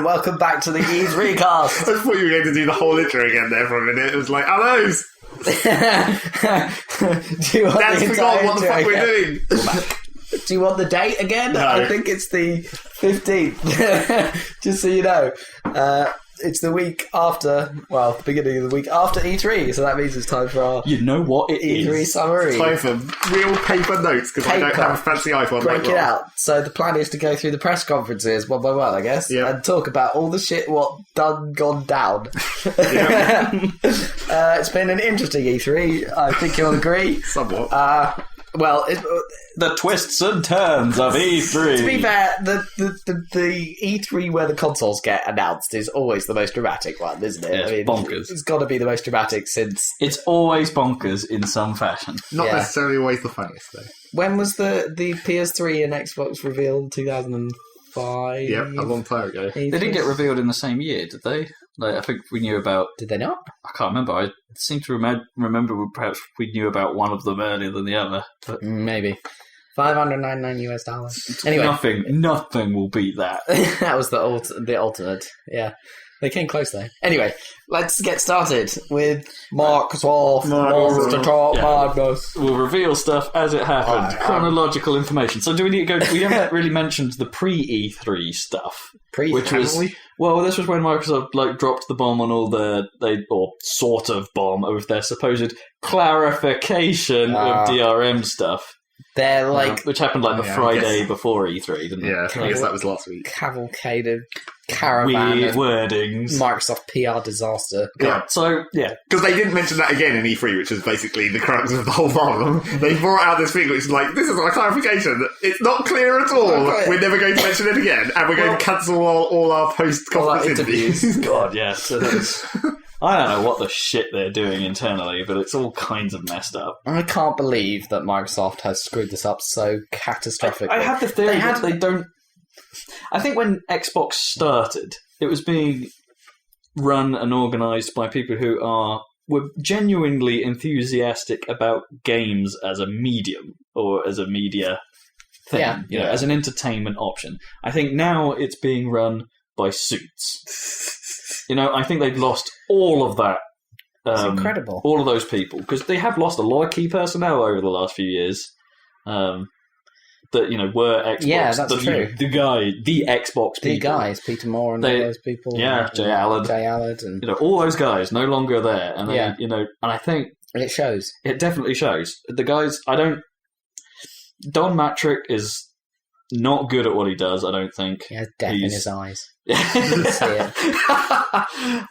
and welcome back to the E3 cast. I thought you were going to do the whole intro again there for a minute. It was like, oh, those! Dad's forgot what the fuck we're doing. Do you want the date again? No. I think it's the 15th. Just so you know. It's the week after, well, the beginning of the week after E3, so that means it's time for our You know what it E3 is. summary. Time for real paper notes, because I don't have a fancy iPhone. Break it out. So the plan is to go through the press conferences one by one, I guess, and talk about all the shit what gone down. It's been an interesting E3, I think you'll agree. Somewhat. Well, The twists and turns of E3. to be fair, the E3 where the consoles get announced is always the most dramatic one, isn't it? Yeah, it's bonkers. It's got to be the most dramatic since... It's always bonkers in some fashion. Not necessarily always the funniest, though. When was the PS3 and Xbox revealed? 2005? Yep, a long time ago. They didn't get revealed in the same year, did they? Like, I think we knew about... Did they not? I can't remember. I seem to remember perhaps we knew about one of them earlier than the other. But Maybe. $599. Anyway. Nothing will beat that. That was the ultimate. Yeah. They came close, though. Anyway, let's get started with Microsoft Monster Truck Madness. We'll reveal stuff as it happens. Chronological information. So do we need to go... We haven't really mentioned the pre-E3 stuff. Which was... Well, this was when Microsoft dropped the bomb on all or sort of bomb with their supposed clarification of DRM stuff. They're which happened the Friday before E3, didn't it? Yeah, I guess that was last week. Cavalcade of caravan Weird of wordings. Microsoft PR disaster. Yeah. So, yeah. Because they didn't mention that again in E3, which is basically the crux of the whole problem. They brought out this thing which is like, this is our clarification. It's not clear at all. We're never going to mention it again. And we're going to cancel all our post-conference interviews. God, yeah. So I don't know what the shit they're doing internally, but it's all kinds of messed up. I can't believe that Microsoft has screwed this up so catastrophically. I have the theory that they don't... I think when Xbox started, it was being run and organised by people who were genuinely enthusiastic about games as a medium or as a media thing, as an entertainment option. I think now it's being run by suits. I think they've lost all of that. It's incredible. All of those people. Because they have lost a lot of key personnel over the last few years. That, were Xbox. Yeah, that's true. The Xbox people. The guys, Peter Moore and all those people. Yeah, Jay Allard. And... all those guys no longer there. And, and I think... And it shows. It definitely shows. The guys, Don Matrick is not good at what he does, I don't think. He has death in his eyes.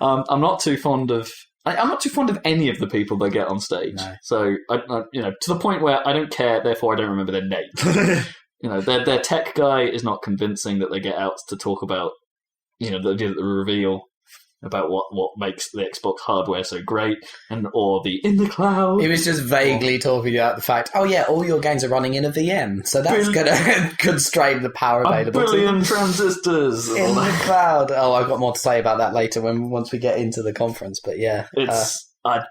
I'm not too fond of any of the people they get on stage. No. So to the point where I don't care, therefore I don't remember their names. Their tech guy is not convincing that they get out to talk about the reveal about what makes the Xbox hardware so great, or the in the cloud. He was just vaguely talking about the fact, all your games are running in a VM, so that's going to constrain the power available. A billion transistors in the cloud. Oh, I've got more to say about that later once we get into the conference. But yeah, it's. I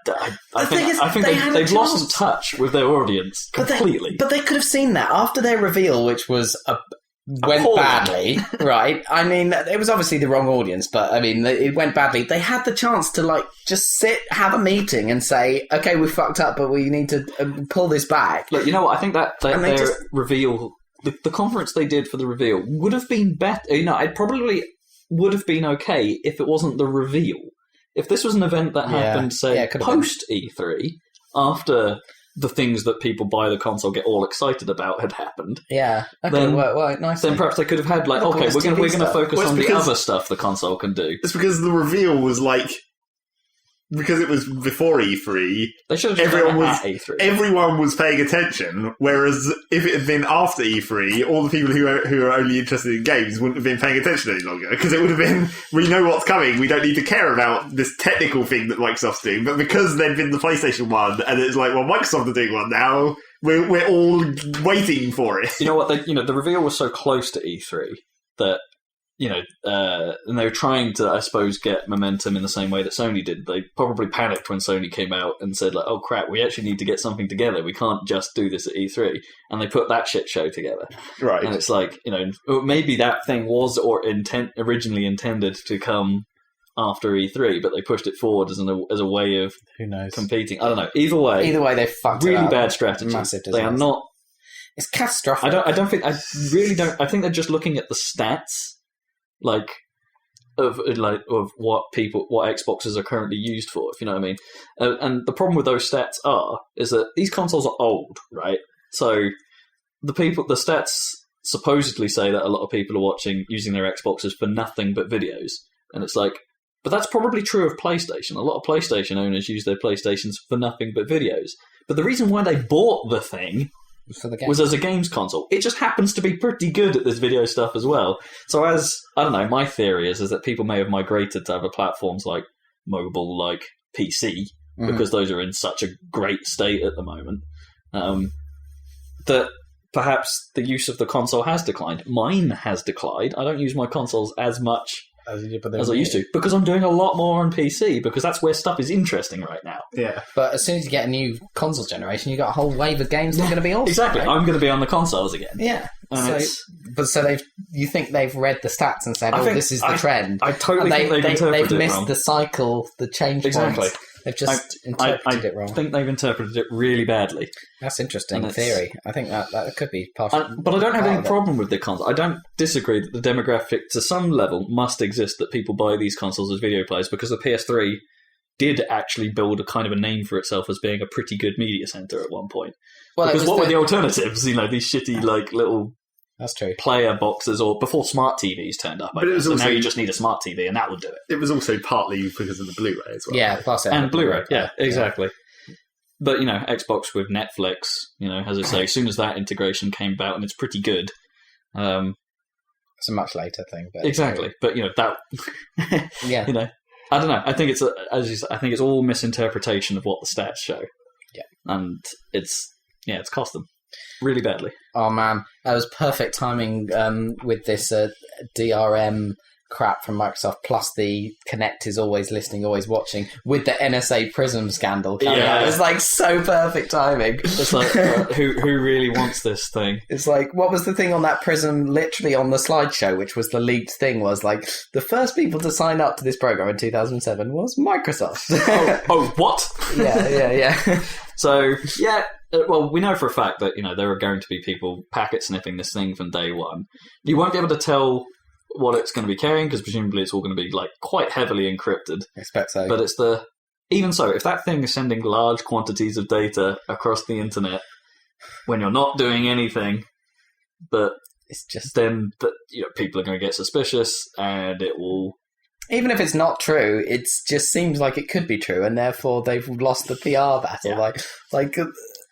think they've lost touch with their audience completely. But they could have seen that after their reveal, which was went badly, right? I mean, it was obviously the wrong audience, but I mean, it went badly. They had the chance to just sit, have a meeting, and say, "Okay, we fucked up, but we need to pull this back." Look, you know what? I think that their reveal, the conference they did for the reveal, would have been better. It probably would have been okay if it wasn't the reveal. If this was an event that happened, say, post E3, after the things that people buy the console get all excited about had happened. Yeah, that could have worked nicely. Then perhaps they could have had we're going to focus on the other stuff the console can do. It's because the reveal was because it was before E3. They should have at E3. Everyone was paying attention, whereas if it had been after E3, all the people who are only interested in games wouldn't have been paying attention any longer, because it would have been, we know what's coming, we don't need to care about this technical thing that Microsoft's doing, but because there'd been the PlayStation one, and it's Microsoft are doing one now, we're all waiting for it. You know what? The reveal was so close to E3 that and they were trying to, I suppose, get momentum in the same way that Sony did. They probably panicked when Sony came out and said, like, oh crap, we actually need to get something together. We can't just do this at E3. And they put that shit show together. Right. And it's like, maybe that thing was originally intended to come after E3, but they pushed it forward as a way of who knows competing. I don't know. Either way, they fucked it really up. bad strategy. Massive They are not. It's catastrophic. I really don't. I think they're just looking at the stats, of what Xboxes are currently used for, if you know what I mean. And the problem with those stats is that these consoles are old, right? So the stats supposedly say that a lot of people are using their Xboxes for nothing but videos, and it's like, but that's probably true of PlayStation. A lot of PlayStation owners use their PlayStations for nothing but videos. But the reason why they bought the thing was as a games console. It just happens to be pretty good at this video stuff as well. So my theory is that people may have migrated to other platforms like mobile, like PC, because those are in such a great state at the moment, that perhaps the use of the console has declined. Mine has declined. I don't use my consoles as much as I used to, because I'm doing a lot more on PC, because that's where stuff is interesting right now. Yeah. But as soon as you get a new console generation, you've got a whole wave of games that are going to be awesome. Exactly. Right? I'm going to be on the consoles again. Yeah. And you think they've read the stats and said, this is the trend. I totally think they've interpreted they've it missed wrong. the cycle, the change points. They've just interpreted it wrong. I think they've interpreted it really badly. That's interesting theory. I think that could be partial. But I don't have any problem with the console. I don't disagree that the demographic, to some level, must exist that people buy these consoles as video players, because the PS3 did actually build a kind of a name for itself as being a pretty good media center at one point. Well, because what were the alternatives? These shitty little That's true. player boxes, or before smart TVs turned up. So now you just need a smart TV, and that will do it. It was also partly because of the Blu-ray as well. Yeah, plus it and Blu-ray. Yeah, exactly. Yeah. But Xbox with Netflix, as I say, as soon as that integration came about, and it's pretty good. It's a much later thing, but exactly. But that, yeah, I don't know. I think it's all misinterpretation of what the stats show. Yeah, and it's cost them really badly. Oh man, that was perfect timing with this DRM crap from Microsoft, plus the Kinect is always listening, always watching, with the NSA Prism scandal coming out. It was so perfect timing. It's like, who really wants this thing? It's like, what was the thing on that Prism, literally on the slideshow, which was the leaked thing, was like, the first people to sign up to this program in 2007 was Microsoft. What? Yeah. So, yeah. Well, we know for a fact that, there are going to be people packet sniffing this thing from day one. You won't be able to tell what it's going to be carrying, because presumably it's all going to be quite heavily encrypted. I expect so. But even so, if that thing is sending large quantities of data across the internet when you're not doing anything, but it's just then people are going to get suspicious, and it will. Even if it's not true, it just seems like it could be true, and therefore they've lost the PR battle. Yeah.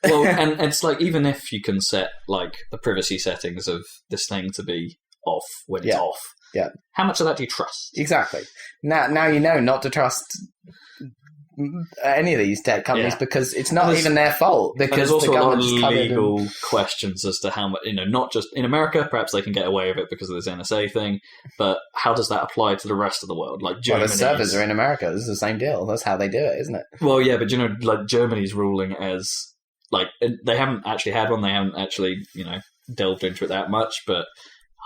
Well, and it's even if you can set the privacy settings of this thing to be off when it's off, how much of that do you trust? Exactly. Now you know not to trust any of these tech companies, because it's not even their fault. Because there's also the a lot of legal questions as to how much, not just in America, perhaps they can get away with it because of this NSA thing, but how does that apply to the rest of the world? Germany. Well, the servers are in America. This is the same deal. That's how they do it, isn't it? Well, yeah, but Germany's ruling as they haven't actually had one. They haven't actually delved into it that much, but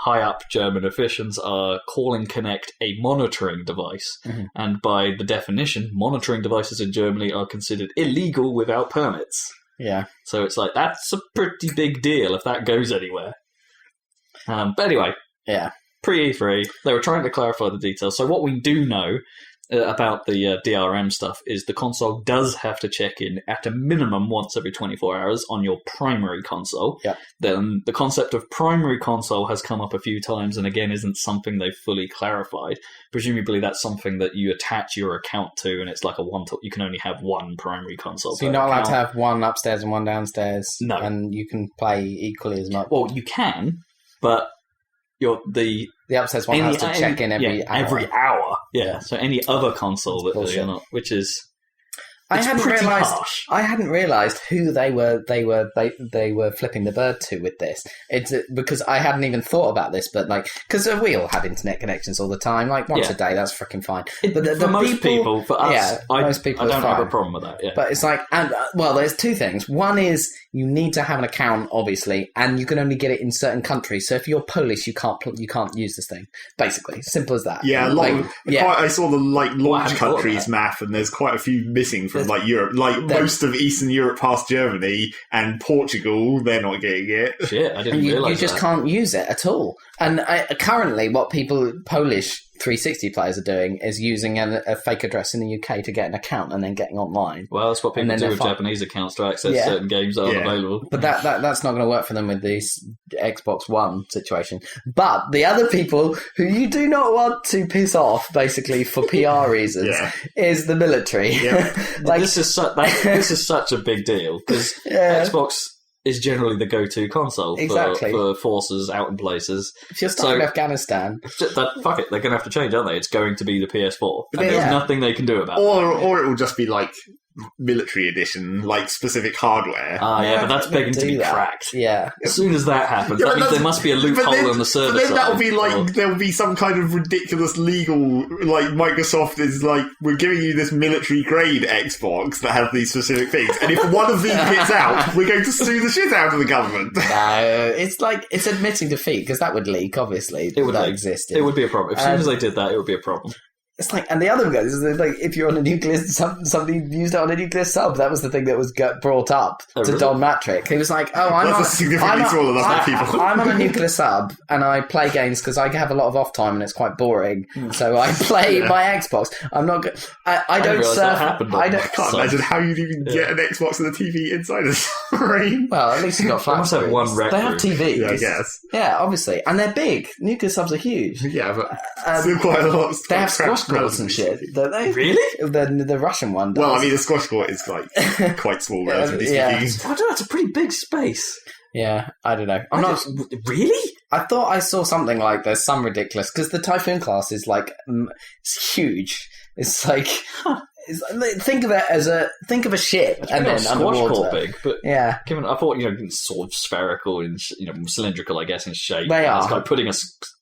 high up German officials are calling Kinect a monitoring device. Mm-hmm. And by the definition, monitoring devices in Germany are considered illegal without permits. Yeah. So it's that's a pretty big deal if that goes anywhere. But anyway. Yeah. Pre-E3, they were trying to clarify the details. So what we do know about the DRM stuff is the console does have to check in at a minimum once every 24 hours on your primary console. Yeah. Then the concept of primary console has come up a few times, and again isn't something they've fully clarified. Presumably that's something that you attach your account to, and it's like you can only have one primary console. So you're not allowed to have one upstairs and one downstairs. No. And you can play equally as much. Well, you can, but the upstairs one has to check in every hour. Every hour. Yeah. So any other console that you're not, which is. It's pretty harsh. I hadn't realised who they were flipping the bird to with this. It's because I hadn't even thought about this, but because we all have internet connections all the time, like once a day, that's freaking fine. But for most people, for us, most people, I don't have a problem with that. Yeah. But it's there's two things. One is you need to have an account, obviously, and you can only get it in certain countries. So if you're Polish, you can't use this thing. Basically, simple as that. Yeah, I saw the launch countries map, and there's quite a few missing from Europe. Most of Eastern Europe past Germany and Portugal, they're not getting it. Shit, I didn't realise you just can't use it at all. And currently, what Polish 360 players are doing is using a fake address in the UK to get an account and then getting online. Well, that's what people do with Japanese accounts to access certain games that aren't available. But that's not going to work for them with this Xbox One situation. But the other people who you do not want to piss off, basically for PR reasons, is the military. Yeah. This is such a big deal because Xbox is generally the go-to console for forces out in places. If you're stuck in Afghanistan... fuck it, they're going to have to change, aren't they? It's going to be the PS4. And there's nothing they can do about it. Or it will just be military edition, specific hardware. But that's begging to be cracked. Yeah. As soon as that happens, that means there must be a loophole on the server side. But then that'll be there'll be some kind of ridiculous legal, Microsoft is we're giving you this military grade Xbox that has these specific things, and if one of these gets out, we're going to sue the shit out of the government. No, it's admitting defeat, because that would leak, obviously. It would exist. It would be a problem. As soon as they did that, it would be a problem. It's and the other guys is if you're on a nuclear, somebody used it on a nuclear sub. That was the thing that was brought up to Don Matrick. He was like, I'm on a nuclear sub and I play games because I have a lot of off time and it's quite boring. So I play my Xbox. I'm not good. I don't surf. I can't imagine how you'd even get an Xbox and a TV inside a submarine. Well, at least you've got flat. They must have one rec They have TVs. Yeah, I guess. Yeah, obviously, and they're big. Nuclear subs are huge. Yeah, but still quite a lot. They have squash courts and shit, don't they? Really? The Russian one does. Well, I mean, the squash court is quite small, relatively speaking. I don't know, it's a pretty big space. Yeah, I don't know. Really? I thought I saw something there's some ridiculous, because the Typhoon class is it's huge. It's think of it as a ship, and then squash underwater. court big, but yeah. Given I thought sort of spherical and cylindrical, I guess, in shape. They are. It's like putting a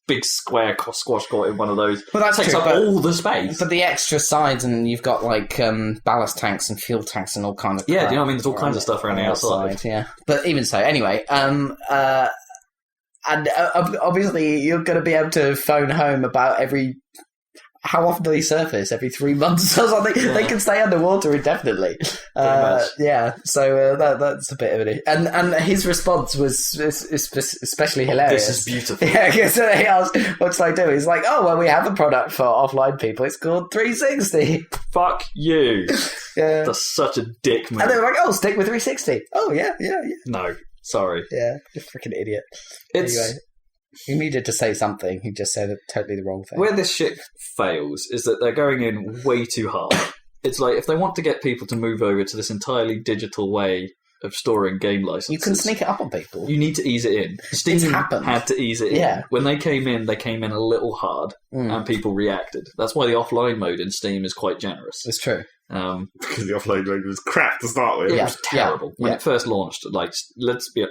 big square squash court in one of those. Well, that takes up all the space. But the extra sides, and you've got ballast tanks and fuel tanks and all kinds of crap. Yeah, do you know what I mean? There's all kinds of stuff around the outside. Yeah, but even so, anyway. And obviously, you're going to be able to phone home about how often do they surface? Every 3 months or something? Yeah. They can stay underwater indefinitely. Yeah, so that's a bit of it. And his response was especially hilarious. This is beautiful. Yeah, because they asked, what should I do? He's like, oh, well, we have a product for offline people. It's called 360. Fuck you. Yeah. That's such a dick move. And they were like, oh, stick with 360. Oh, yeah. No, sorry. Yeah, you're a freaking idiot. Anyway. He needed to say something. He just said totally the wrong thing. Where this shit fails is that they're going in way too hard. It's if they want to get people to move over to this entirely digital way of storing game licenses, you can sneak it up on people. You need to ease it in. Steam had to ease it in. When they came in a little hard, and people reacted. That's why the offline mode in Steam is quite generous. It's true. Because the offline mode was crap to start with. It was terrible. When it first launched,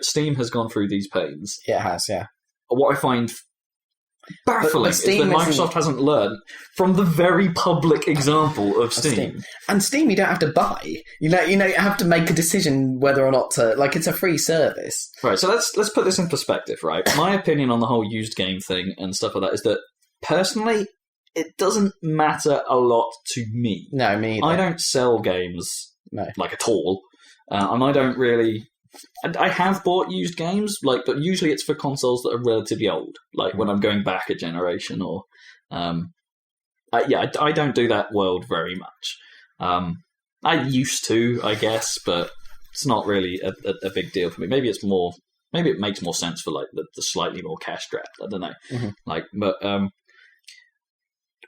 Steam has gone through these pains. Yeah, it has, yeah. What I find baffling is that Microsoft hasn't learned from the very public example of Steam. And Steam, you don't have to buy. You have to make a decision whether or not to. It's a free service. Right. So let's put this in perspective. Right. My opinion on the whole used game thing and stuff like that is that personally, it doesn't matter a lot to me. No, me either. I don't sell games at all, and I don't really. I have bought used games, but usually it's for consoles that are relatively old, when I'm going back a generation, or I don't do that world very much. I used to, I guess, but it's not really a big deal for me. Maybe it makes more sense for the slightly more cash strapped. I don't know, but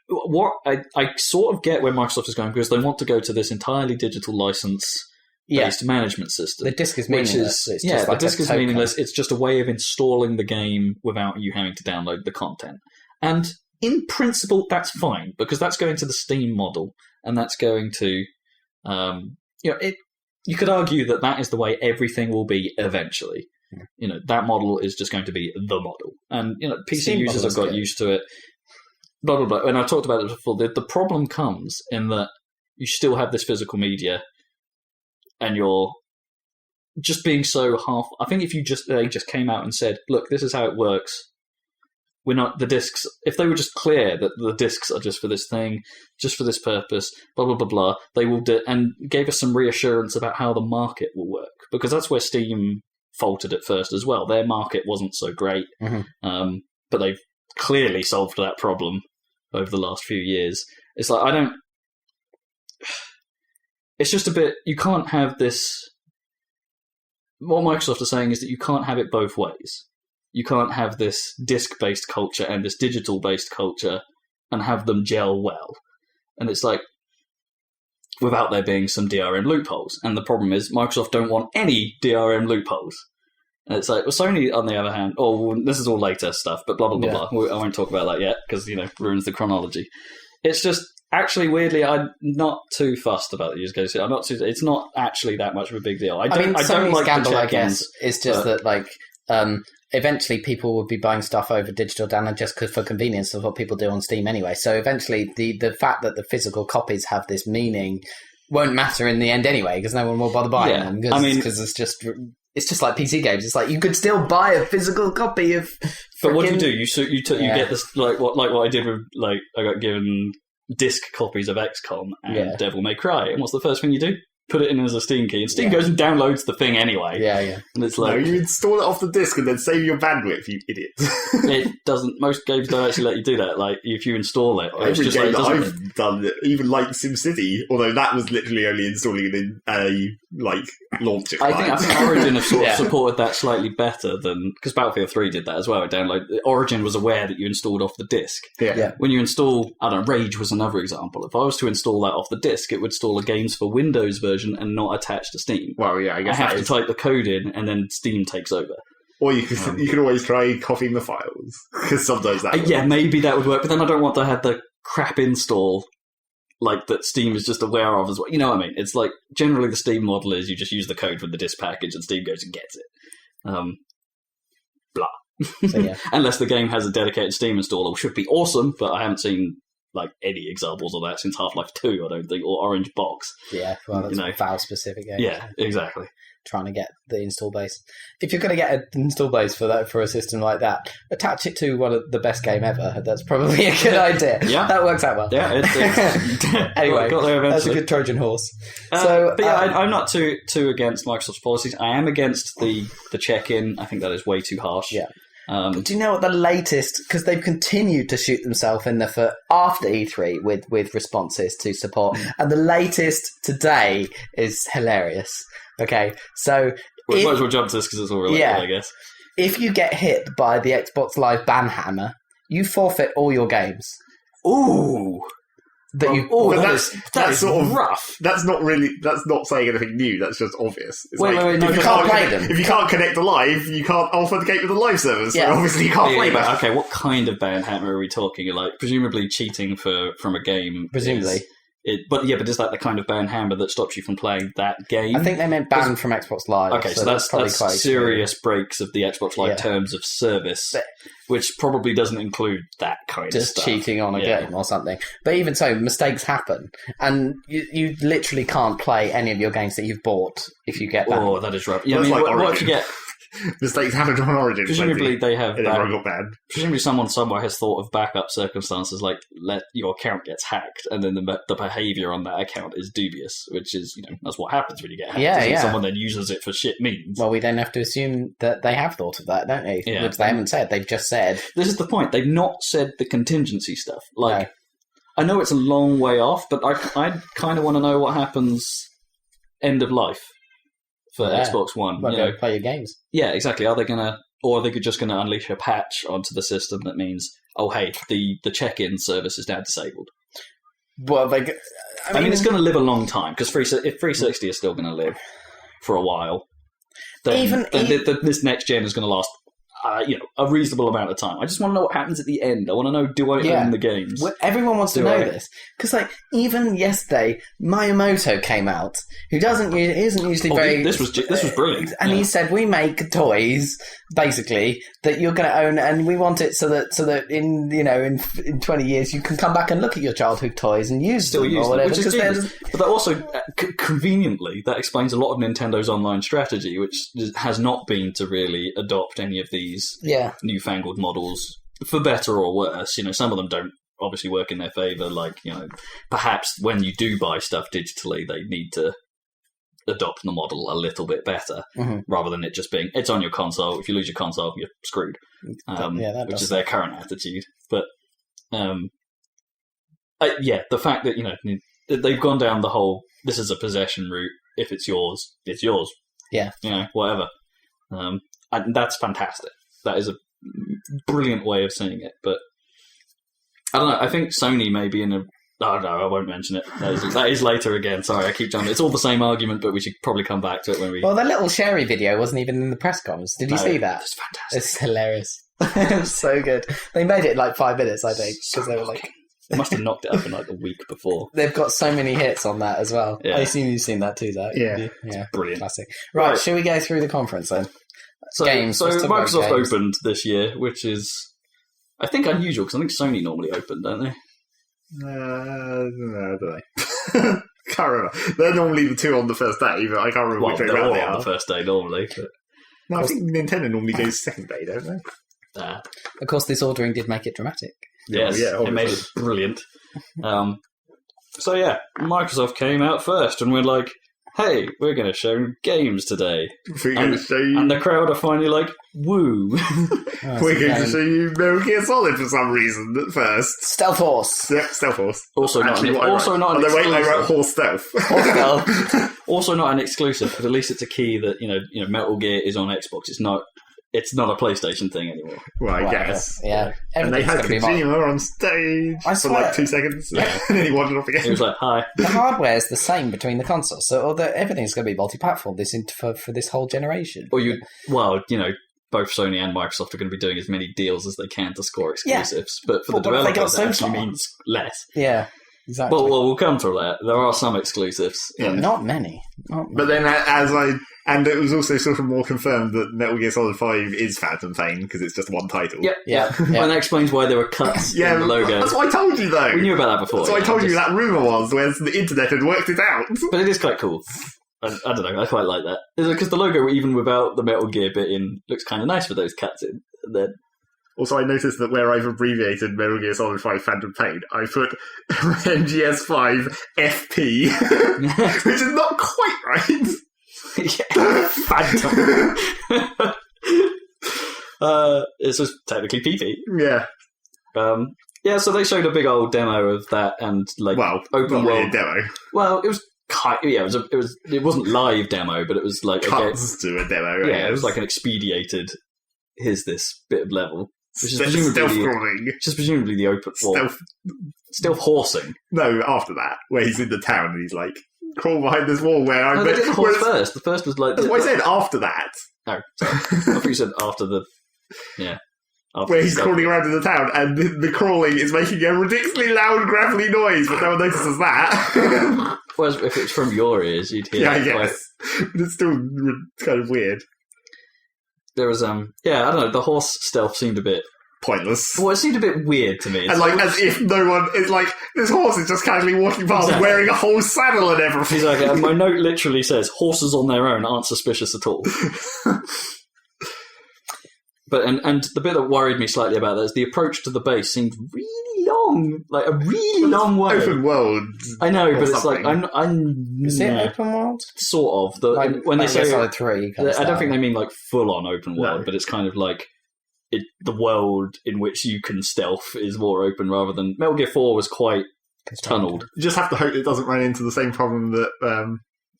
what I sort of get where Microsoft is going, because they want to go to this entirely digital license. Based management system. The disc is meaningless. The disc is meaningless. It's just a way of installing the game without you having to download the content. And in principle, that's fine, because that's going to the Steam model, and that's going to you could argue that is the way everything will be eventually. That model is just going to be the model, and PC Steam users have got used to it. Blah blah blah. And I've talked about it before. The problem comes in that you still have this physical media, and you're just being so half. I think if they just came out and said, "Look, this is how it works. We're not the discs." If they were just clear that the discs are just for this thing, just for this purpose, blah blah blah blah, they will do, and gave us some reassurance about how the market will work, because that's where Steam faltered at first as well. Their market wasn't so great, but they've clearly solved that problem over the last few years. It's like it's just a bit. You can't have this. What Microsoft are saying is that you can't have it both ways. You can't have this disc-based culture and this digital-based culture and have them gel well. And it's like, without there being some DRM loopholes. And the problem is, Microsoft don't want any DRM loopholes. And it's like, well, Sony, on the other hand, this is all later stuff, but blah, blah, blah, blah. I won't talk about that yet, because, ruins the chronology. It's just, actually, weirdly, I'm not too fussed about the use case. It's not actually that much of a big deal. I don't like scandal, the I guess, is just that, eventually people would be buying stuff over digital download just for convenience of what people do on Steam anyway. So eventually the fact that the physical copies have this meaning won't matter in the end anyway, because no one will bother buying them. Because it's just like PC games. It's like you could still buy a physical copy of. But what do? You get this like what I did with I got given disc copies of XCOM and Devil May Cry, and what's the first thing you do? Put it in as a Steam key, and Steam goes and downloads the thing anyway. Yeah. And it's like, no, you install it off the disc and then save your bandwidth, you idiot. It doesn't. Most games don't actually let you do that. Like if you install it, every game that I've done, even like SimCity, although that was literally only installing it in a launcher. I think Origin have sort of supported that slightly better than, because Battlefield 3 did that as well. Origin was aware that you installed off the disc. Yeah. When you install, Rage was another example. If I was to install that off the disc, it would install a games for Windows version and not attached to Steam. Well, yeah, I guess I have to type the code in, and then Steam takes over. Or you can always try copying the files, because sometimes that. Yeah, maybe that would work, but then I don't want to have the crap install that Steam is just aware of as well. You know what I mean? It's like generally the Steam model is you just use the code from the disk package, and Steam goes and gets it. Blah. So, Unless the game has a dedicated Steam installer, which should be awesome, but I haven't seen any examples of that since Half-Life 2, I don't think, or Orange Box. Yeah, well, that's Valve specific game. Yeah, exactly. Trying to get the install base. If you're going to get an install base for a system like that, attach it to one of the best game ever. That's probably a good idea. Yeah, that works out well. Yeah, anyway, got there that's a good Trojan horse. I'm not too against Microsoft's policies. I am against the check-in. I think that is way too harsh. Yeah. But do you know what the latest? Because they've continued to shoot themselves in the foot after E3 with responses to support, and the latest today is hilarious. Okay, so we might as well jump to this because it's all related, I guess. If you get hit by the Xbox Live ban hammer, you forfeit all your games. Ooh. That's sort of rough. That's not saying anything new. That's just obvious. It's wait, if you can't play them. If you can't connect to live, you can't authenticate with the live servers. So obviously you can't play them. Okay, what kind of ban hammer are we talking? Presumably cheating from a game. Presumably. But is that the kind of ban hammer that stops you from playing that game? I think they meant ban from Xbox Live. Okay, so that's probably quite serious breaks of the Xbox Live terms of service, which probably doesn't include that kind of stuff. Just cheating on a game or something. But even so, mistakes happen, and you literally can't play any of your games that you've bought if you get banned. Oh, that is rough. Yeah, what if you get... Mistakes happened on Origin. Presumably they have. Everyone got banned. Presumably someone somewhere has thought of backup circumstances, like let your account gets hacked, and then the behaviour on that account is dubious, which is that's what happens when you get hacked. Someone then uses it for shit means. Well, we then have to assume that they have thought of that, don't we? Yeah. Which they haven't said. They've just said. This is the point. They've not said the contingency stuff. I know it's a long way off, but I kind of want to know what happens end of life. For Xbox One. Well, go play your games. Yeah, exactly. Are they just going to unleash a patch onto the system that means, oh, hey, the check-in service is now disabled? Well, I mean, it's going to live a long time, because if 360 is still going to live for a while, then this next gen is going to last a reasonable amount of time. I just want to know what happens at the end. I want to know, do I own the games? Well, everyone wants to know this. Because, like, even yesterday, Miyamoto came out, who isn't usually very... This was brilliant. And he said, we make toys, basically, that you're going to own, and we want it so that in 20 years you can come back and look at your childhood toys and use them or whatever. But that also, conveniently, that explains a lot of Nintendo's online strategy, which has not been to really adopt any of these newfangled models, for better or worse. Some of them don't obviously work in their favour. Like, perhaps when you do buy stuff digitally, they need to adopt the model a little bit better, rather than it just being, it's on your console. If you lose your console, you're screwed. Which is their current attitude. But the fact that they've gone down the whole, this is a possession route. If it's yours, it's yours. Yeah. Whatever. And that's fantastic. That is a brilliant way of seeing it. But I don't know. I think Sony may be in a... Oh, no, I won't mention it. That is later again. Sorry, I keep jumping. It's all the same argument, but we should probably come back to it when we... Well, the little Sherry video wasn't even in the press comms. Did you see that? It's fantastic. It's hilarious. It's so good. They made it in like 5 minutes, I think. Because they were like... They must have knocked it up in like the week before. They've got so many hits on that as well. Yeah. I assume you've seen that too, Zach. Yeah. Yeah. Brilliant. Classic. Right, shall we go through the conference then? Games. So Microsoft opened this year, which is, I think, unusual, because I think Sony normally open, don't they? No, don't they? Can't remember. They're normally the two on the first day, but I can't remember which way around they are. On the first day normally. But... No, I think Nintendo normally goes second day, don't they? Of course, this ordering did make it dramatic. Yes, it made it brilliant. Microsoft came out first, and we're like, hey, we're going to show games today. We're going to show you... And the crowd are finally like, woo. We're going to show you Metal Gear Solid for some reason at first. Stealth Horse. Yep, Stealth Horse. Also not an exclusive. I wrote Horse Stealth. Also not an exclusive, but at least it's a key that, Metal Gear is on Xbox. It's not a PlayStation thing anymore. Well, I guess. Yeah. And they had Kojima on stage for like 2 seconds, and then he wandered off again. He was like, hi. The hardware is the same between the consoles, so everything's going to be multi-platform for this whole generation. Both Sony and Microsoft are going to be doing as many deals as they can to score exclusives, but for the developers, that actually means less. Yeah. Exactly. Well, we'll come to that. There are some exclusives. Yeah. Not many. But then and it was also sort of more confirmed that Metal Gear Solid 5 is Phantom Pain because it's just one title. Yeah. And that explains why there were cuts in the logo. That's what I told you, though. We knew about that before. That's what I told you that rumour was, where the internet had worked it out. But it is quite cool. I don't know, I quite like that. Because the logo, even without the Metal Gear bit in, looks kind of nice with those cuts in. And then... Also, I noticed that where I've abbreviated Metal Gear Solid 5 Phantom Pain, I put MGS5 FP, which is not quite right. Phantom. It's just technically PP. Yeah. So they showed a big old demo of that and open world really demo. Well, it was it wasn't live demo, but it was like cuts to a demo. Yeah, it was like an expedited. Here's this bit of level. Which is presumably the open stealth horsing. No, after that, where he's in the town and he's like, crawl behind this wall where I... No, they did the horse first. The first was like... That's what I said, after that. Oh, sorry. I thought you said after the... Yeah. Where he's crawling around in the town and the crawling is making a ridiculously loud, gravelly noise, but no one notices that. Whereas if it's from your ears, you'd hear I guess. But it's still kind of weird. There was, I don't know, the horse stealth seemed a bit... pointless. Well, it seemed a bit weird to me. And as if no one... It's like, this horse is just casually walking past wearing a whole saddle and everything. Exactly. And my note literally says, horses on their own aren't suspicious at all. But and the bit that worried me slightly about that is the approach to the base seemed really long. Like, a really long way. Open world. I know, but it's like... Is it open world? Sort of. When they say... Solid 3, I don't think they mean, full-on open world, but it's kind of like... the world in which you can stealth is more open rather than... Metal Gear 4 was quite tunnelled. You just have to hope it doesn't run into the same problem that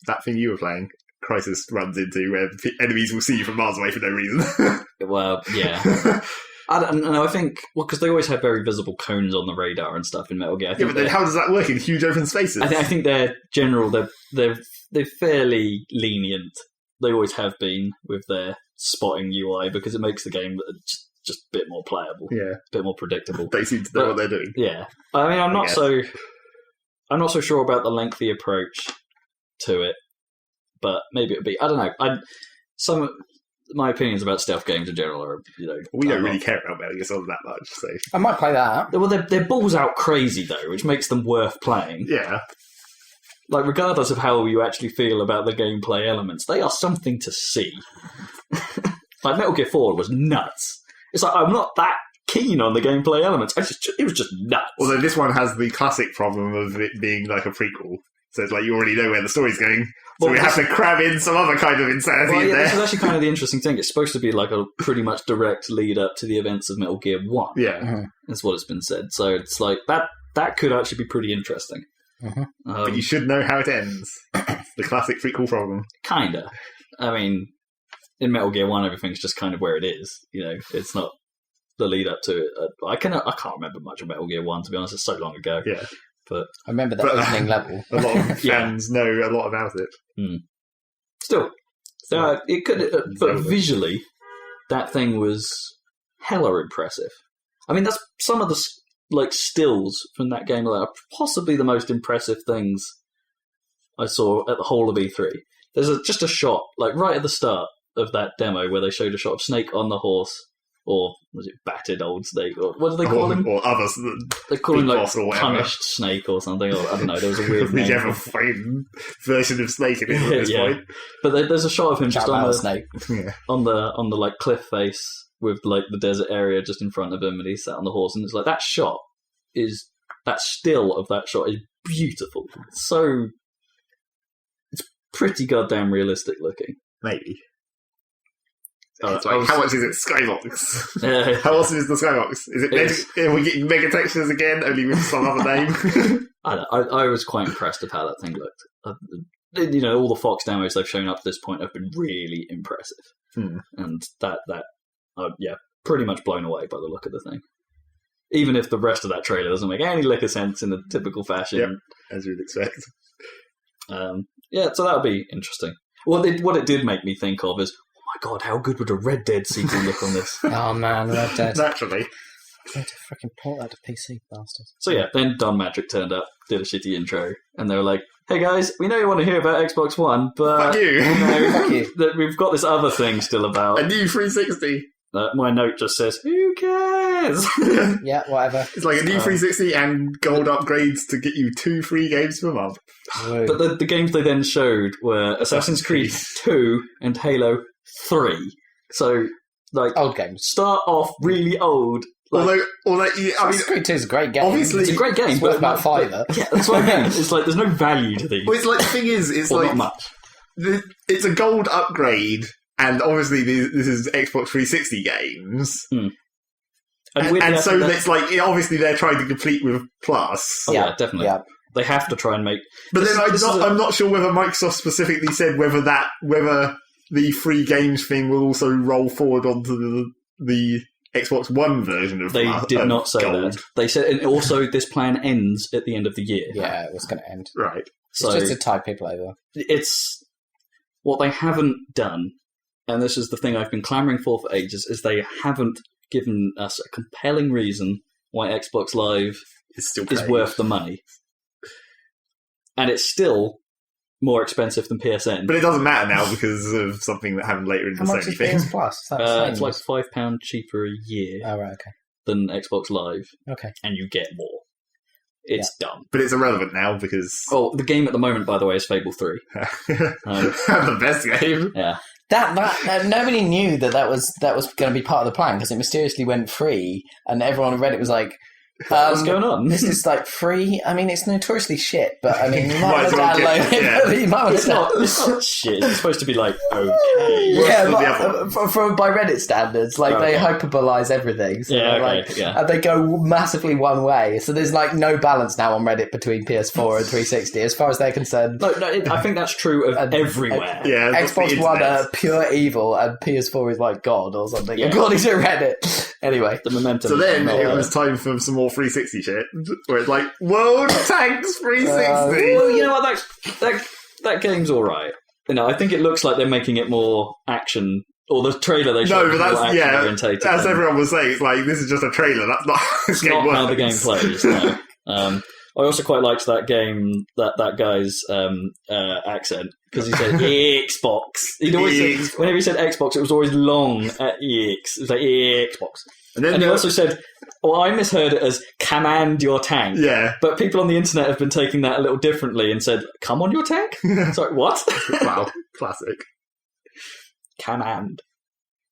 that thing you were playing, Crisis, runs into, where enemies will see you from miles away for no reason. Well, yeah. I don't know, I think... Well, because they always have very visible cones on the radar and stuff in Metal Gear. But then how does that work in huge open spaces? I think they're general... They're fairly lenient. They always have been with their spotting UI because it makes the game just a bit more playable, Yeah. a bit more predictable. They seem to know what they're doing. Yeah, I mean, I'm not so sure about the lengthy approach to it, but maybe it'll be. I don't know. My opinions about stealth games in general are, We don't really care about Metal Gear Solid that much, so I might play that. Well, they're balls out crazy though, which makes them worth playing. yeah. Like, regardless of how you actually feel about the gameplay elements, they are something to see. Like, Metal Gear 4 was nuts. It's like, I'm not that keen on the gameplay elements. It was just nuts. Although this one has the classic problem of it being like a prequel. So it's like you already know where the story's going. So we have to cram in some other kind of insanity in there. This is actually kind of the interesting thing. It's supposed to be like a pretty much direct lead up to the events of Metal Gear 1. Yeah. That's what it's been said. So it's like, that could actually be pretty interesting. But you should know how it ends. The classic prequel problem. Kinda. I mean, in Metal Gear 1, everything's just kind of where it is. It's not the lead up to it. I can't remember much of Metal Gear 1, to be honest. It's so long ago. Yeah. But I remember that opening level. A lot of fans know a lot about it. Still, it could. But visually, that thing was hella impressive. I mean, that's some of the stills from that game that are possibly the most impressive things I saw at the whole of E3. There's just a shot, like right at the start of that demo, where they showed a shot of Snake on the horse. Or was it battered old Snake? Or what do they call him? Or others. They call him like punished Snake or something. Or I don't know. There was a weird name. Whichever version of Snake it is at this point. But there's a shot of him just on the Snake. on the like cliff face with like the desert area just in front of him, and he's sat on the horse. And it's like that still of that shot is beautiful. It's pretty goddamn realistic looking. Maybe. It's like, how much is it? Skybox. How often is the Skybox? Is it? Are we getting mega textures again, only with some other name? I was quite impressed with how that thing looked. All the Fox demos they've shown up to this point have been really impressive, and that pretty much blown away by the look of the thing. Even if the rest of that trailer doesn't make any lick of sense in the typical fashion, yep, as you'd expect. So that would be interesting. What it did make me think of is, my God, how good would a Red Dead sequel look on this? Oh man, Red Dead. Naturally. Trying to freaking port that to PC, bastards. So yeah, then Don Magic turned up, did a shitty intro, and they were like, hey guys, we know you want to hear about Xbox One, but fuck you. Fuck you. That we've got this other thing still about. A new 360. My note just says, who cares? Yeah, whatever. It's like a new 360 and gold upgrades to get you 2 free games per month. But the games they then showed were Assassin's Creed 2 and Halo 3. So, like, old games. Start off really old. Although Assassin's Creed 2 is a great game. Obviously, it's a great game. It's worth about $5. Yeah, that's what I mean. It's like there's no value to these. Well, it's like the thing is, it's like not much. It's a gold upgrade, and obviously this is Xbox 360 games. And so it's like obviously they're trying to complete with Plus. Oh, yeah, definitely. Yeah. They have to try and make. But then I'm not sure whether Microsoft specifically said whether the free games thing will also roll forward onto the Xbox One version of. They did not say gold. that. They said, and also this plan ends at the end of the year. Yeah, it was going to end. Right. So it's just to tide people over. It's what they haven't done, and this is the thing I've been clamoring for ages, is they haven't given us a compelling reason why Xbox Live is worth the money. And it's still more expensive than PSN. But it doesn't matter now because of something that happened later in the Sony thing. PS Plus? It's like £5 cheaper a year than Xbox Live. Okay. And you get more. It's dumb. But it's irrelevant now because... Oh, the game at the moment, by the way, is Fable 3. The best game. Yeah. That nobody knew that was going to be part of the plan because it mysteriously went free and everyone on Reddit was like, what's going on? This is like free. I mean, it's notoriously shit, but I mean, you might want to download it. Yeah. You might want it's not shit. It's supposed to be like okay. Yeah, but by Reddit standards, like they hyperbolize everything. So and they go massively one way. So there's like no balance now on Reddit between PS4 and 360 as far as they're concerned. No, I think that's true of everywhere. Xbox One are pure evil, and PS4 is like God or something, according to Reddit. Anyway, the momentum. So then it was time for some more 360 shit, where it's like, World Tanks 360. Well, you know what? That game's all right. I think it looks like they're making it more action or the trailer they showed. No, but that's orientated. As everyone was saying, it's like this is just a trailer. That's not how this game works. How the game plays. No. I also quite liked that game, that guy's accent, because he said Xbox. He'd always say, whenever he said Xbox, it was always long at EX. It was like Xbox. And he also said, I misheard it as command your tank. Yeah. But people on the internet have been taking that a little differently and said, come on your tank? Sorry, what? Wow, classic. Command.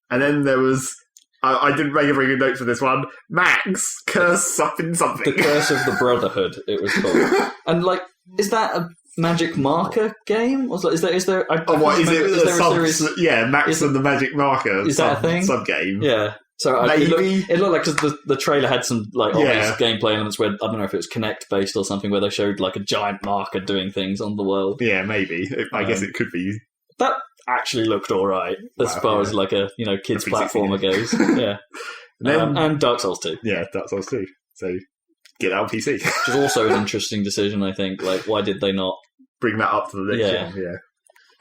And then there was... I didn't make a very good note for this one. Max, curse something. The Curse of the Brotherhood, it was called. And, like, is that a Magic Marker game? Or is there a series? Yeah, Max and the Magic Marker. Is that a thing? Sub-game. Yeah. So maybe. It looked like, because the trailer had some, like, obvious gameplay elements where, I don't know if it was Kinect-based or something, where they showed, like, a giant marker doing things on the world. Yeah, maybe. I guess it could be. That actually looked alright as far as like a kids platformer goes. Yeah. And Dark Souls 2. Yeah, Dark Souls 2. So get out on PC. Which is also an interesting decision, I think. Like, why did they not bring that up to the next gen? Yeah.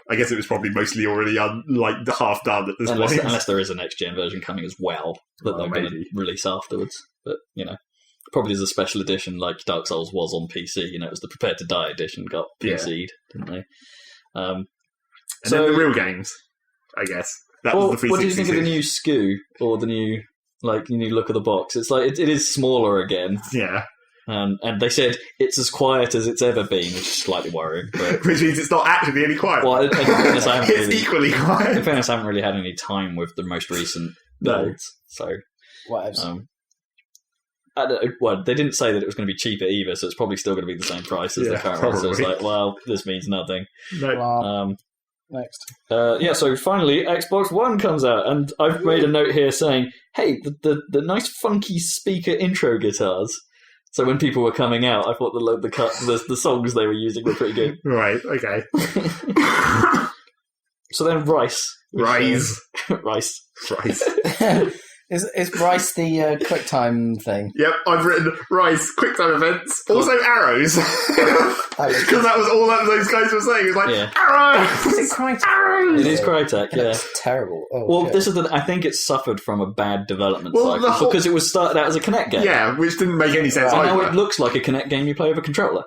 I guess it was probably mostly already half done at this point. Unless there is a next gen version coming as well that they're going to release afterwards. But, probably as a special edition like Dark Souls was on PC. It was the Prepare to Die edition got PC'd, didn't they? And then the real games, I guess. That was the 360. What do you think of the new SKU or the new look of the box? It's like it is smaller again. Yeah. And they said it's as quiet as it's ever been, which is slightly worrying. But... which means it's not actually any quiet. Well, in fairness, equally quiet. In fairness, I haven't really had any time with the most recent builds. So, whatever. Well, they didn't say that it was going to be cheaper either, so it's probably still going to be the same price as the current one. So it's like, well, this means nothing. No. Next. So finally, Xbox One comes out, and I've made a note here saying, hey, the nice funky speaker intro guitars. So when people were coming out, I thought the songs they were using were pretty good. Right, okay. So then RYSE. RYSE. Is RYSE the QuickTime thing? Yep, I've written RYSE QuickTime events, also arrows. Because that was all that those guys were saying. It was like, arrows! Is it Crytek? Arrows! It is Crytek, yeah. It's terrible. This is I think it suffered from a bad development cycle because it was started out as a Kinect game. Yeah, which didn't make any sense. And now it looks like a Kinect game you play with a controller.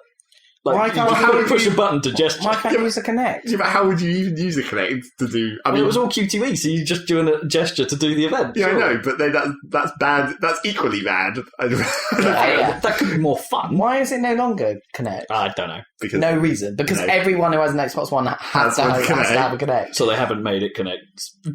Like, how would you push a button to gesture? Why can't you use a Kinect? Yeah, but how would you even use a Kinect to do... I mean, it was all QTE, so you're just doing a gesture to do the event. Yeah, sure. I know, but that's bad. That's equally bad. That could be more fun. Why is it no longer Kinect? I don't know. No reason. Because everyone who has an Xbox One has to have a Kinect. So they haven't made it Kinect.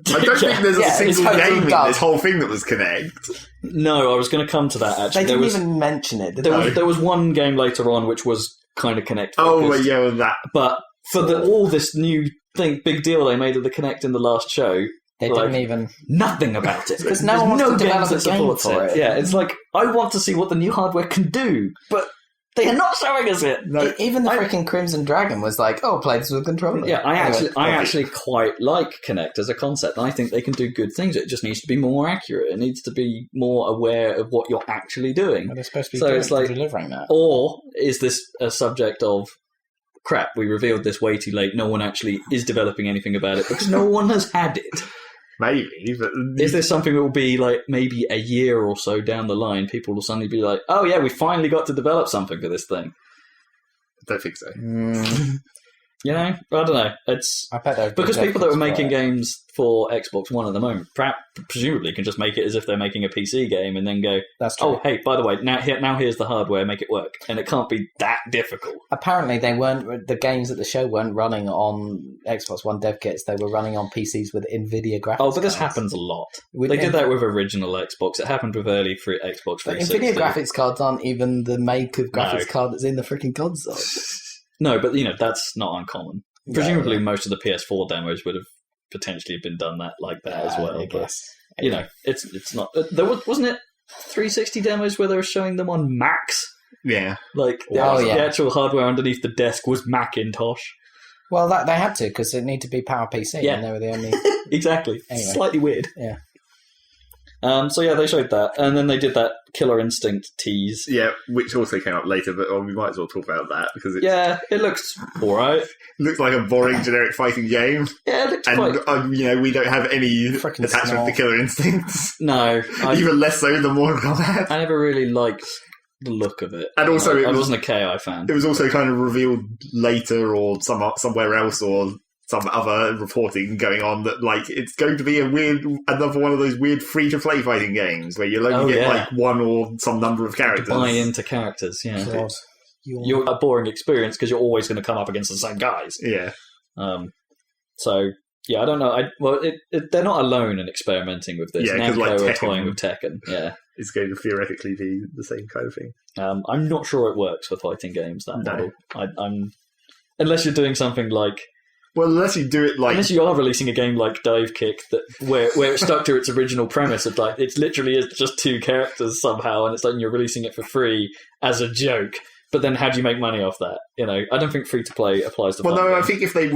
I don't think there's a single game in this whole thing that was Kinect. No, I was going to come to that, actually. They didn't even mention it, did they? There was one game later on which was kind of Kinect focused. Oh, yeah, well, that. But for all this new big deal they made of the Kinect in the last show, they didn't even... Nothing about it. Because no one wants to develop a game for it. Yeah, it's like, I want to see what the new hardware can do, but they are not showing us it. No. Even the freaking Crimson Dragon was like, play this with a controller. Yeah, I actually quite like Kinect as a concept. I think they can do good things. It just needs to be more accurate. It needs to be more aware of what you're actually doing. Well, they're supposed to be delivering that. Or is this a subject of, crap, we revealed this way too late, no one actually is developing anything about it because no one has had it. Maybe, but... Is there something that will be like maybe a year or so down the line, people will suddenly be like, oh yeah, we finally got to develop something for this thing? I don't think so. I don't know. I bet because people that were making games for Xbox One at the moment presumably can just make it as if they're making a PC game and then go, that's true. Oh, hey, by the way, now here's the hardware, make it work. And it can't be that difficult. Apparently the games at the show weren't running on Xbox One dev kits, they were running on PCs with NVIDIA graphics cards. This happens a lot. They did that with original Xbox. It happened with early Xbox 360. But NVIDIA graphics cards aren't even the make of graphics card that's in the freaking console. No, but that's not uncommon. Presumably, most of the PS4 demos would have potentially been done like that as well. I guess. It's not. There wasn't it 360 demos where they were showing them on Macs. Yeah, like the actual hardware underneath the desk was Macintosh. Well, they had to because it needed to be Power PC, and they were the only. Exactly. Anyway. Slightly weird. Yeah. So yeah, they showed that, and then they did that Killer Instinct tease. Yeah, which also came up later, but we might as well talk about that because it looks all right. Looks like a boring generic fighting game. Yeah, it looks and we don't have any attachment to Killer Instincts. No, even less so than Mortal Kombat. I never really liked the look of it, and also I wasn't a KI fan. It was also kind of revealed later, or somewhere else, or some other reporting going on that it's going to be another one of those weird free-to-play fighting games where you'll only get one or some number of characters. Buy into characters, yeah. God. You're a boring experience because you're always going to come up against the same guys. Yeah. So yeah, I don't know. They're not alone in experimenting with this. Yeah, Namco are toying with Tekken. Yeah, it's going to theoretically be the same kind of thing. I'm not sure it works for fighting games. That model. I'm unless you're doing something like. Well, unless you do it unless you are releasing a game like Dive Kick where it's stuck to its original premise of it's literally just two characters somehow, and it's you're releasing it for free as a joke. But then, how do you make money off that? I don't think free to play applies to. Well, no, I think if they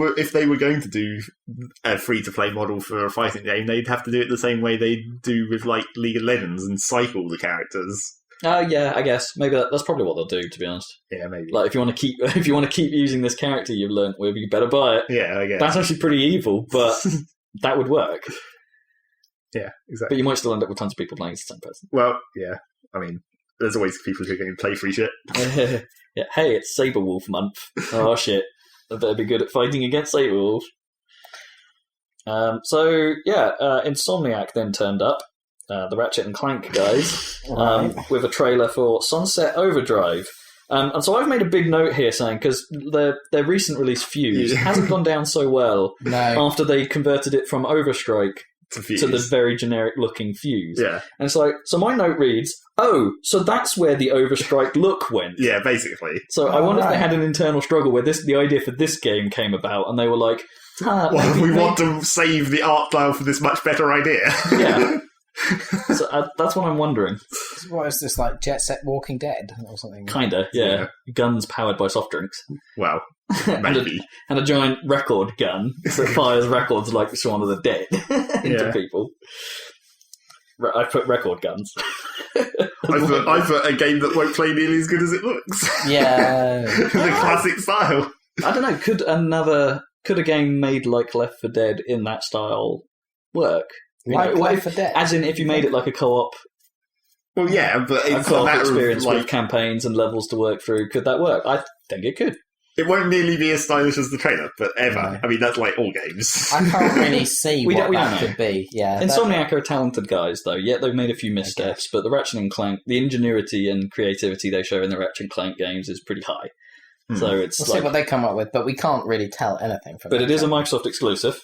were going to do a free to play model for a fighting game, they'd have to do it the same way they do with League of Legends and cycle the characters. Yeah, I guess maybe that's probably what they'll do. To be honest, yeah, maybe. If you want to keep using this character you've learnt with, you better buy it. Yeah, I guess that's actually pretty evil, but that would work. Yeah, exactly. But you might still end up with tons of people playing as the same person. Well, yeah, I mean. There's always people who are going to play free shit. Yeah, hey, it's Saberwolf month. Oh shit, I better be good at fighting against Saberwolf. Insomniac then turned up, the Ratchet and Clank guys, with a trailer for Sunset Overdrive. And so I've made a big note here saying, because their recent release Fuse hasn't gone down so well after they converted it from Overstrike to the very generic looking Fuse. Yeah. And it's so my note reads, so that's where the Overstrike look went. Yeah, basically. So I wonder if they had an internal struggle where the idea for this game came about and they were like, we want to save the art style for this much better idea. Yeah. So that's what I'm wondering. What is this, Jet Set Walking Dead or something? Kinda, yeah. Guns powered by soft drinks. Well, maybe. and a giant record gun that fires records like Shaun of the Dead into people. I put record guns. I put a game that won't play nearly as good as it looks. Yeah. The classic style. I don't know, could a game made like Left 4 Dead in that style work? Left 4 Dead? As in, if you made it like a co-op... Well, yeah, but it's a co-op matter experience of, with campaigns and levels to work through, could that work? I think it could. It won't nearly be as stylish as the trailer, but ever. No. I mean, that's like all games. I can't really see what that could be. Yeah, Insomniac are talented guys, though. Yet they've made a few missteps, but the Ratchet and Clank, the ingenuity and creativity they show in the Ratchet and Clank games is pretty high. So we'll see what they come up with, but we can't really tell anything from it. But it is a Microsoft exclusive.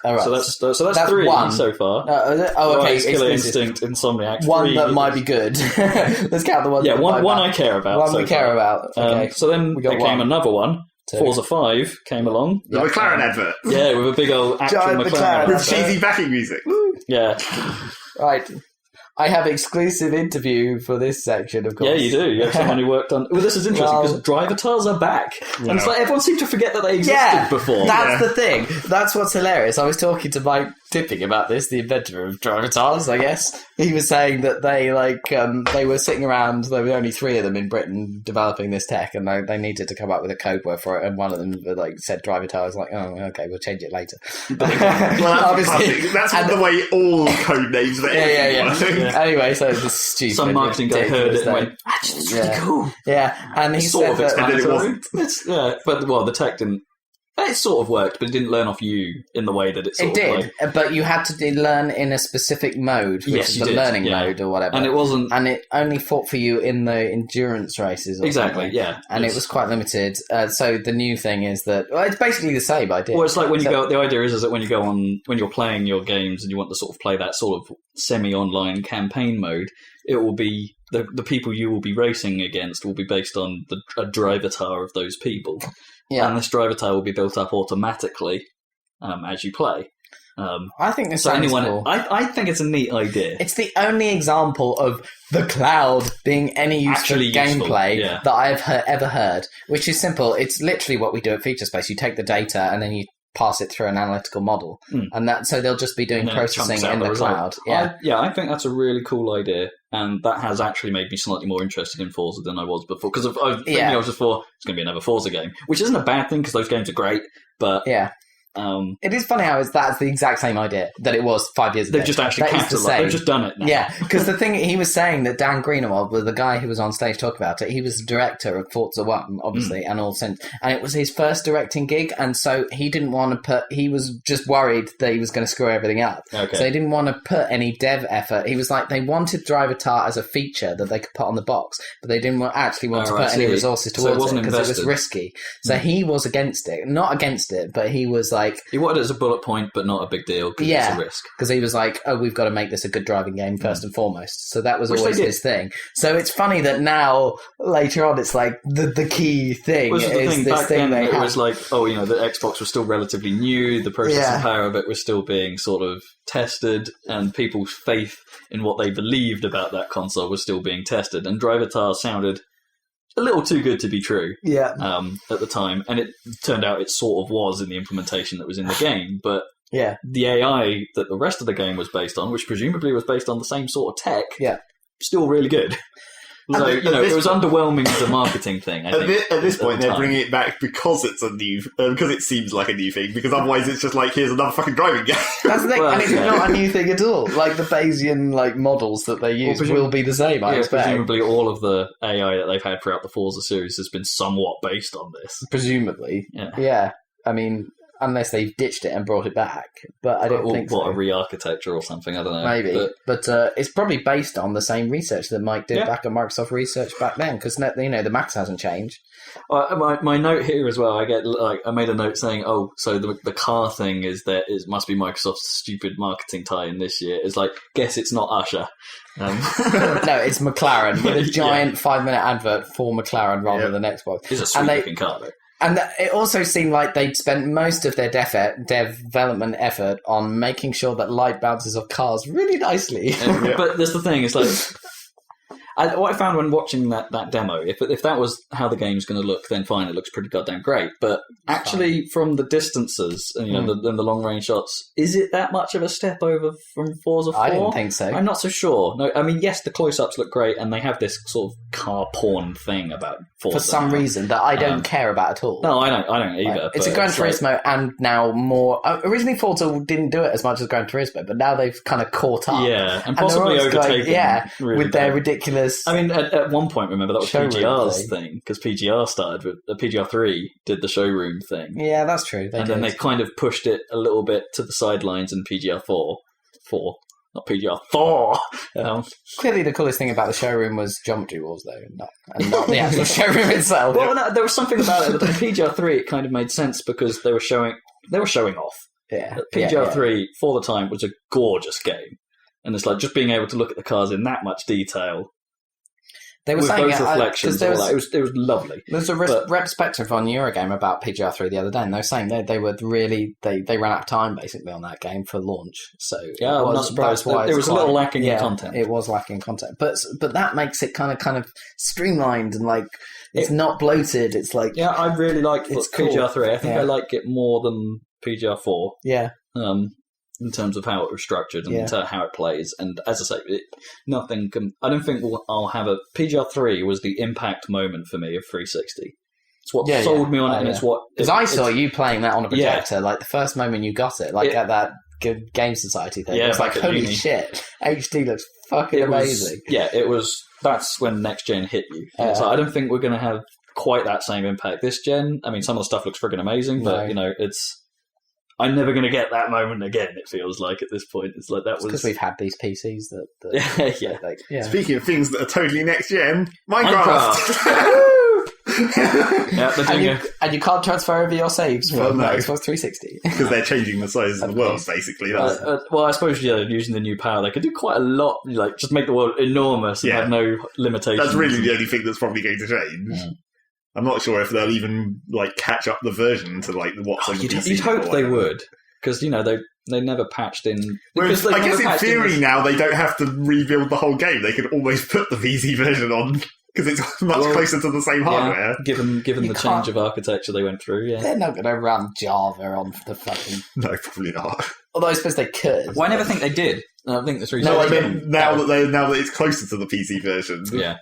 Oh, right. So that's 3 one so far. Okay. Killer Instinct, Insomniac. One 3 that might be good. Let's count the ones. Yeah, one I care about. One we care about. Okay. So then there came another one. 2. Forza 5 came along. The McLaren advert. Yeah, with a big old actual McLaren. With cheesy backing music. Yeah. Right. I have exclusive interview for this section, of course. Yeah, you do. You have someone who worked on... Well, this is interesting, because driver tires are back. And it's everyone seemed to forget that they existed before. That's the thing. That's what's hilarious. I was talking to Mike Tipping about this, the inventor of driver tires, I guess. He was saying that they were sitting around, there were only 3 of them in Britain developing this tech, and they needed to come up with a code word for it, and one of them said driver tires, oh, okay, we'll change it later. Well, that's the way all code names are. Yeah. Anyway, so the stupid... Some marketing guy heard it and went, actually, it's really cool. Yeah, and he said that... And then it wasn't. The tech didn't... It sort of worked, but it didn't learn off you in the way that it sort of did, but you had to learn in a specific mode, which is the learning mode or whatever. And it wasn't... And it only fought for you in the endurance races or exactly, something. Yeah. And it was quite limited. So the new thing is that... Well, it's basically the same idea. Well, it's like when you go... The idea is that when you go on... When you're playing your games and you want to sort of play that sort of semi-online campaign mode, it will be... The people you will be racing against will be based on a driver tar of those people. Yeah. And this driver tile will be built up automatically as you play. I think this sounds cool. I think it's a neat idea. It's the only example of the cloud being any useful gameplay that I've ever heard, which is simple. It's literally what we do at Featurespace. You take the data and then you pass it through an analytical model, and so they'll just be doing processing in the cloud. I think that's a really cool idea, and that has actually made me slightly more interested in Forza than I was before. Because I was just thought it's going to be another Forza game, which isn't a bad thing because those games are great. But it is funny how that's the exact same idea that it was 5 years ago. They've just actually they've just done it now. Yeah, because the thing he was saying that Dan Greenwald was the guy who was on stage talking about it. He was the director of Forza 1, obviously, and all since, and it was his first directing gig, and so he didn't want to he was just worried that he was going to screw everything up. Okay. So he didn't want to put any dev effort. He was like, they wanted Driver Tar as a feature that they could put on the box, but they didn't actually want to put any resources towards it because it was risky. So he was against it. Not against it, but he was like... He wanted it as a bullet point, but not a big deal because it's a risk. Because he was like, oh, we've got to make this a good driving game first and foremost. So that was always his thing. So it's funny that now, later on, it's like the key thing is this thing they had. It was like, the Xbox was still relatively new, the processing power of it was still being sort of tested, and people's faith in what they believed about that console was still being tested. And Driver Tar sounded a little too good to be true at the time, and it turned out it sort of was in the implementation that was in the game, but the AI that the rest of the game was based on, which presumably was based on the same sort of tech, still really good. So, it was underwhelming as a marketing thing. At this point, they're bringing it back because it's a new, because it seems like a new thing. Because otherwise, it's just like, here's another fucking driving game. That's the thing, and it's not a new thing at all. Like the Bayesian models that they use will be the same. I expect. Presumably, all of the AI that they've had throughout the Forza series has been somewhat based on this. Presumably, yeah. I mean, unless they've ditched it and brought it back, but I don't think so. A re-architecture or something, I don't know. Maybe, but it's probably based on the same research that Mike did back at Microsoft Research back then, because the maths hasn't changed. My note here as well, I made a note saying, so the car thing is that it must be Microsoft's stupid marketing tie-in this year. It's like, guess it's not Usher. No, it's McLaren with a giant 5-minute advert for McLaren rather than Xbox. It's a sweet-looking car, though. And it also seemed like they'd spent most of their development effort on making sure that light bounces off cars really nicely. But that's the thing, it's like... what I found when watching that demo, if that was how the game's going to look, then fine, it looks pretty goddamn great. But actually, from the distances, and the long range shots, is it that much of a step over from Forza 4? I didn't think so. I'm not so sure. No, I mean, yes, the close-ups look great, and they have this sort of car porn thing about Forza. For some reason that I don't care about at all. No, I don't either. It's a Gran Turismo, and now more... originally, Forza didn't do it as much as Gran Turismo, but now they've kind of caught up. Yeah, and possibly overtaken. With their ridiculous... I mean, at one point, remember, that was PGR's thing, because PGR started with... PGR3 did the showroom thing. Yeah, that's true. Then they kind of pushed it a little bit to the sidelines in PGR4. Not PGR4! Clearly the coolest thing about the showroom was Geometry Wars, though, and not the actual showroom itself. Well, no, there was something about it. But in PGR3, it kind of made sense because they were showing off. Yeah. PGR3, for the time, was a gorgeous game. And it's like just being able to look at the cars in that much detail... They were with saying those reflections, all that. It was lovely. There's a retrospective on Eurogame about PGR3 the other day, and they were saying they were really they ran out of time basically on that game for launch. So I'm not surprised. It was a little lacking in content. It was lacking in content, but that makes it kind of streamlined and like it's not bloated. It's like I really like PGR3. Cool. I think I like it more than PGR4. Yeah. In terms of how it was structured and how it plays. And as I say, I don't think I'll have a... PGR3 was the impact moment for me of 360. It's what sold me on it, and it's what... Because I saw you playing that on a projector, like the first moment you got it, at that Game Society thing. It was like, holy shit, HD looks fucking amazing. It was... That's when next gen hit you. So I don't think we're going to have quite that same impact this gen. I mean, some of the stuff looks friggin' amazing, but, it's... I'm never going to get that moment again, it feels like, at this point. It's like that was... because we've had these PCs that Speaking of things that are totally next-gen, Minecraft! and you can't transfer over your saves from Xbox 360. Because they're changing the size of the world, basically. Well, I suppose, using the new power, they could do quite a lot, just make the world enormous and have no limitations. That's really the only thing that's probably going to change. Yeah. I'm not sure if they'll even catch up the version to what's on the PC. You'd hope they would, because they never patched in. Whereas, I guess in theory now they don't have to rebuild the whole game. They could almost put the PC version on because it's much closer to the same hardware. Given the change of architecture they went through, They're not going to run Java on the fucking... No, probably not. Although I suppose they could. Well, I never think they did. I think the 360... No, I mean, now that it's closer to the PC version. Yeah.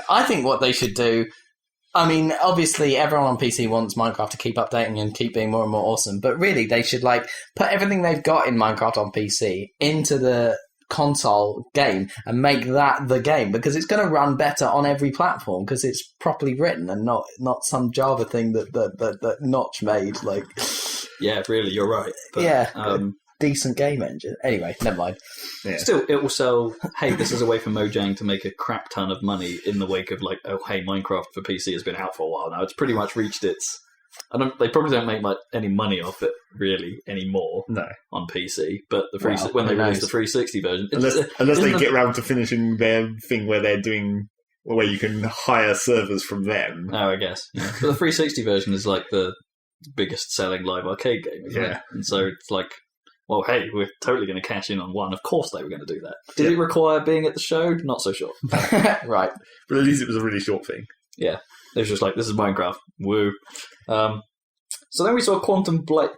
I think what they should do... I mean, obviously, everyone on PC wants Minecraft to keep updating and keep being more and more awesome, but really, they should put everything they've got in Minecraft on PC into the console game and make that the game, because it's going to run better on every platform because it's properly written and not some Java thing that Notch made. Yeah, really, you're right. But, decent game engine. Anyway, never mind. Yeah. Still, it will sell, hey, this is a way for Mojang to make a crap ton of money in the wake of hey, Minecraft for PC has been out for a while now. It's pretty much reached its... they probably don't make any money off it, really, anymore on PC. But when they release the 360 version... Unless they get around to finishing their thing where they're doing... where you can hire servers from them. Oh, I guess. Yeah. But the 360 version is the biggest selling live arcade game, isn't it? And so it's well, hey, we're totally going to cash in on one. Of course they were going to do that. Did it require being at the show? Not so sure. Right. But at least it was a really short thing. Yeah. It was just this is Minecraft. Woo. So then we saw Quantum Blake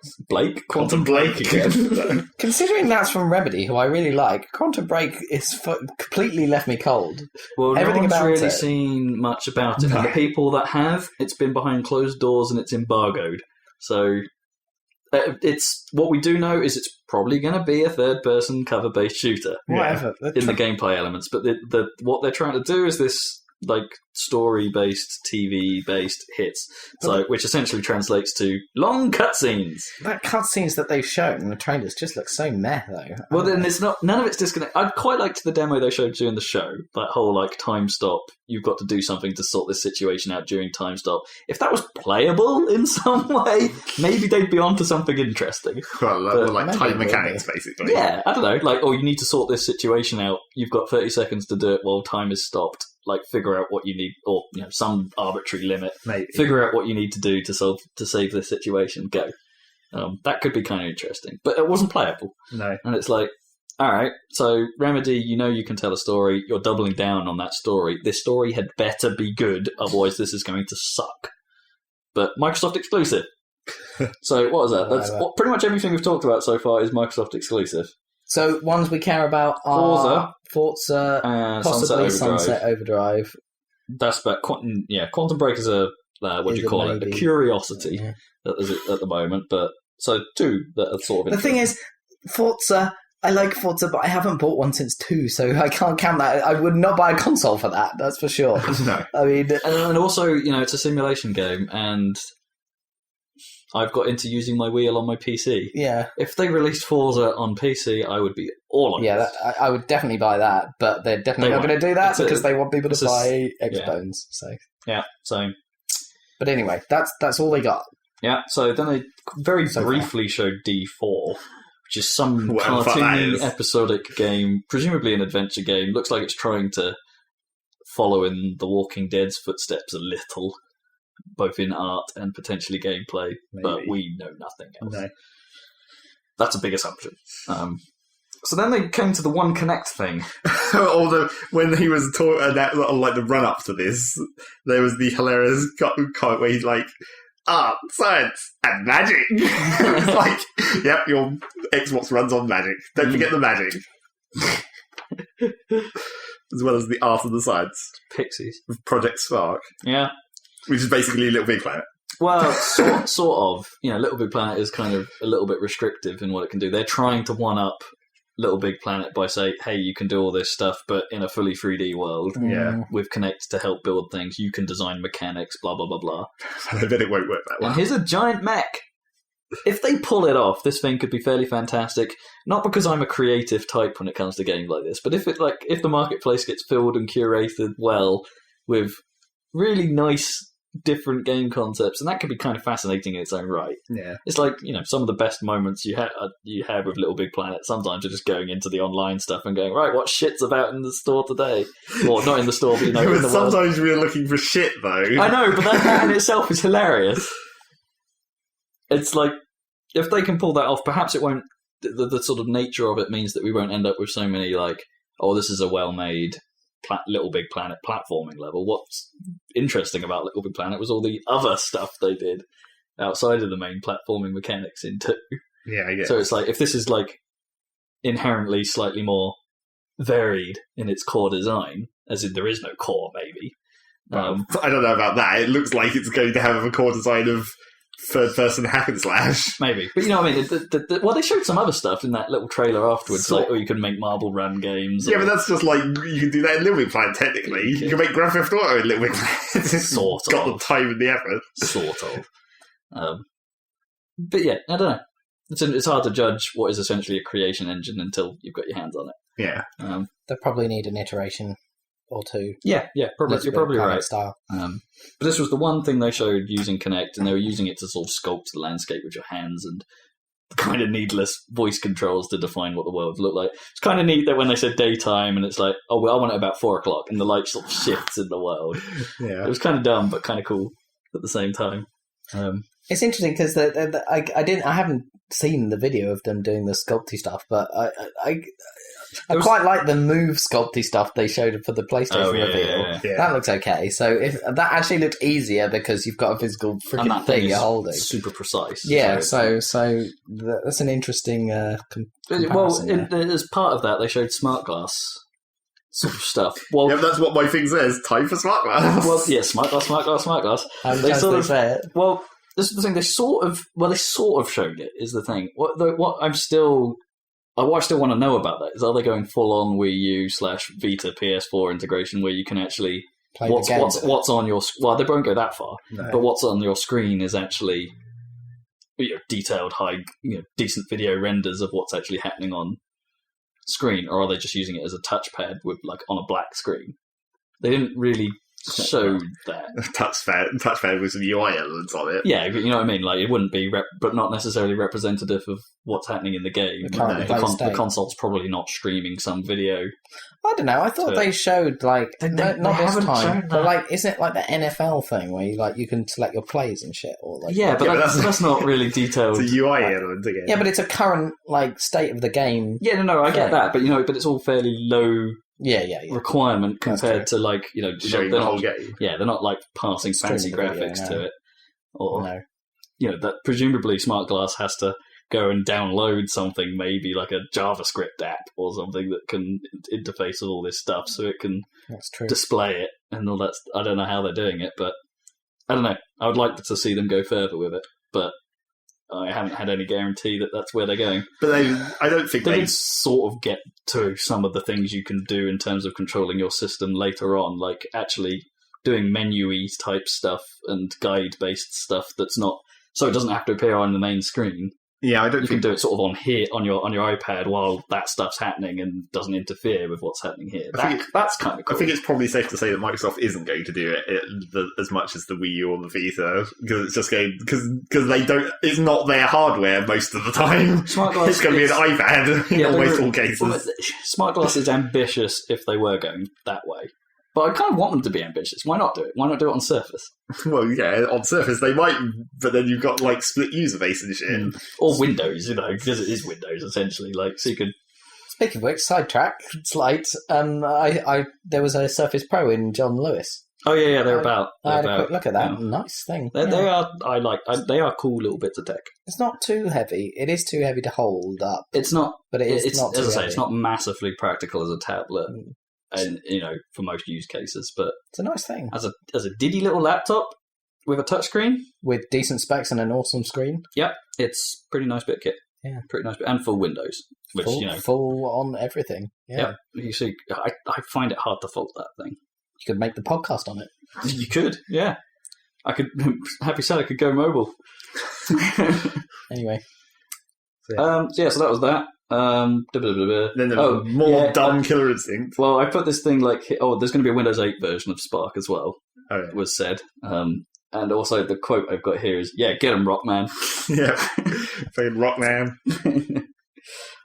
again. Considering that's from Remedy, who I really like, Quantum Break is completely left me cold. Well, everything no one's about really it. Seen much about it. No. And the people that have, it's been behind closed doors and it's embargoed. So... it's what we do know is it's probably going to be a third-person cover-based shooter. Whatever. In the gameplay elements, but what they're trying to do is this story-based, TV-based hits, which essentially translates to long cutscenes. That cutscenes that they've shown in the trailers just look so meh, though. Well, then none of it's disconnected. I quite liked the demo they showed during the show. That whole time stop. You've got to do something to sort this situation out during time stop. If that was playable in some way, maybe they'd be onto something interesting. Well, time mechanics, basically. Yeah, I don't know. You need to sort this situation out. You've got 30 seconds to do it while time is stopped. Figure out what you need, or some arbitrary limit. Maybe figure out what you need to do to save this situation. Go. That could be kind of interesting, but it wasn't playable. No, and it's all right. So Remedy, you can tell a story. You're doubling down on that story. This story had better be good, otherwise this is going to suck. But Microsoft exclusive. So what was that? That's pretty much everything we've talked about so far is Microsoft exclusive. So ones we care about are Forza, possibly Sunset Overdrive. That's about Quantum Break is a a curiosity at the moment. But so two that are sort of. The thing is, Forza. I like Forza, but I haven't bought one since 2, so I can't count that. I would not buy a console for that. That's for sure. No, I mean, and also it's a simulation game and. I've got into using my wheel on my PC. Yeah. If they released Forza on PC, I would be all on it. Yeah, I would definitely buy that, but they're definitely not going to do that because they want people to buy Xbones. So. But anyway, that's all they got. Yeah, so then they very briefly showed D4, which is some cartoony episodic game, presumably an adventure game. Looks like it's trying to follow in The Walking Dead's footsteps a little. Both in art and potentially gameplay, but we know nothing else. No. That's a big assumption. So then they came to the One Connect thing. Although when he was talking the run up to this, there was the hilarious comment where he's science and magic. It's yep, your Xbox runs on magic. Don't forget the magic. As well as the art and the science. Pixies. With Project Spark. Yeah. Which is basically Little Big Planet. Well, sort of. Little Big Planet is kind of a little bit restrictive in what it can do. They're trying to one-up Little Big Planet by saying, hey, you can do all this stuff, but in a fully 3D world. Yeah. With Connect to help build things. You can design mechanics, blah, blah, blah, blah. I bet it won't work that well. And here's a giant mech. If they pull it off, this thing could be fairly fantastic. Not because I'm a creative type when it comes to games like this, but if the marketplace gets filled and curated well with really nice different game concepts, and that could be kind of fascinating in its own right. Yeah, it's some of the best moments you have with Little Big Planet. Sometimes you're just going into the online stuff and going, right, what shit's about in the store today? Or not in the store, but in the sometimes we're looking for shit though. I know, but that in itself is hilarious. It's if they can pull that off, perhaps it won't. The sort of nature of it means that we won't end up with so many this is a well-made Little Big Planet platforming level. What's interesting about Little Big Planet was all the other stuff they did outside of the main platforming mechanics in 2. Yeah, I guess. So it's like, if this is like inherently slightly more varied in its core design, as in there is no core, maybe. I don't know about that. It looks like it's going to have a core design of third-person hack and slash. Maybe. But you know what I mean? Well, they showed some other stuff in that little trailer afterwards, like, you can make Marble Run games. Yeah, but that's just like, you can do that in Little Big Planet, technically. You can make Grand Theft Auto in Little Big Planet. Sort of. Got the time and the effort. Sort of. But yeah, I don't know. It's hard to judge what is essentially a creation engine until you've got your hands on it. Yeah. They'll probably need an iteration or two. Yeah, probably. You're probably right. Style. But this was the one thing they showed using Kinect, and they were using it to sort of sculpt the landscape with your hands and kind of needless voice controls to define what the world looked like. It's kind of neat that when they said daytime, and it's like, oh, well, I want it about 4 o'clock, and the light sort of shifts in the world. Yeah. It was kind of dumb, but kind of cool at the same time. It's interesting because I haven't seen the video of them doing the sculpty stuff, but I quite like the move sculpty stuff they showed for the PlayStation reveal. Yeah. That looks okay. So if that actually looked easier because you've got a physical freaking thing you're holding, super precise. Yeah, so that's an interesting comparison. Well, as part of that, they showed smart glass sort of stuff. Well, yeah, that's what my thing says. Time for smart glass. Well, yeah, smart glass. How they sort of say it. Well, this is the thing. They sort of showed it. Is the thing. What I still want to know about that is, are they going full on Wii U / Vita PS4 integration where you can actually what's on your, well, they won't go that far, but what's on your screen is actually detailed, high, decent video renders of what's actually happening on screen, or are they just using it as a touchpad with like on a black screen? They didn't really show that. Touchpad with some UI elements on it. Yeah, you know what I mean? Like, it wouldn't be, but not necessarily representative of what's happening in the game. The console's probably not streaming some video. I don't know. I thought they showed, like, not this time, but like, isn't it like the NFL thing where you can select your plays and shit? Or like, yeah, but that's not really detailed. It's a UI element again. Yeah, but it's a current like state of the game. Yeah, no, I get that, but but it's all fairly low. Yeah. Requirement compared to like showing the whole game. Yeah, they're not like passing fancy graphics to it, or that presumably Smart Glass has to go and download something, maybe like a JavaScript app or something that can interface with all this stuff, so it can display it and all that. I don't know how they're doing it, but I don't know. I would like to see them go further with it, but I haven't had any guarantee that that's where they're going. But I don't think they did sort of get to some of the things you can do in terms of controlling your system later on, like actually doing menu-y type stuff and guide-based stuff that's not, so it doesn't have to appear on the main screen. Yeah, I don't think... You can do it sort of on here, on your iPad while that stuff's happening and doesn't interfere with what's happening here. That's kind of cool. I think it's probably safe to say that Microsoft isn't going to do it as much as the Wii U or the Vita, because it's just going, because they don't, it's not their hardware most of the time. Smart Glass, it's going to be an iPad in almost all cases. Well, Smart Glass is ambitious if they were going that way. But I kind of want them to be ambitious. Why not do it? Why not do it on Surface? Well, yeah, on Surface they might, but then you've got like split user base and shit. Or Windows, because it is Windows essentially. Like, so you could. Speaking of which, sidetrack, slight. There was a Surface Pro in John Lewis. Oh yeah, they're about. I had a quick look at that. Yeah. Nice thing. They are. They are cool little bits of tech. It's not too heavy. It is too heavy to hold up. It's not, but it's not. As I say, it's not massively practical as a tablet. And for most use cases, but it's a nice thing as a diddy little laptop with a touchscreen with decent specs and an awesome screen. Yep, it's pretty nice bit of kit. Yeah, pretty nice bit, and full Windows, which full on everything. Yeah, you see, I find it hard to fault that thing. You could make the podcast on it. You could, yeah. I could. Happy Salad could go mobile. Anyway, so that was that. Then there was more dumb Killer Instinct. Well, I put this thing like, there's going to be a Windows 8 version of Spark as well. Oh, yeah. Was said. And also the quote I've got here is, "Yeah, get him, Rockman." Yeah, saying Rockman.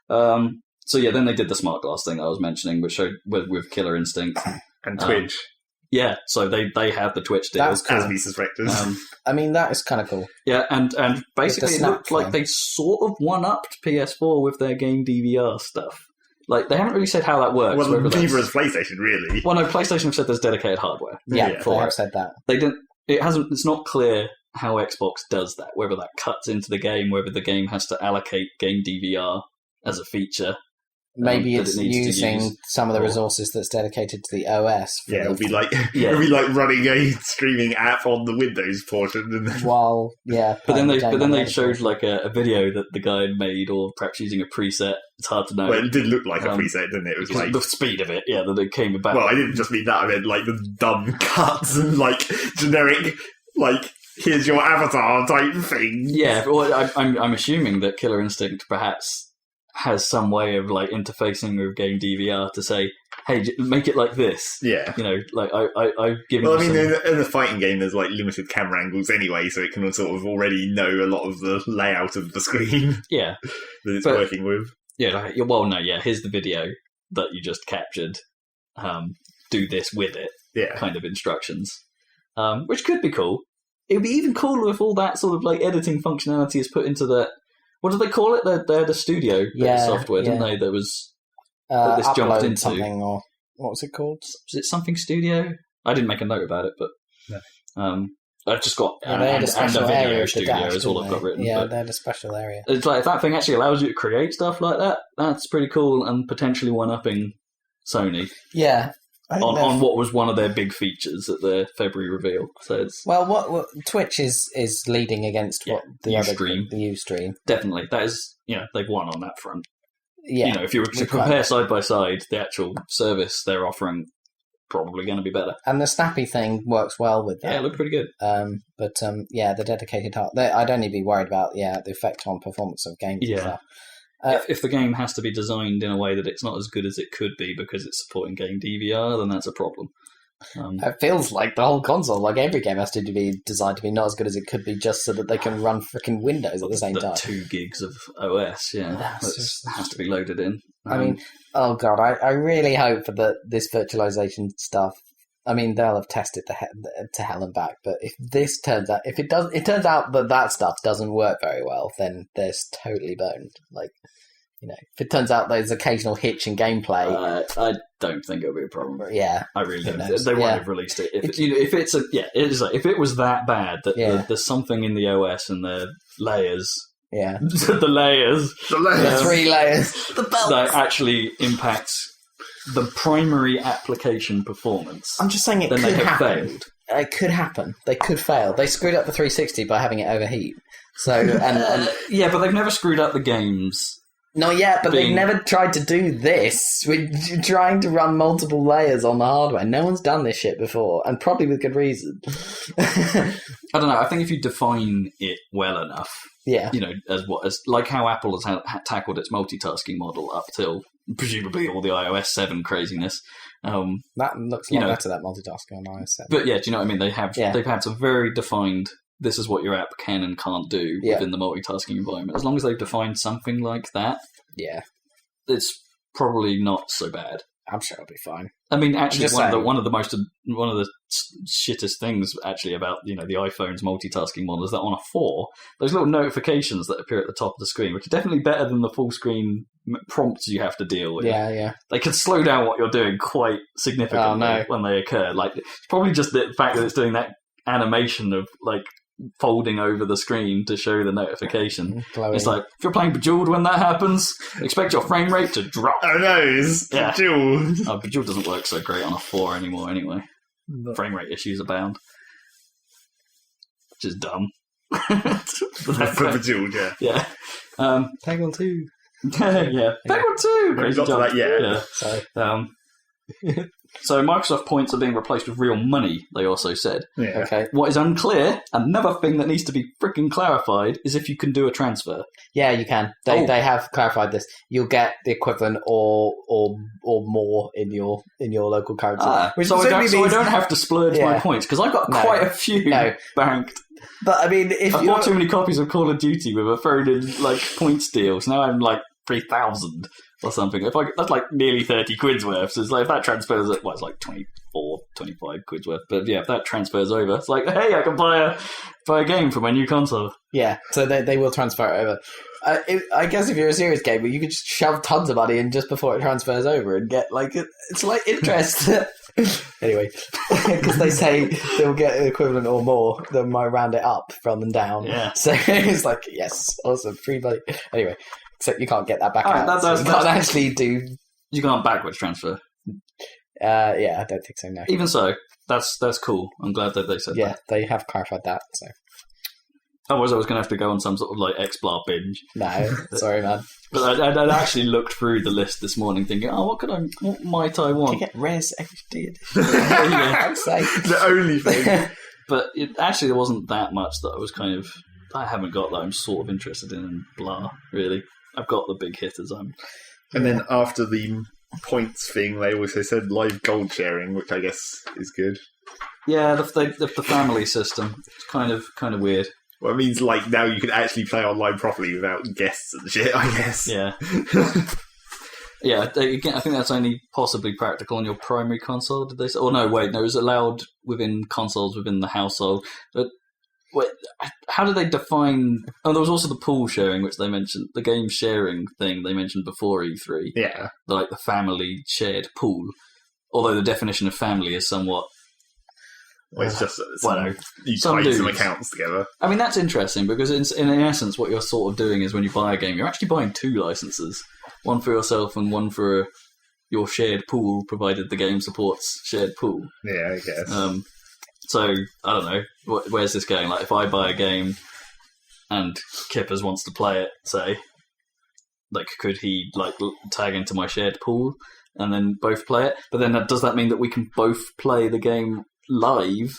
Then they did the Smart Glass thing I was mentioning, which showed with Killer Instinct and Twitch. Yeah, so they have the Twitch deal. That's cool. As we suspected. I mean, that is kind of cool. Yeah, and basically it looked like they sort of one-upped PS4 with their game DVR stuff. Like, they haven't really said how that works. Well, whether neither that's- has PlayStation, really. Well, no, PlayStation have said there's dedicated hardware. Yeah, Yeah. they for have it. said that. They didn't. It hasn't. It's not clear how Xbox does that. Whether that cuts into the game, whether the game has to allocate game DVR as a feature. Maybe that it's it needs to using use, some of the or- resources that's dedicated to the OS. For Yeah, it'll be like Yeah. it'll be like running a streaming app on the Windows portion, and then while But then they playing the game on showed the like a video that the guy had made, or perhaps using a preset. It's hard to know. well, it did look like a Um, preset, didn't it? It was because like the speed of it, yeah, that it came about. well, I didn't just mean that. I meant like the dumb cuts and like generic like here's your avatar type thing. Yeah, well, I'm assuming that Killer Instinct perhaps has some way of like interfacing with game DVR to say, hey, make it like this. Yeah. You know, like I've given. Well, I you mean, some... in the fighting game, there's like limited camera angles anyway, so it can sort of already know a lot of the layout of the screen yeah, that it's But- working with. yeah. Like, well, no, yeah. Here's the video that you just captured. Do this with it. Yeah. Kind of instructions, which could be cool. It'd be even cooler if all that sort of like editing functionality is put into the. What do they call it? They're the studio software, didn't they? That was that this jumped upload into. something, or what was it called? Was it something studio? I didn't make a note about it, but I've just got Yeah, they had a and special a video area to studio dash, is all didn't I've got they? written. Yeah, but they had a special area. it's like if that thing actually allows you to create stuff like that, that's pretty cool and potentially one-upping Sony Yeah. I think they've- on what was one of their big features at their February reveal. So it's Well, what Twitch is leading against what the other Ustream. the Ustream. definitely that is they've won on that front. Yeah, You know, if you were to We've compare side by side, the actual service they're offering probably going to be better. and the snappy thing works well with Yeah, that. it looked pretty good. But the dedicated hard. I'd only be worried about the effect on performance of games. Yeah. And stuff. If the game has to be designed in a way that it's not as good as it could be because it's supporting game DVR, then that's a problem. It feels like the whole console, like every game, has to be designed to be not as good as it could be, just so that they can run freaking Windows at the same time. 2 gigs of OS, that has to be loaded in. I mean, oh god, I really hope that this virtualization stuff. I mean, they'll have tested to hell and back, but if this turns out, it turns out that stuff doesn't work very well, then there's totally boned. Like, if it turns out there's occasional hitch in gameplay, I don't think it'll be a problem. yeah, I really Who don't. knows? They won't Yeah. have released it. If it's if it was that bad that there's something in the OS and the layers, yeah, the layers the 3 layers, the belts. that actually impacts the primary application performance. I'm just saying it then could they have happen. failed. It could happen. They could fail. They screwed up the 360 by having it overheat. So and Yeah, but they've never screwed up the games. not yet, but they've being- never tried to do this. We're trying to run multiple layers on the hardware. No one's done this shit before, and probably with good reason. I don't know. I think if you define it well enough, Yeah. as like how Apple has tackled its multitasking model up till presumably all the iOS 7 craziness. That looks a lot better, that multitasking on iOS 7. But yeah, do you know what I mean? They've had some very defined. This is what your app can and can't do within the multitasking environment. As long as they've defined something like that, Yeah. it's probably not so bad. I'm sure it'll be fine. I mean, actually, just one of the shittest things actually about the iPhone's multitasking model is that on a 4, those little notifications that appear at the top of the screen, which are definitely better than the full screen prompts you have to deal with. Yeah. They can slow down what you're doing quite significantly when they occur. Like, it's probably just the fact that it's doing that animation of like folding over the screen to show the notification. Glowing. It's like, if you're playing Bejeweled when that happens, expect your frame rate to drop. Oh no, it's Bejeweled. Oh, Bejeweled doesn't work so great on a 4 anymore anyway. Frame rate issues abound. Which is dumb. For Bejeweled, yeah. Yeah. Peggle 2. Yeah. Peggle 2! Haven't got to that yet. Yeah. Sorry. So Microsoft points are being replaced with real money, they also said. Yeah. Okay. What is unclear, another thing that needs to be freaking clarified, is if you can do a transfer. Yeah, you can. They have clarified this. You'll get the equivalent or more in your local currency. So I don't have to splurge my points, because I've got quite a few banked. But I mean, if I've bought too many copies of Call of Duty with a thrown in like points deal, so now I'm like 3,000 or something. That's like nearly 30 quid's worth. So it's like if that transfers at it's like 24, 25 quid's worth. But yeah, if that transfers over, it's like, hey, I can buy a game for my new console. Yeah, so they will transfer it over. I guess if you're a serious gamer, you could just shove tons of money in just before it transfers over and get like it's like interest. Anyway, because they say they'll get equivalent or more, they might round it up rather than down. Yeah. So it's like, yes, awesome, free money. Anyway, except you can't get that back out. Right, so you can't actually do. You can't backwards transfer. Yeah, I don't think so. No. Even so, that's cool. I'm glad that they said that. Yeah, they have clarified that. So. Otherwise, I was going to have to go on some sort of like XBLA binge. No, sorry, man. But I'd actually looked through the list this morning, thinking, "Oh, what might I want?" To get RYSE HD edition. Yeah. The only thing. But actually, there wasn't that much that I was I haven't got that I'm sort of interested in, and blah. Really, I've got the big hitters. And then after the points thing, they also said live gold sharing, which I guess is good. Yeah, the family system. It's kind of weird. Well, it means like now you can actually play online properly without guests and shit, I guess. Yeah. Yeah, again, I think that's only possibly practical on your primary console, did they say? Oh, no, wait, no, it was allowed within consoles within the household. But wait, how do they define... Oh, there was also the pool sharing, which they mentioned, the game sharing thing they mentioned before E3. Yeah. The family shared pool. Although the definition of family is somewhat... Well, it's just you some tie dudes. some accounts together. I mean, that's interesting because in essence, what you're sort of doing is when you buy a game, you're actually buying two licenses. One for yourself and one for your shared pool, provided the game supports shared pool. Yeah, I guess. So, I don't know. Where's this going? Like, if I buy a game and Kippers wants to play it, say, like, could he, like, tag into my shared pool and then both play it? But then does that mean that we can both play the game live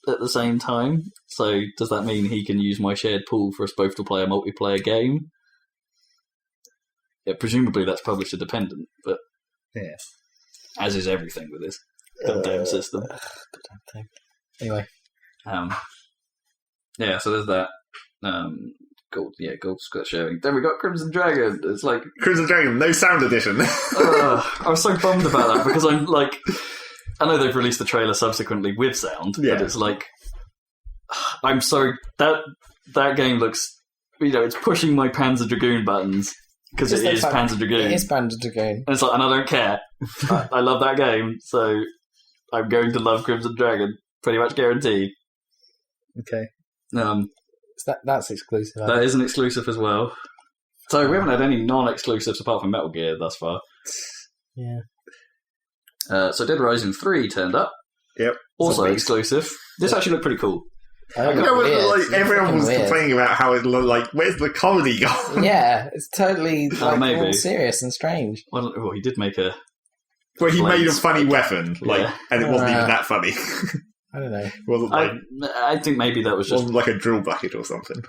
at the same time? So does that mean he can use my shared pool for us both to play a multiplayer game? Yeah, presumably that's publisher dependent, but yeah, as is everything with this goddamn system. Goddamn thing. Anyway, yeah, so there's that. Gold Square sharing. Then we got Crimson Dragon. It's like Crimson Dragon, no sound edition. I was so bummed about that because I'm like, I know they've released the trailer subsequently with sound, but it's like, I'm sorry, that game looks, it's pushing my Panzer Dragoon buttons because it is Panzer Dragoon. It is Panzer Dragoon. And it's like, and I don't care. I love that game, so I'm going to love Crimson Dragon, pretty much guaranteed. Okay. That's exclusive. That is an exclusive as well. So we haven't had any non-exclusives apart from Metal Gear thus far. Yeah. So Dead Rising 3 turned up. Yep. Also exclusive. This actually looked pretty cool. Everyone was complaining about how it looked like, where's the comedy gone? Yeah, it's totally all serious and strange. Well, he did make a... Well, he made a funny weapon, and it wasn't even that funny. I don't know. It wasn't I think maybe that was just... wasn't like a drill bucket or something.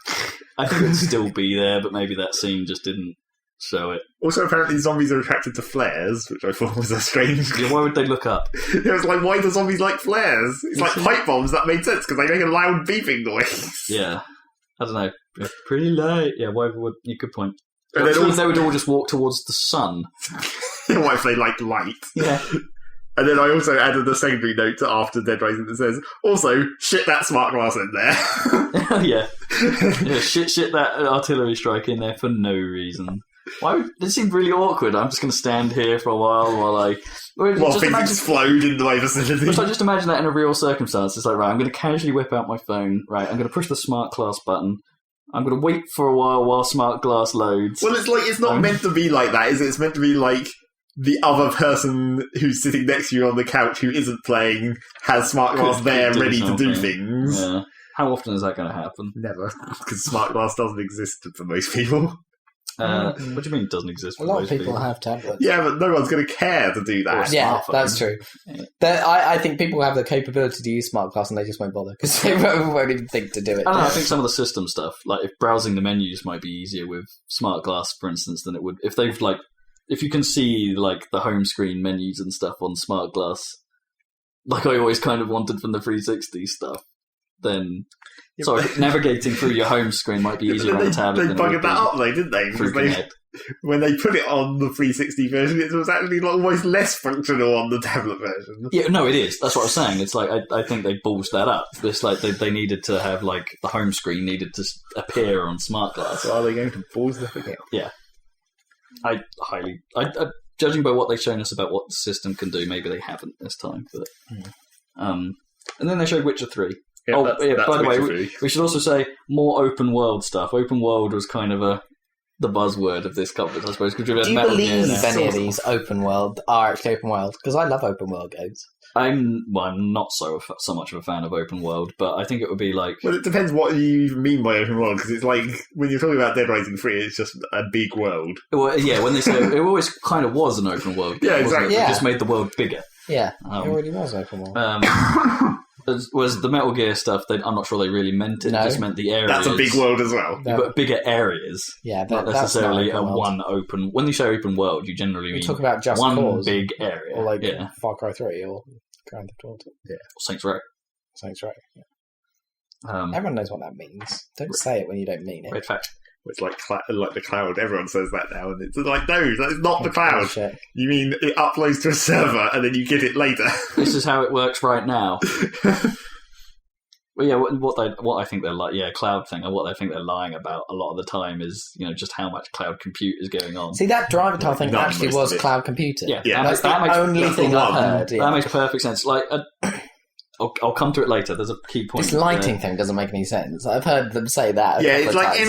I think it would still be there, but maybe that scene just didn't show it. Also, apparently zombies are attracted to flares, which I thought was a strange... Yeah, why would they look up? It was like, why do zombies like flares? It's like pipe bombs, that made sense, because they make a loud beeping noise. Yeah. I don't know. Pretty light. Yeah, why would... Yeah, good point. And they would all just walk towards the sun. What if they like light? Yeah. And then I also added a secondary note to after Dead Rising that says, also, shit that smart glass in there. Yeah. Shit that artillery strike in there for no reason. Why would it seemed really awkward? I'm just going to stand here for a while while things explode in my vicinity. I just imagine that in a real circumstance. It's like, right, I'm going to casually whip out my phone. Right, I'm going to push the smart glass button. I'm going to wait for a while smart glass loads. Well, it's like, it's not meant to be like that, is it? It's meant to be like the other person who's sitting next to you on the couch who isn't playing has smart glass there ready to do things. Yeah. How often is that going to happen? Never. Because smart glass doesn't exist for most people. What do you mean it doesn't exist for most people? A lot of people have tablets. Yeah, but no one's going to care to do that. Yeah, that's true. Yeah. I think people have the capability to use smart glass and they just won't bother because they won't even think to do it. I think some of the system stuff, like if browsing the menus might be easier with smart glass, for instance, than it would if they've if you can see like the home screen menus and stuff on smart glass, like I always kind of wanted from the 360 stuff, then navigating through your home screen might be easier on a tablet. They buggered that up though, didn't they? Through Kinect. when they put it on the 360 version, it was actually almost less functional on the tablet version. Yeah, no, it is. That's what I was saying. It's like I think they ballsed that up. It's like they needed to have like the home screen needed to appear on smart glass. So are they going to balls that again? Yeah, I judging by what they've shown us about what the system can do, maybe they haven't this time. But and then they showed Witcher 3. Yeah, that's by the way, Witcher 3. we should also say more open world stuff. Open world was kind of the buzzword of this conference, I suppose. Do you believe any of these open world are actually open world? Because I love open world games. I'm not so much of a fan of open world, but I think it would be like... Well, it depends what you even mean by open world, because it's like, when you're talking about Dead Rising 3, it's just a big world. Well, yeah, when they say... It always kind of was an open world game, Yeah, exactly. It? Yeah. It just made the world bigger. Yeah, it already was open world. Was the Metal Gear stuff, I'm not sure they really meant it. No. It just meant the areas... That's a big world as well. But bigger areas. Yeah, not necessarily that's not a one open... When you say open world, you generally mean talk about Just one Cause, big area. or like yeah. Far Cry 3 or Grand Theft Auto. Yeah. Saints Row. Saints Row. Yeah. Everyone knows what that means. Don't say it when you don't mean it. Red Fact. It's like the cloud. Everyone says that now, and it's like, no, that's not the cloud. Bullshit. You mean it uploads to a server and then you get it later? This is how it works right now. Well, yeah, what I think they're like, cloud thing, and what I think they're lying about a lot of the time is, just how much cloud compute is going on. See, that driver tile thing Not actually most was of it. cloud computing. Yeah, that's that the makes- only that's the thing I've one. heard. Yeah. That makes perfect sense. Like, I'll come to it later. There's a key point. This lighting thing doesn't make any sense. I've heard them say that. Yeah, it's like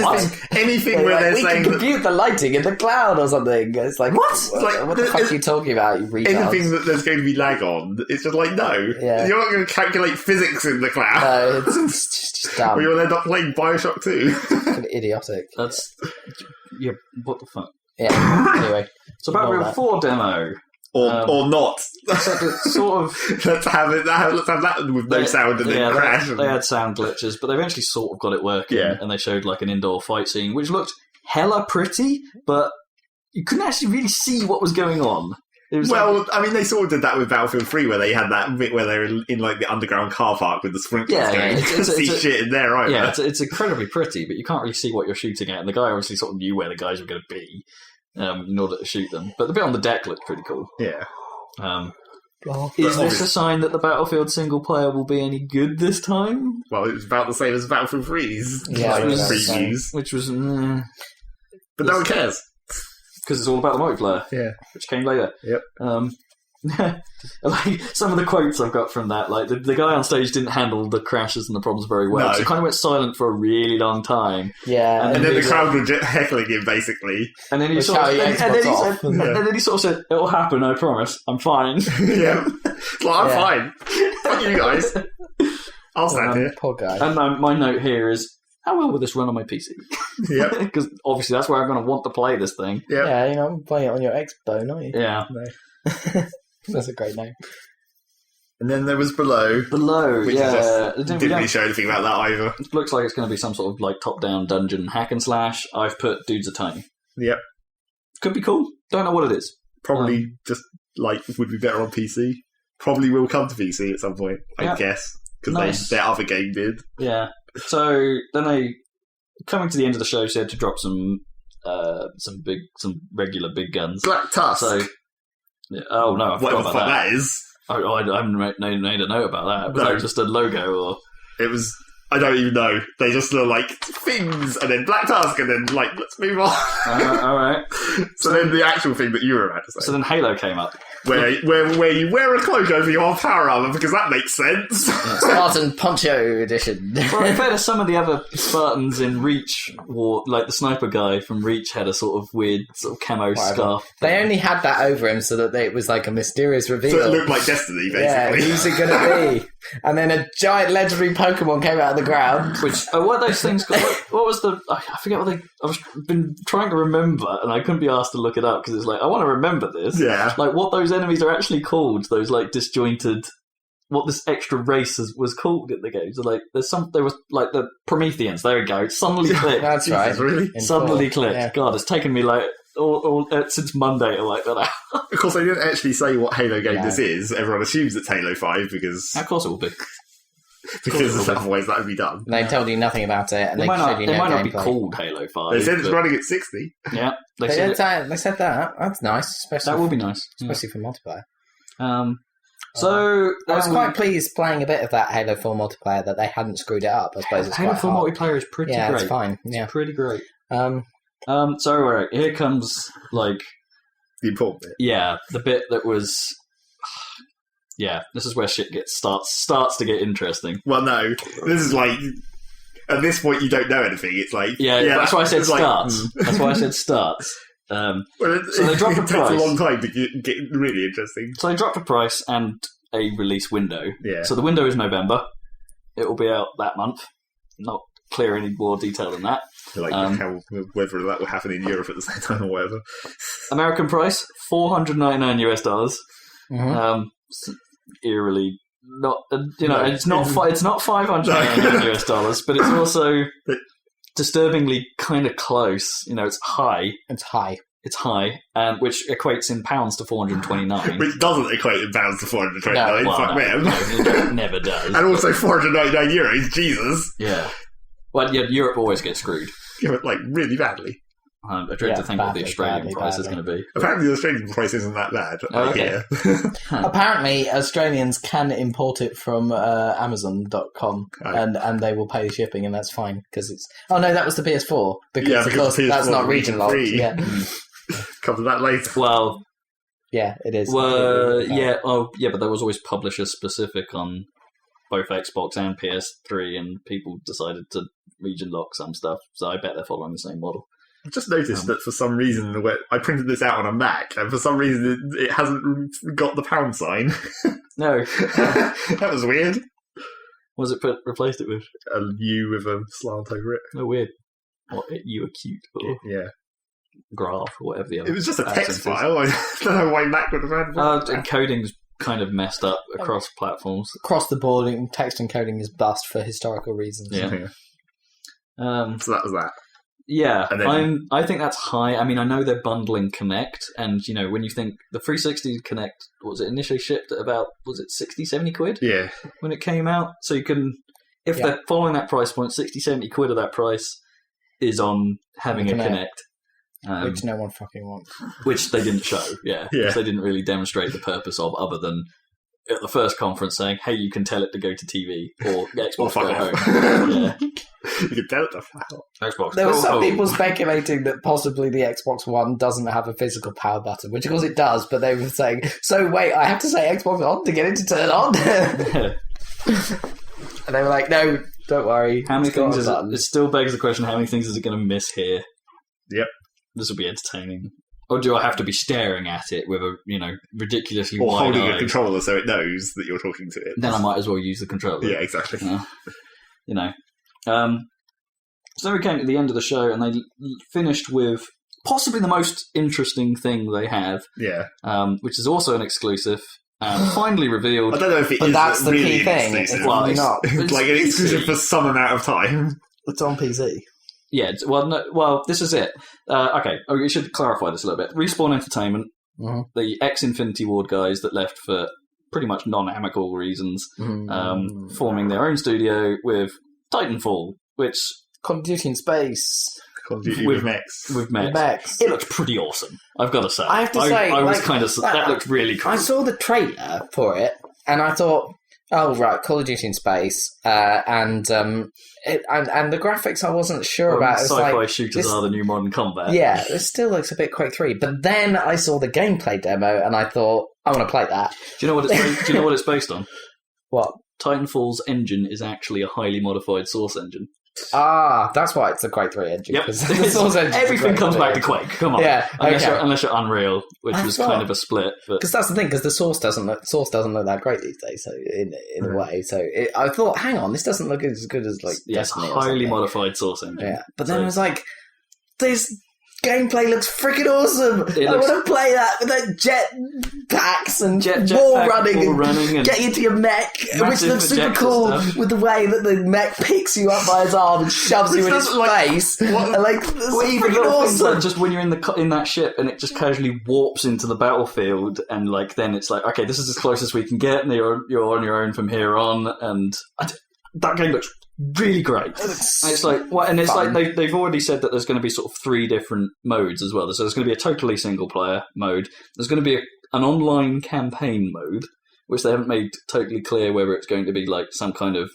anything where they're we saying can that compute the lighting in the cloud or something. It's like, what? like, What the fuck are you talking about, you retards? anything that there's going to be lag on, it's just like, no. Yeah. You're not going to calculate physics in the cloud. No, it's just dumb. Or you'll end up playing Bioshock 2. Fucking idiotic. That's what the fuck. Yeah, anyway. So about Ignore Real that. 4 demo. or not. Except it's sort of let's have that with no sound and then crash. They had sound glitches, but they eventually sort of got it working. Yeah. And they showed like an indoor fight scene, which looked hella pretty, but you couldn't actually really see what was going on. It was I mean, they sort of did that with Battlefield 3, where they had that bit where they were in like the underground car park with the sprinklers going. You couldn't see shit in there either. Yeah, it's incredibly pretty, but you can't really see what you're shooting at. And the guy obviously sort of knew where the guys were going to be in order to shoot them. But the bit on the deck looked pretty cool. Yeah. Is this a sign that the Battlefield single player will be any good this time? Well, it was about the same as Battlefield 3's previews. Which was... But no one cares. Because it's all about the multiplayer. Yeah. Which came later. Yep. Like some of the quotes I've got from that, like the guy on stage didn't handle the crashes and the problems very well. No. So he kind of went silent for a really long time. Yeah. And then the crowd were heckling him, basically. And then he Which sort of, how he and then he Xbox said, off. and then he sort of said, "It'll happen, I promise. I'm fine." Yeah. It's like, I'm fine. Fuck you guys. I'll stand here. Poor guy. And my note here is, how well will this run on my PC? Yep. Because obviously that's where I'm going to want to play this thing. Yep. Yeah, I'm playing it on your Xbone, aren't you? Yeah. That's a great name. And then there was Below. Which didn't really show anything about that either. It looks like it's going to be some sort of like top-down dungeon hack and slash. I've put Dudes Are Tiny. Yep. Could be cool. Don't know what it is. Probably just like would be better on PC. Probably will come to PC at some point, I guess. Because their other game did. Yeah. So then they, coming to the end of the show, said to drop some regular big guns. Black Tusk. So, yeah. Oh no, I forgot Whatever the about fuck that. that is. I haven't made a note about that. Was that just a logo or? It was. I don't even know. They just look like things, and then Black Tusk, and then like let's move on. All right. So then the actual thing that you were about to say. So then Halo came up. Where you wear a cloak over your power armor because that makes sense. Spartan Poncho Edition. Well, in fairness, some of the other Spartans in Reach wore, like the sniper guy from Reach had a sort of weird sort of camo scarf. They only had that over him so that it was like a mysterious reveal. So it looked like Destiny, basically. Yeah, who's it going to be? And then a giant legendary Pokemon came out of the ground. Which what are those things called? What was the? I forget what they. I've been trying to remember, and I couldn't be asked to look it up because it's like I want to remember this. Yeah. Like what those enemies are actually called. Those like disjointed. What this extra race was called in the game. So like there was like the Prometheans. There we go. Suddenly clicked. That's right. Jesus, really? Suddenly clicked. Yeah. God, it's taken me like all since Monday to like that out. Of course, they didn't actually say what Halo game this is. Everyone assumes it's Halo 5 because Of course it will be. because otherwise that would be done. They told you nothing about it, and It might not, showed you no not be gameplay. called Halo 5. They said it's but- running at 60. Yeah, They said that. That's nice, especially that will be nice. especially for multiplayer. So I was quite pleased playing a bit of that Halo 4 multiplayer that they hadn't screwed it up. I suppose it's Halo quite 4 hard. multiplayer is pretty Yeah, great. it's fine. It's Yeah, pretty great. um, So right, here comes like The important bit. the bit that was. Yeah, this is where shit starts to get interesting. Well, no, this is like at this point you don't know anything. It's like That's why I said it's like, starts. That's why I said starts. Well, So they dropped the it takes price. a long time to get really interesting. So they dropped the price and a release window. Yeah. So the window is November. It will be out that month. Not clear any more detail than that. Like whether that will happen in Europe at the same time or whatever. American price $499 US. mhm. Eerily not. No. It's not. It's not $599 US, but it's also disturbingly kind of close. It's high. It's high. It's high, which equates in pounds to 429. Which doesn't equate in pounds to 429. Well, Fuck them. it never does. And also 499 euros. Jesus. Yeah. Well, yeah, Europe always gets screwed. Yeah, like really badly. I dread to think what the Australian price is going to be. Apparently, the Australian price isn't that bad. Oh, okay. Apparently, Australians can import it from Amazon.com, and they will pay shipping, and that's fine because it's. Oh no, that was the PS4 because of course PS4 that's not region region locked. free. Yeah, Comes to that later. Well, yeah, it is. yeah. Oh, yeah, but there was always publisher specific on both Xbox and PS3, and people decided to region lock some stuff. So I bet they're following the same model. I've just noticed that for some reason, I printed this out on a Mac, and for some reason it hasn't got the pound sign. No, That was weird. what was it replaced it with? A U with a slant over it. Oh, weird. What, you acute or Yeah. graph or whatever the other. It was just a accent text is. file. I don't know why Mac would have had one. Encoding's kind of messed up across platforms. Across the board, text encoding is bust for historical reasons. Yeah. So that was that. Yeah, And then- I think that's high. I mean, I know they're bundling Connect, and when you think the 360 Connect, was it initially shipped at about 60, 70 quid Yeah. when it came out? So you can, if Yeah. they're following that price point, 60, 70 quid of that price is on having a Connect. Connect, Which no one fucking wants. which they didn't show. Yeah, Yeah. They didn't really demonstrate the purpose of, other than at the first conference saying, "Hey, you can tell it to go to TV or Xbox Or fuck go off. home." Yeah. You could tell it to fuck off. Xbox. There were go some home. people speculating that possibly the Xbox One doesn't have a physical power button, which of course it does, but they were saying, so wait, I have to say Xbox on to get it to turn on? And they were like, no, don't worry. How many it's got things a is it? button." It still begs the question: how many things is it going to miss here? Yep. This will be entertaining. Or do I have to be staring at it with a ridiculously Or wide holding eye? a controller so it knows that you're talking to it. Then I might as well use the controller. Yeah, exactly. So we came to the end of the show, and they finished with possibly the most interesting thing they have, Yeah. which is also an exclusive, finally revealed. I don't know if it But is that's the really key an thing. exclusive. It's Well, not. it's like an exclusive PC. for some amount of time. It's on PC. Yeah, this is it. Okay, we should clarify this a little bit. Respawn Entertainment, Mhm. the ex-Infinity Ward guys that left for pretty much non-amicable reasons, forming their own studio with Titanfall, which Call of Duty in space. Call of Duty With- with mechs. with mechs, Mechs. it looks pretty awesome. I've got to say. I have to say, I was like, kind of that looked really cool. I saw the trailer for it, and I thought, oh right, Call of Duty in space, and the graphics I wasn't sure about. It was Sci-fi like, shooters this- are the new modern combat. yeah, it still looks a bit Quake 3. But then I saw the gameplay demo, and I thought, I want to play that. Do you know what it's based on? What? Titanfall's engine is actually a highly modified Source engine. Ah, that's why it's the Quake 3 engine. Yep. 'cause the Source engine's Everything a comes Quake back to 3 Quake. Come on. Yeah, Unless you're Unreal, which I was thought- kind of a split. But Because that's the thing, because the Source doesn't look that great these days. So in a way, so I thought, hang on, this doesn't look as good as like yes, Destiny. or highly something. modified Source engine. Yeah, but then So- I was like, this gameplay looks freaking awesome. It I looks- want to play that with like jet packs and Jet wall pack, running wall and running and getting into your mech, which massive looks super ejector cool stuff. with the way that the mech picks you up by his arm and shoves you in his doesn't, like, face. And like, this Well, is even freaking little things awesome. like just when you're in that ship and it just casually warps into the battlefield, and like then it's like, okay, this is as close as we can get, and you're on your own from here on. And that game looks really great. And it's like, they've already said that there's going to be sort of 3 different modes as well. So there's going to be a totally single player mode. There's going to be an online campaign mode, which they haven't made totally clear whether it's going to be like some kind of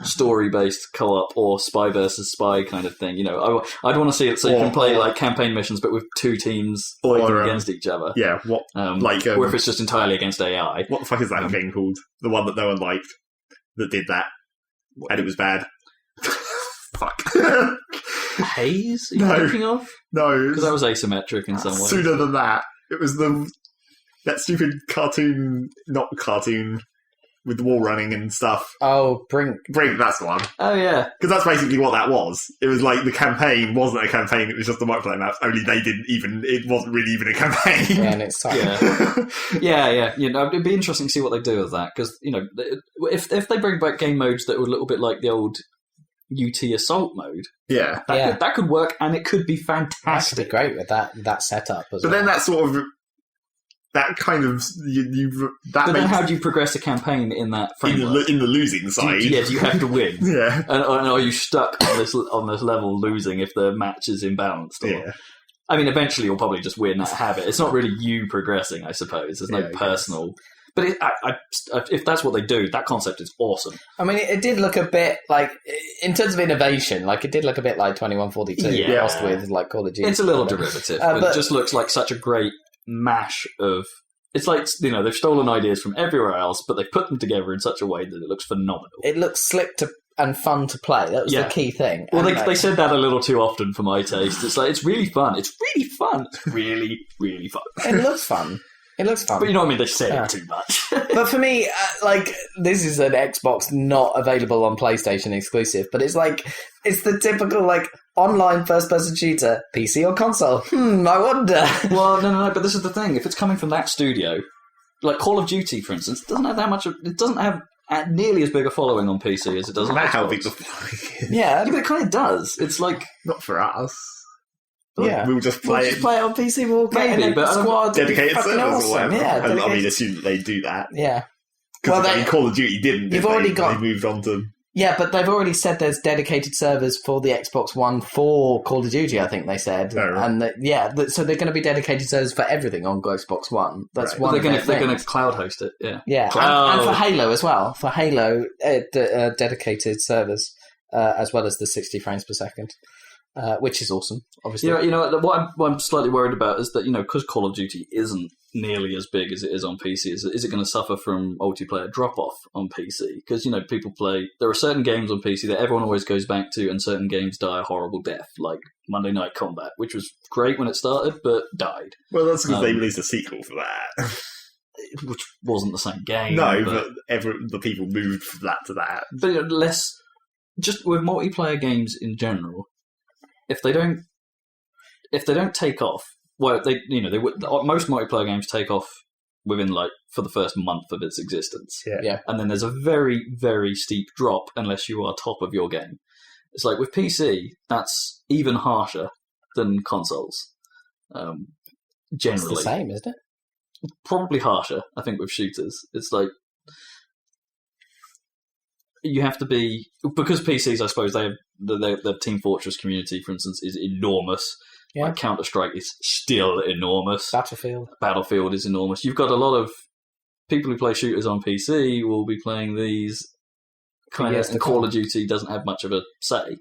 story-based co-op or spy versus spy kind of thing. You know, I'd want to see it so you can play like campaign missions, but with 2 teams fighting against each other. Yeah, or if it's just entirely against AI. What the fuck is that game called? The one that no one liked that did that, and it was bad. Fuck. Haze? Are you thinking of? No, because that was asymmetric in some way. Sooner than that, it was that stupid cartoon, not cartoon. With the wall running and stuff. Oh, Brink. That's the one. Oh, yeah. Because that's basically what that was. It was like the campaign wasn't a campaign, it was just the multiplayer maps, only it wasn't really even a campaign. Yeah, and it's yeah. You know, it'd be interesting to see what they do with that, because, you know, if they bring back game modes that were a little bit like the old UT Assault mode, that could work, and it could be fantastic. That could be great with that setup as well. But then that sort of... That kind of then how do you progress a campaign in that framework? In the losing side, do you have to win? Yeah, and are you stuck on this level losing if the match is imbalanced? Or, I mean, eventually you'll probably just win that habit. It's not really you progressing, I suppose. There's no personal. But if that's what they do, that concept is awesome. I mean, it did look a bit like, in terms of innovation, like it did look a bit like 2142 crossed with like Call of Duty. It's a little derivative, but it just looks like such a great mash of... It's like, you know, they've stolen ideas from everywhere else, but they've put them together in such a way that it looks phenomenal. It looks slick and fun to play. That was the key thing. Well, they said that a little too often for my taste. It's like, it's really fun. It's really fun. It's really, really fun. It looks fun. It looks fun. But you know what I mean? They say it too much. But for me, this is an Xbox not available on PlayStation exclusive, but it's like, it's the typical, like, online first-person shooter, PC or console. I wonder. Well, no, but this is the thing. If it's coming from that studio, like Call of Duty, for instance, doesn't have nearly as big a following on PC as it does on Xbox. How big the following is. Yeah, but it kind of does. It's like... Not for us. Yeah, we'll just play it. Play it on PC. We'll get in a squad. Dedicated servers or whatever. Yeah, I mean, assume they do that. Yeah. Because Call of Duty didn't. You've already got. They moved on to. Yeah, but they've already said there's dedicated servers for the Xbox One for Call of Duty. I think they said, and so they're going to be dedicated servers for everything on Xbox One. That's one. They're going to cloud host it. Yeah. Yeah, and for Halo as well. For Halo, dedicated servers as well as the 60 frames per second. Which is awesome, obviously. You know what I'm slightly worried about is that, you know, because Call of Duty isn't nearly as big as it is on PC, is it going to suffer from multiplayer drop-off on PC? Because, you know, there are certain games on PC that everyone always goes back to, and certain games die a horrible death, like Monday Night Combat, which was great when it started, but died. Well, that's because they released a sequel for that. Which wasn't the same game. No, but the people moved from that to that. But you know, just with multiplayer games in general, if they don't take off, well, most multiplayer games take off within for the first month of its existence. Yeah. And then there's a very, very steep drop unless you are top of your game. It's like with PC, that's even harsher than consoles. Generally, it's the same, isn't it? Probably harsher, I think, with shooters. It's like you have to be, because PCs, I suppose, they have the Team Fortress community, for instance, is enormous. Yeah. Like Counter-Strike is still enormous. Battlefield is enormous. You've got a lot of people who play shooters on PC will be playing these kind of, and Call of Duty doesn't have much of a say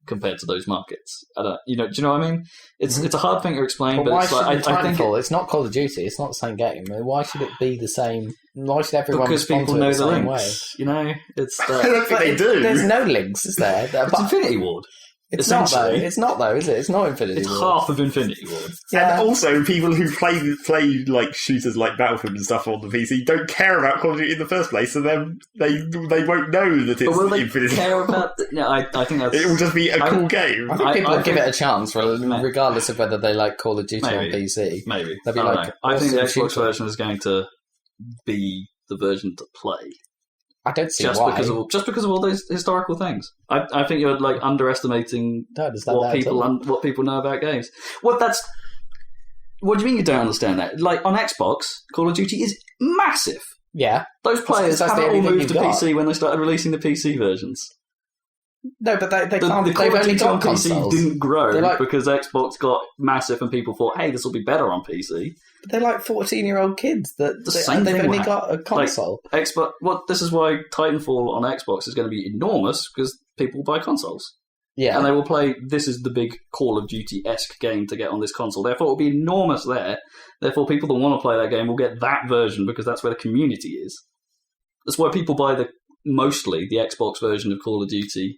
compared to those markets. Do you know what I mean? It's a hard thing to explain, but it's like I think it's not Call of Duty. It's not the same game. Why should it be the same? Why should everyone because respond people to know it the the same links? way? You know, it's. I don't think they do. There's no links, is there? It's Infinity Ward. It's not though. It's not though, is it? It's not Infinity Ward. It's half of Infinity Ward. Yeah. And also, people who play like shooters like Battlefield and stuff on the PC don't care about Call of Duty in the first place, so then they won't know that it's but will they Infinity. Care about? No, I think that's. It will just be a cool game. I think people will give it a chance, regardless of whether they like Call of Duty on PC. Maybe they'll be like. I think the Xbox version is going to be the version to play. I don't see why. Because of all those historical things. I think you're underestimating what people know about games. What do you mean you don't understand that? Like on Xbox, Call of Duty is massive. Yeah. Those players that's the haven't all only thing moved to you've got. PC when they started releasing the PC versions. No, but they can't. The They've only quality got on PC consoles. didn't grow They're like- because Xbox got massive and people thought, hey, this will be better on PC. They're like 14-year-old kids that same they've thing only will got a console. Xbox. Well, this is why Titanfall on Xbox is going to be enormous because people buy consoles. Yeah. And they will play, this is the big Call of Duty-esque game to get on this console. Therefore, it will be enormous there. Therefore, people that want to play that game will get that version because that's where the community is. That's why people buy mostly the Xbox version of Call of Duty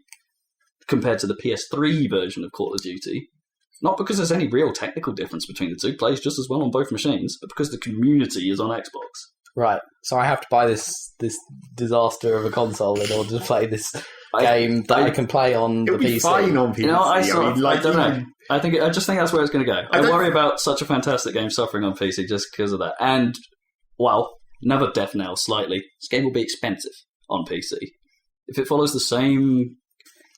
compared to the PS3 version of Call of Duty. Not because there's any real technical difference between the two. Plays just as well on both machines, but because the community is on Xbox. Right. So I have to buy this disaster of a console in order to play this game that I can play on the It'll be PC. fine on PC. You know, I don't know. even- I just think that's where it's going to go. I worry about such a fantastic game suffering on PC just because of that. And, well, another death knell slightly. This game will be expensive on PC. If it follows the same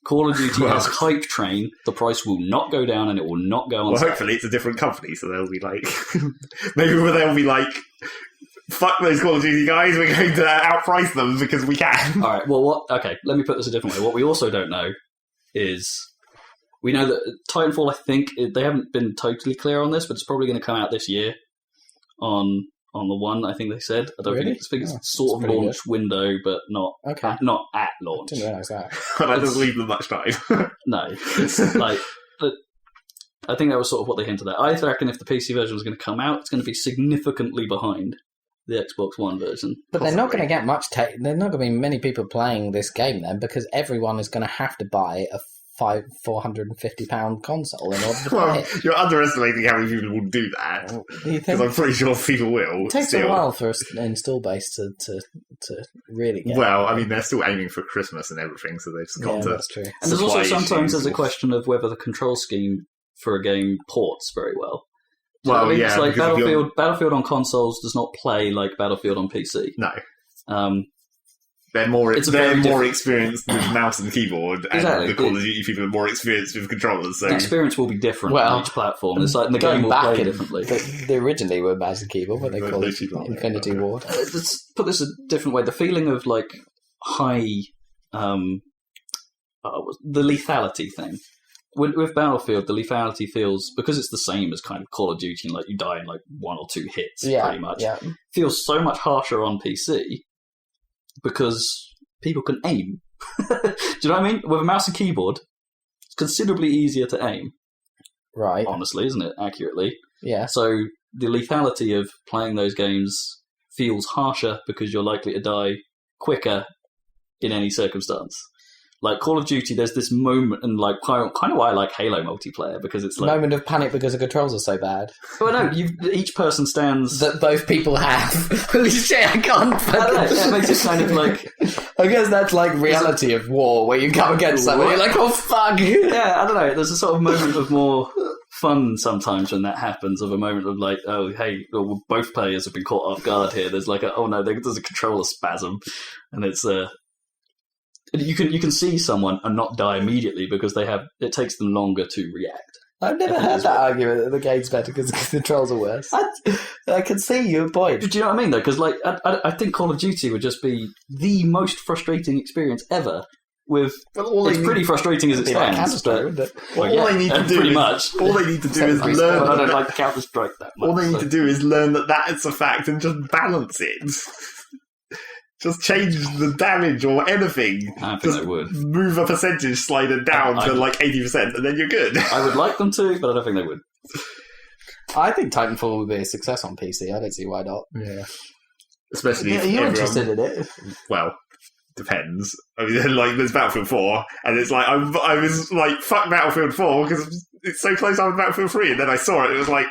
Call of Duty as hype train, the price will not go down and it will not go on Well, sale. hopefully it's a different company, so they'll be like... maybe they'll be like, fuck those Call of Duty guys, we're going to outprice them because we can. All right, well, okay, let me put this a different way. What we also don't know is... We know that Titanfall, I think, they haven't been totally clear on this, but it's probably going to come out this year on the one, I think they said. I don't think it's sort of launch window, but not at launch. Didn't realise that. That doesn't leave them much time. No. I think that was sort of what they hinted at. I reckon if the PC version was going to come out, it's going to be significantly behind the Xbox One version. But they're not going to get much they're not going to be many people playing this game then, because everyone is going to have to buy a £450 console in order to play it. You're underestimating how many people will do that. Do you Because think I'm pretty sure people will. it takes still. a while for an install base to really get Well, I mean, they're still aiming for Christmas and everything, so they've just got to... that's true. And there's also supply sometimes issues there's a question of whether the control scheme for a game ports very well. Do you know Well, what I mean? yeah, It's like because if you're- Battlefield on consoles does not play like Battlefield on PC. No. They're more experienced with mouse and keyboard, and Exactly. the Call of Duty people are more experienced with controllers. So The experience will be different Well, on each platform. It's like the Going game will back play in- differently. They originally were mouse and keyboard, but they But called they it keep on it, Infinity okay. Ward. Let's put this a different way. The feeling of like high, the lethality thing. With Battlefield, the lethality feels, because it's the same as kind of Call of Duty, like you die in like 1 or 2 hits, pretty much. Yeah. Feels so much harsher on PC because people can aim. Do you know what I mean? With a mouse and keyboard, it's considerably easier to aim. Right. Honestly, isn't it? Accurately. Yeah. So the lethality of playing those games feels harsher because you're likely to die quicker in any circumstance. Like Call of Duty, there's this moment, and like kind of why I like Halo multiplayer, because it's like Moment of panic because the controls are so bad well, no, each person stands. that both people have. Holy shit! I can't. I don't know, it makes it kind of like I guess that's like reality of war, where you come against someone, you're like, oh fuck. yeah, I don't know. There's a sort of moment of more fun sometimes when that happens. Of a moment of like, oh hey, well, both players have been caught off guard here. There's like oh no, there's a controller spasm, and it's You can see someone and not die immediately because it takes them longer to react. I've never heard that argument that the game's better because the controls are worse. I can see your point. Do you know what I mean though? Because like I think Call of Duty would just be the most frustrating experience ever. It's pretty frustrating as it stands. But all they need to do pretty is much. all they need to do is learn. But I don't like Counter-Strike that much. All they need to do is learn that is a fact and just balance it. Just change the damage or anything. I think Just they would. move a percentage slider down to like 80%, and then you're good. I would like them to, but I don't think they would. I think Titanfall would be a success on PC. I don't see why not. Yeah. Especially if Are you everyone- interested in it? Well, depends. I mean, like, there's Battlefield 4, and it's like, I was like, fuck Battlefield 4, because it's so close on Battlefield 3, and then I saw it was like,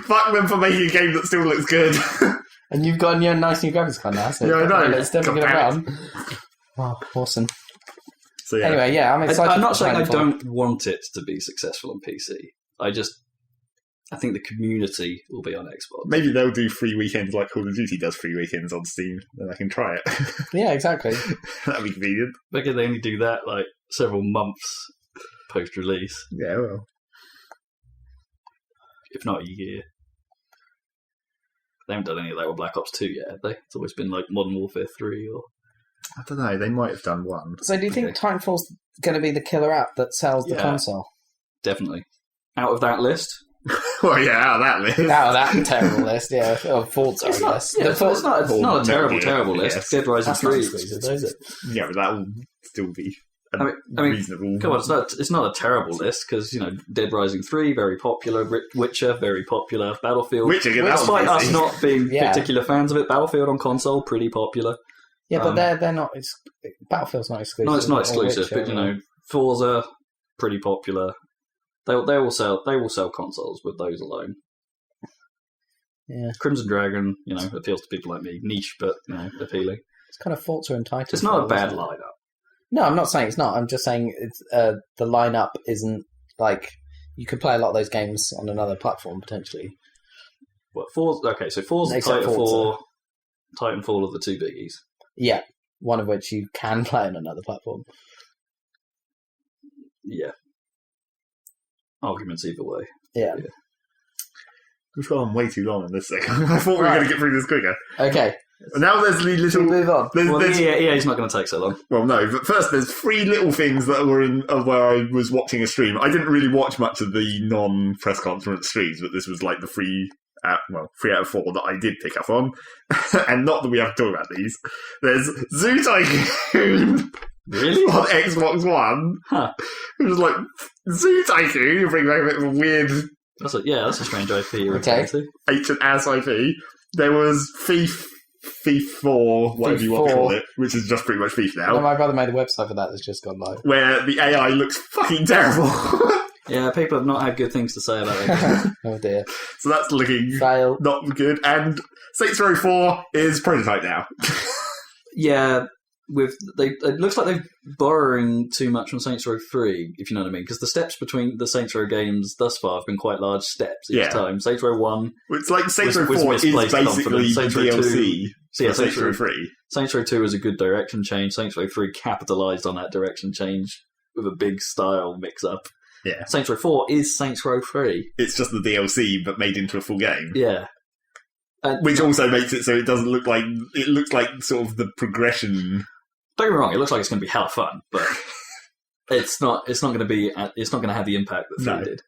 fuck them for making a game that still looks good. And you've got your nice new graphics card now, so Yeah, I know. it's definitely going to run. Oh, awesome. So, yeah. Anyway, yeah, I'm excited. I'm not for saying I Titanfall. don't want it to be successful on PC. I think the community will be on Xbox. Maybe they'll do free weekends like Call of Duty does free weekends on Steam, then I can try it. Yeah, exactly. That'd be convenient. Because they only do that like several months post-release, Yeah, well. if not a year. They haven't done any of that with Black Ops 2 yet, have they? It's always been like Modern Warfare 3 or... I don't know, they might have done one. So do you think Titanfall's going to be the killer app that sells the console? Definitely. Out of that list? Well, yeah, out of that list. Out of that terrible list, yeah. Or Forza, I guess. It's not a terrible list. Yes. Dead Rising 3. Is it? Yeah, but that will still be reasonable. Come on, it's not a terrible list because Dead Rising 3 very popular, Witcher very popular, Battlefield. Witcher, despite us not being particular fans of it, Battlefield on console pretty popular. Yeah, but they're not. Battlefield's not exclusive. No, it's not exclusive, Witcher, but Forza pretty popular. They will sell consoles with those alone. Yeah, Crimson Dragon, appeals to people like me, niche but appealing. It's kind of Forza and Titanfall. It's not a bad lineup. No, I'm not saying it's not. I'm just saying it's the lineup isn't like you could play a lot of those games on another platform potentially. Well, Forza, Titanfall are the two biggies. Yeah, one of which you can play on another platform. Yeah. Arguments either way. Yeah. We've gone way too long on this thing. I thought we were going to get through this quicker. Okay. Now there's the little... move on. EA's not going to take so long. Well, no, but first there's 3 little things that were where I was watching a stream. I didn't really watch much of the non-press conference streams, but this was like the 3 out of 4 that I did pick up on. And not that we have to talk about these. There's Zoo Tycoon... Really? On Xbox One. Huh. It was like, Zoo Tycoon, you bring back a bit of a weird... That's a strange IP you're okay. referring to. Ancient ass IP. There was Thief 4, whatever you want to call it, which is just pretty much Thief now. No, my brother made a website for that that's just gone live. Where the AI looks fucking terrible. Yeah, people have not had good things to say about it. Oh dear. So that's looking Fail. not good. And Saints Row 4 is prototype now. Yeah, it looks like they're borrowing too much from Saints Row 3, if you know what I mean, because the steps between the Saints Row games thus far have been quite large steps each time. Saints Row 1... It's like Saints Row 4 is basically the DLC. Saints Row 3. Saints Row 2 is a good direction change. Saints Row 3 capitalised on that direction change with a big style mix-up. Yeah. Saints Row 4 is Saints Row 3. It's just the DLC, but made into a full game. Yeah. Which also makes it so it doesn't look like... It looks like sort of the progression... Don't get me wrong, it looks like it's going to be hell fun, but it's not going to have the impact that 3 did.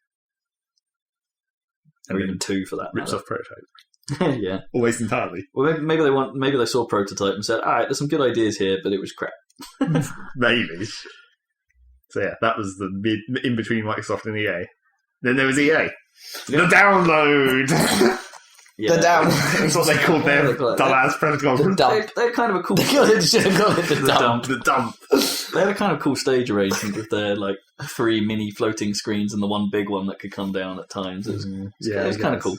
Or even 2 for that rips matter. off prototype. Yeah. Almost entirely. Well, maybe they saw prototype and said, all right, there's some good ideas here, but it was crap. Maybe. So yeah, that was the in between Microsoft and EA. Then there was EA. The download. Yeah. The down. That's what they called their dumbass press conference. They had kind of a cool... They should have called it the dump. The dump. They had a kind of cool stage arrangement with their 3 mini floating screens and the one big one that could come down at times. It was kind of cool.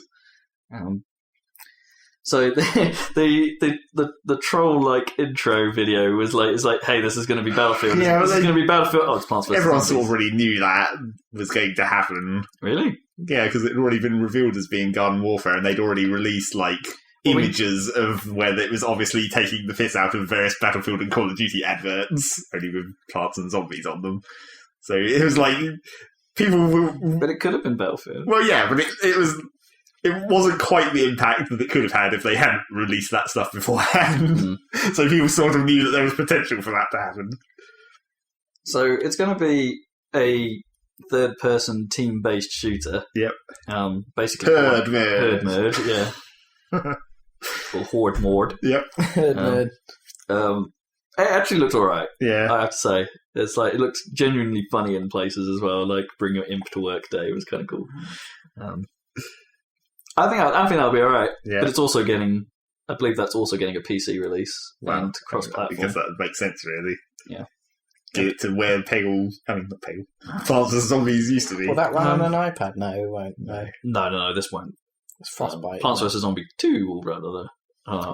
So the troll intro video was hey, this is going to be Battlefield. Yeah, this is going to be Battlefield. Oh, it's Plants vs. Everyone Zombies. sort of already knew that was going to happen. Really? Yeah, because it had already been revealed as being Garden Warfare, and they'd already released images of where it was obviously taking the piss out of various Battlefield and Call of Duty adverts, only with plants and zombies on them. So it was people were... But it could have been Battlefield. Well, yeah, but it wasn't quite the impact that it could have had if they hadn't released that stuff beforehand. So people sort of knew that there was potential for that to happen. So it's going to be a third-person team-based shooter. Yep. Basically herd mode, yeah. Or horde mode. Yep. Herd mode. It actually looks alright. Yeah. I have to say. It's it looks genuinely funny in places as well. Bring your imp to work day was kind of cool. I think that'll be alright. Yeah. But it's also getting... I believe that's also getting a PC release and cross-platform. Because that makes sense, really. Yeah. Get it to where not Plants vs. Zombies used to be. Will that run on an iPad? No, it won't. No, this won't. It's Frostbite. Plants vs. Zombie 2 will run on an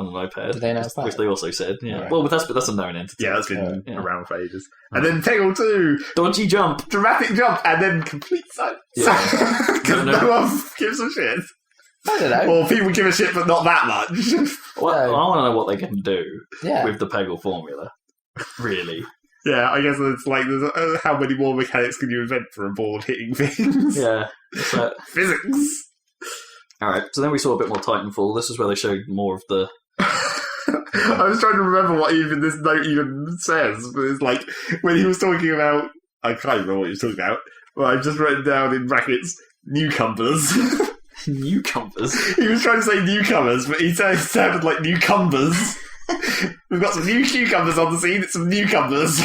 iPad. Did they announce that? Which they also said, yeah. Right. Well, that's a known entity. Yeah, that's been around for ages. And then Peggle 2. Dodgy jump. Dramatic jump, and then complete silence. Because no one gives a shit. I don't know. Or people give a shit, but not that much. Well, I want to know what they can do with the Peggle formula. Really. Yeah, I guess it's there's, how many more mechanics can you invent for a board hitting things? Yeah. Physics. Alright, so then we saw a bit more Titanfall. This is where they showed more of the... I was trying to remember what even this note even says, but it's like, when he was talking about... I can't remember what he was talking about, but I've just written down in brackets, newcomers. Newcomers? He was trying to say newcomers, but he sounded like newcomers. We've got some new cucumbers on the scene, it's some newcomers.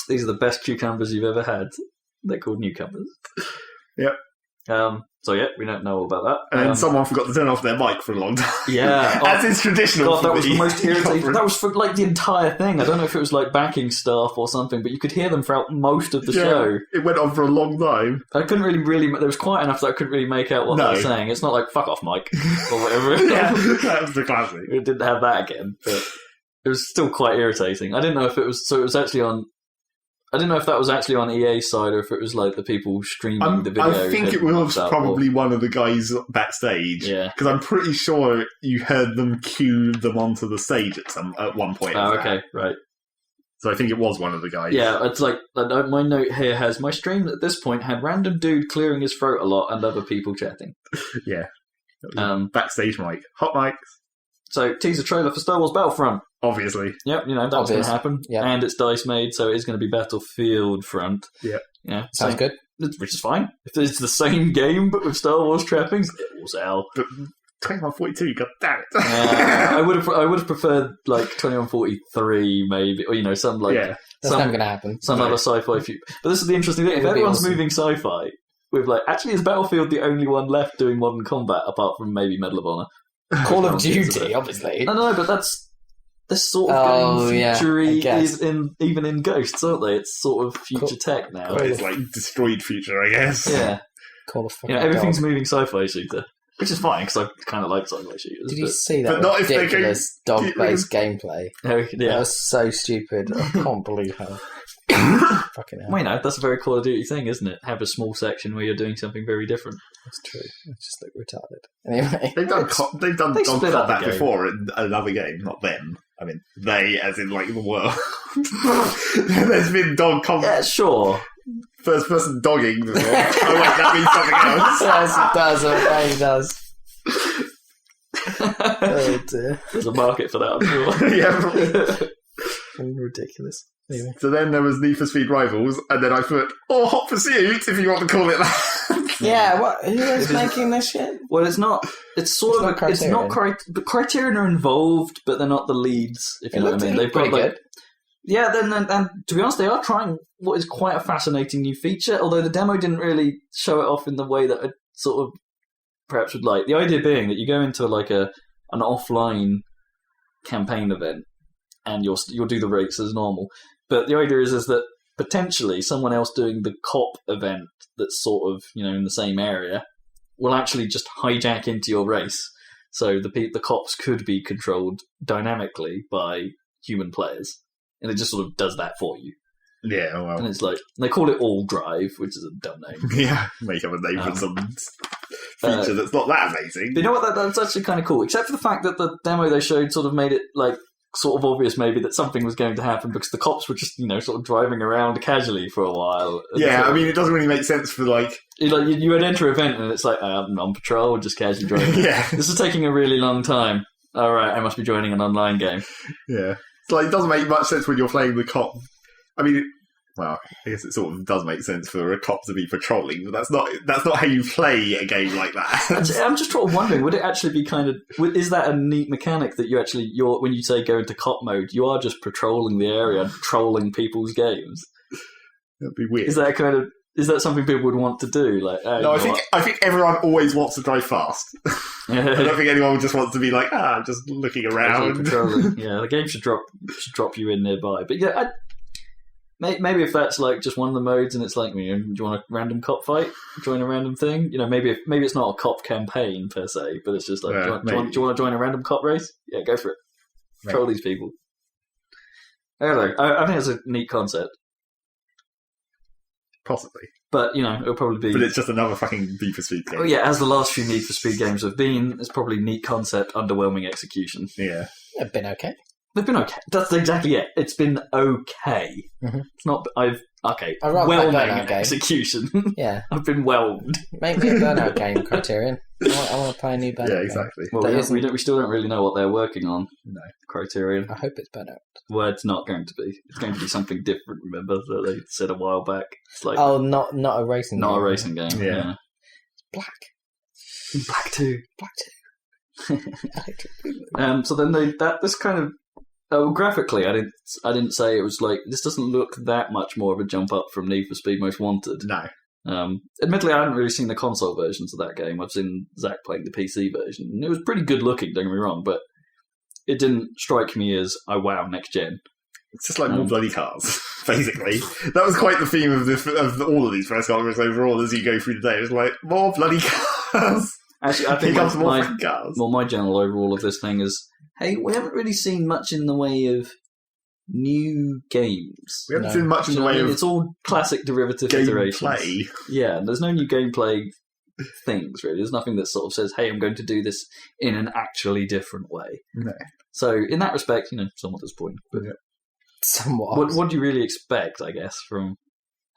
These are the best cucumbers you've ever had. They're called newcomers. Yep. So yeah, we don't know all about that. And then someone forgot to turn off their mic for a long time. Yeah. As is traditional. God, that was the most irritating. That was for like the entire thing. I don't know if it was like backing staff or something, but you could hear them throughout most of the show. It went on for a long time. I couldn't really there was quiet enough that I couldn't really make out what they were saying. It's not like, fuck off, Mike, or whatever. Yeah, that was the classic. It didn't have that again, but it was still quite irritating. I didn't know if it was, so it was actually on, I didn't know if that was actually on EA's side or if it was like the people streaming the video. I think it was probably one of the guys backstage. Yeah. Because I'm pretty sure you heard them cue them onto the stage at one point. Oh, okay, right. So I think it was one of the guys. Yeah, it's like, my note here has, my stream at this point had random dude clearing his throat a lot and other people chatting. Yeah. Backstage mic. Hot mics. So, teaser trailer for Star Wars Battlefront. Obviously. Yep, you know, that's going to happen. Yep. And it's DICE made, so it is going to be Battlefield front. Yeah. Yeah. Sounds good. Which is fine. If it's the same game, but with Star Wars trappings, it will sell. But 2142, god damn it. I would have preferred, like, 2143, maybe, or, you know, some, like... Yeah, that's never going to happen. Some other sci-fi future. But this is the interesting thing. If everyone's moving sci-fi, with, like, actually, is Battlefield the only one left doing modern combat, apart from maybe Medal of Honor? Call of Duty, obviously. No, but that's this sort of game future even in Ghosts, aren't they? It's sort of future tech now. It's like destroyed future, I guess. Yeah. Call of fucking everything's moving sci-fi shooter, which is fine because I kind of like sci-fi shooters. Did you see that ridiculous dog-based gameplay? Oh, yeah. That was so stupid. I can't believe how. Fucking hell. Well, you know, that's a very Call of Duty thing, isn't it? Have a small section where you're doing something very different. That's true. It's just like retarded. Anyway, they've done dog combat before in another game, not them. I mean, they, as in like the world. There's been dog combat. Yeah, sure. First person dogging before. Oh wait, that means something else. Yes, it does. Oh dear. There's a market for that, I'm sure. Yeah. Ridiculous. Anyway. So then there was Need for Speed Rivals, and then I put, Hot Pursuit, if you want to call it that. Yeah, what? Who is making this shit? Well, it's not. It's sort of. It's not. But Criterion are involved, but they're not the leads. If you know what I mean, they've got like. Yeah, then and to be honest, they are trying what is quite a fascinating new feature. Although the demo didn't really show it off in the way that I sort of perhaps would like. The idea being that you go into like an offline campaign event, and you'll do the race as normal. But the idea is that potentially someone else doing the cop event that's sort of, you know, in the same area will actually just hijack into your race. So the cops could be controlled dynamically by human players. And it just sort of does that for you. Yeah, well. And it's like, they call it All Drive, which is a dumb name. Yeah, make up a name for some feature that's not that amazing. But you know what, that's actually kind of cool. Except for the fact that the demo they showed sort of made it, like, sort of obvious maybe that something was going to happen because the cops were just, you know, sort of driving around casually for a while. Yeah, I mean, it doesn't really make sense for, like... You would enter an event and it's like, I'm on patrol, just casually driving. Yeah. This is taking a really long time. All right, I must be joining an online game. Yeah. It's like, it doesn't make much sense when you're playing the cop. I mean... Well, I guess it sort of does make sense for a cop to be patrolling, but that's not how you play a game like that. I'm just sort of wondering, would it actually be kind of... Is that a neat mechanic that you're when you say go into cop mode, you are just patrolling the area, trolling people's games? That'd be weird. Is that something people would want to do? Like, no, I think everyone always wants to drive fast. I don't think anyone just wants to be like, I'm just looking around. Yeah, the game should drop you in nearby. But yeah, maybe if that's like just one of the modes and it's like, you know, do you want a random cop fight? Join a random thing? You know, maybe it's not a cop campaign per se, but it's just like, do you want to join a random cop race? Yeah, go for it. Troll these people. I don't know. I think it's a neat concept. Possibly. But, you know, it'll probably be... But it's just another fucking Need for Speed game. Oh yeah, as the last few Need for Speed games have been, it's probably neat concept, underwhelming execution. Yeah. They've been okay. They've been okay. That's exactly it. It's been okay. Mhm. It's not. I'd rather play whelming Burnout game. execution. Yeah. I've been whelmed. Make me a Burnout game, Criterion. I want to play a new Burnout Yeah, game. exactly. Well, we still don't really know what they're working on. No. Criterion. I hope it's Burnout. Well, it's not going to be. It's going to be something different. Remember that they said a while back. It's like not a racing game. not a racing game. Yeah. Black 2. Electric Boogaloo. So then this kind of graphically, I didn't say it was like this doesn't look that much more of a jump up from Need for Speed Most Wanted. No. Admittedly, I hadn't really seen the console versions of that game. I've seen Zach playing the PC version, and it was pretty good looking. Don't get me wrong, but it didn't strike me as wow, next gen. It's just like more bloody cars, basically. That was quite the theme of all of these press conferences overall as you go through the day. It was like, more bloody cars. Actually, I think more cars. Well, my general overall of this thing is, hey, we haven't really seen much in the way of new games. We haven't seen much in the way of it's all classic derivative iterations. gameplay. Yeah, there's no new gameplay things, really. There's nothing that sort of says, hey, I'm going to do this in an actually different way. No. So, in that respect, somewhat disappointing. But Somewhat. what do you really expect, I guess, from...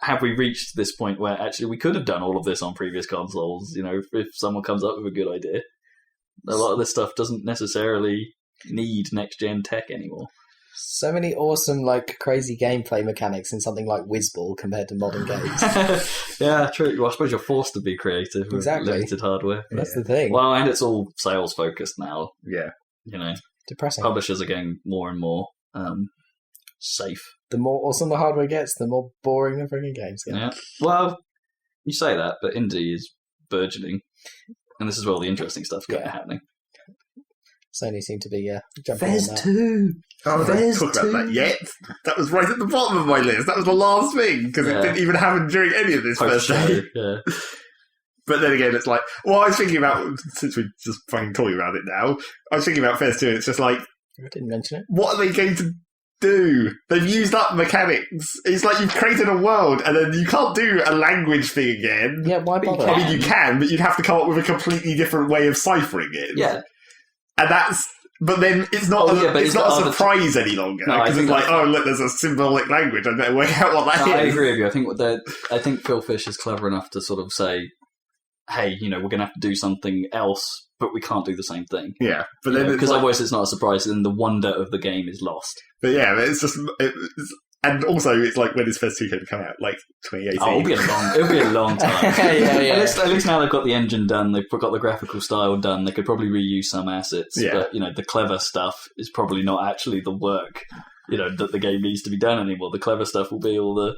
Have we reached this point where actually we could have done all of this on previous consoles? If someone comes up with a good idea. A lot of this stuff doesn't necessarily need next-gen tech anymore. So many awesome, crazy gameplay mechanics in something like Whizball compared to modern games. Yeah, true. Well, I suppose you're forced to be creative with limited hardware. That's the thing. Well, and it's all sales-focused now. Yeah. Depressing. Publishers are getting more and more safe. The more awesome the hardware gets, the more boring the freaking games get. Yeah. Well, you say that, but indie is burgeoning. And this is where all the interesting stuff's happening. Sony seem to be jumping on that. 2! Oh, I don't talk about that yet. That was right at the bottom of my list. That was the last thing, because it didn't even happen during any of this first day. Yeah. But then again, it's like, I was thinking about, since we're just fucking talking about it now, I was thinking about Phase 2, and it's just like, I didn't mention it. what are they going to do? They've used up mechanics. It's like you've created a world, and then you can't do a language thing again. Yeah, why bother? I mean, you can, but you'd have to come up with a completely different way of ciphering it. Yeah. And but then it's not it's not a surprise any longer, because it's like, look, there's a symbolic language, I better work out what that is. I agree with you. I think Phil Fish is clever enough to sort of say, hey, we're going to have to do something else, but we can't do the same thing. Yeah, but then because otherwise it's not a surprise, and the wonder of the game is lost. But yeah, it's just, and also it's like, when is Phase 2 going to come out? Like 2018? Oh, it'll be a long time. Yeah. At least now they've got the engine done, they've got the graphical style done, they could probably reuse some assets, but the clever stuff is probably not actually the work that the game needs to be done anymore. The clever stuff will be all the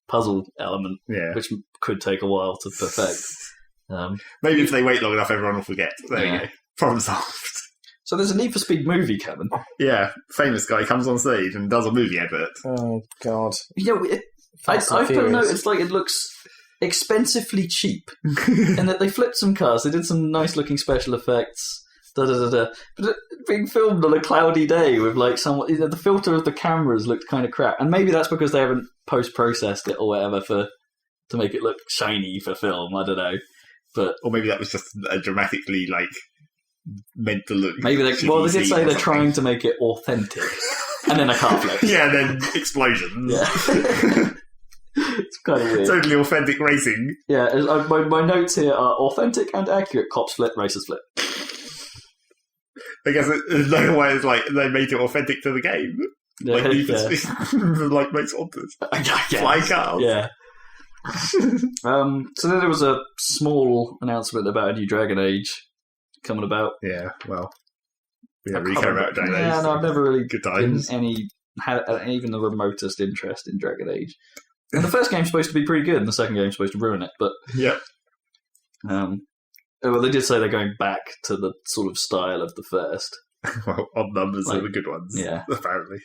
puzzle element, which could take a while to perfect. Maybe if they wait long enough, everyone will forget. There you go. Problem solved. So there's a Need for Speed movie coming. Yeah, famous guy comes on stage and does a movie advert. Oh, God. Yeah, I've put a note, it's like it looks expensively cheap. And that they flipped some cars, they did some nice looking special effects, But it being filmed on a cloudy day with the filter of the cameras looked kind of crap. And maybe that's because they haven't post-processed it or whatever to make it look shiny for film, I don't know. Or maybe that was just a dramatically, meant to look. Maybe they did say they're trying to make it authentic, and then a car flips. Yeah, and then explosions. Yeah. It's kind of weird. Totally authentic racing. Yeah, my notes here are authentic and accurate. Cops flip, racers flip. I guess there's no way it's like they made it authentic to the game. Most otters. Fly cars. Yeah. So then there was a small announcement about a new Dragon Age coming about. Yeah, well, we don't really care about Dragon Age. Yeah, no, I've never really good times. had even the remotest interest in Dragon Age. And the first game's supposed to be pretty good, and the second game's supposed to ruin it. But well, they did say they're going back to the sort of style of the first. Well, odd numbers are the good ones. Yeah, apparently.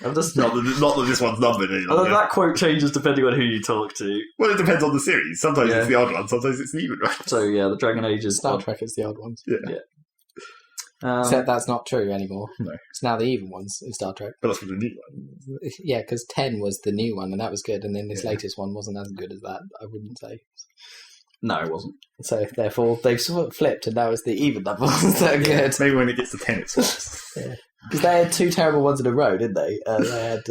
I'm just not that this one's numbered any longer. That quote changes depending on who you talk to. Well, it depends on the series. Sometimes it's the odd one, sometimes it's the even one. So yeah, the Dragon Age is Star Trek is the odd ones. Yeah. Except that's not true anymore. No. It's now the even ones in Star Trek. But that's for the new one. Yeah, because 10 was the new one, and that was good, and then this latest one wasn't as good as that, I wouldn't say. No, it wasn't. So therefore, they've sort of flipped, and now it's the even numbers that are good. Maybe when it gets to 10, it swaps. Yeah. Because they had 2 terrible ones in a row, didn't they? They had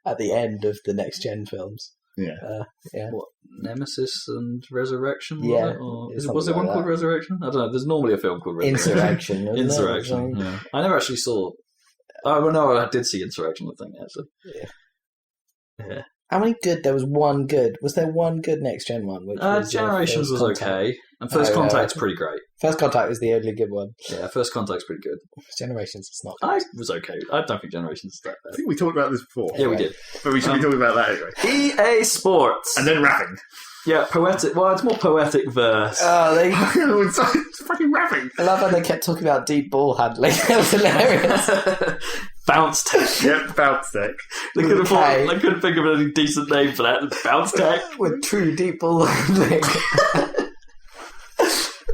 at the end of the next gen films. Yeah. What, Nemesis and Resurrection? Yeah. Was there one called Resurrection? I don't know. There's normally a film called Resurrection. Insurrection. Insurrection. Yeah. I never actually saw. Oh, well, no, I did see Insurrection, I think, actually. Yeah. How many good? There was one good. Was there one good next gen one? Which was, Generations was okay. And First Contact's pretty great. First Contact was the only good one. Yeah, First Contact's pretty good. Generations is not. I was okay. I don't think Generations is that I bad. think we talked about this before. Yeah, we did. But we should be talking about that anyway. EA Sports. And then rapping. Yeah, poetic. Well, it's more poetic verse. It's fucking rapping. I love how they kept talking about deep ball handling. That was hilarious. Bounce Tech. Yep, Bounce Tech. They couldn't think of any decent name for that. Bounce Tech. With true deep ball handling.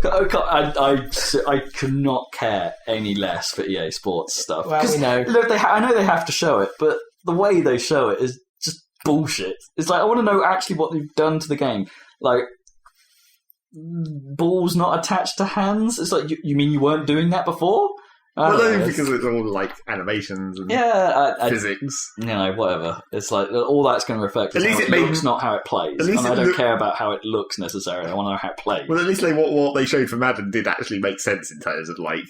I could not care any less for EA Sports stuff. Well, we know. Look, I know they have to show it, but the way they show it is just bullshit. It's like, I want to know actually what they've done to the game. Like, balls not attached to hands? It's like, you mean you weren't doing that before? Well, only because it's all like animations and physics. You know, whatever. It's like all that's going to reflect is how it looks, not how it plays. And I don't care about how it looks necessarily. I want to know how it plays. Well, at least what they showed for Madden did actually make sense in terms of like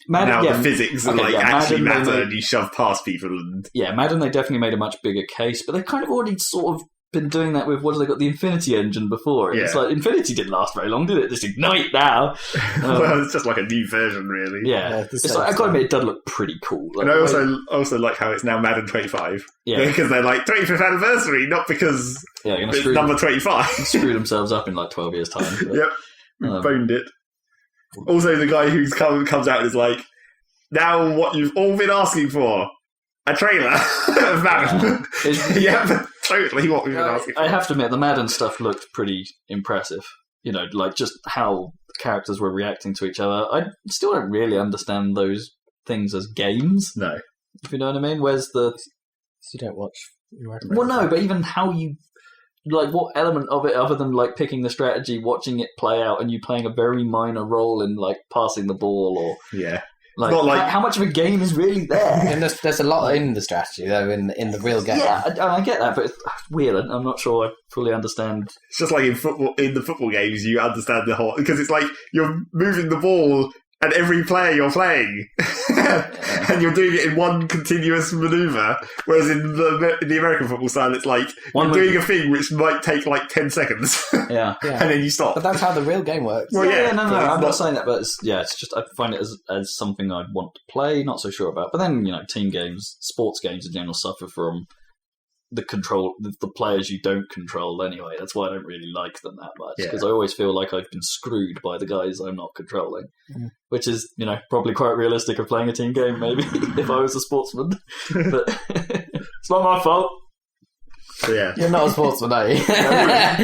the physics actually matter and you shove past people. And Madden, they definitely made a much bigger case, but they've kind of already sort of been doing that with, what have they got, the Infinity engine before. It's like, Infinity didn't last very long, did it? Just Ignite now. Well, it's just like a new version, really. Yeah. It's like, I've got to admit, it does look pretty cool. Like, and I also like how it's now Madden 25. Yeah. Because they're like, 25th anniversary, not because it's number 25. Screw themselves up in like 12 years' time. But, yep. We boned it. Also, the guy who comes out and is like, now what you've all been asking for, a trailer of Madden. Yep. Totally what we've been asking for. I have to admit, the Madden stuff looked pretty impressive. You know, like just how characters were reacting to each other. I still don't really understand those things as games. No. If you know what I mean? Where's the... You don't watch... Well, no, but even how you... Like, what element of it, other than, like, picking the strategy, watching it play out, and you playing a very minor role in, like, passing the ball or... Yeah. Like, not like how much of a game is really there? And there's a lot in the strategy, though, in the real game. Yeah, I get that, but it's weird. I'm not sure I fully understand. It's just like in the football games, you understand the whole... Because it's like you're moving the ball and every player you're playing. And you're doing it in one continuous maneuver. Whereas in the American football style, it's like you're doing a thing which might take like 10 seconds. Yeah. And then you stop. But that's how the real game works. Well, no, I'm not saying that, but it's just I find it as something I'd want to play, not so sure about. But then, you know, team games, sports games in general suffer from the control, the players you don't control anyway. That's why I don't really like them that much, because I always feel like I've been screwed by the guys I'm not controlling, which is, you know, probably quite realistic of playing a team game, maybe, if I was a sportsman. But it's not my fault. Yeah. You're not a sportsman, are you? I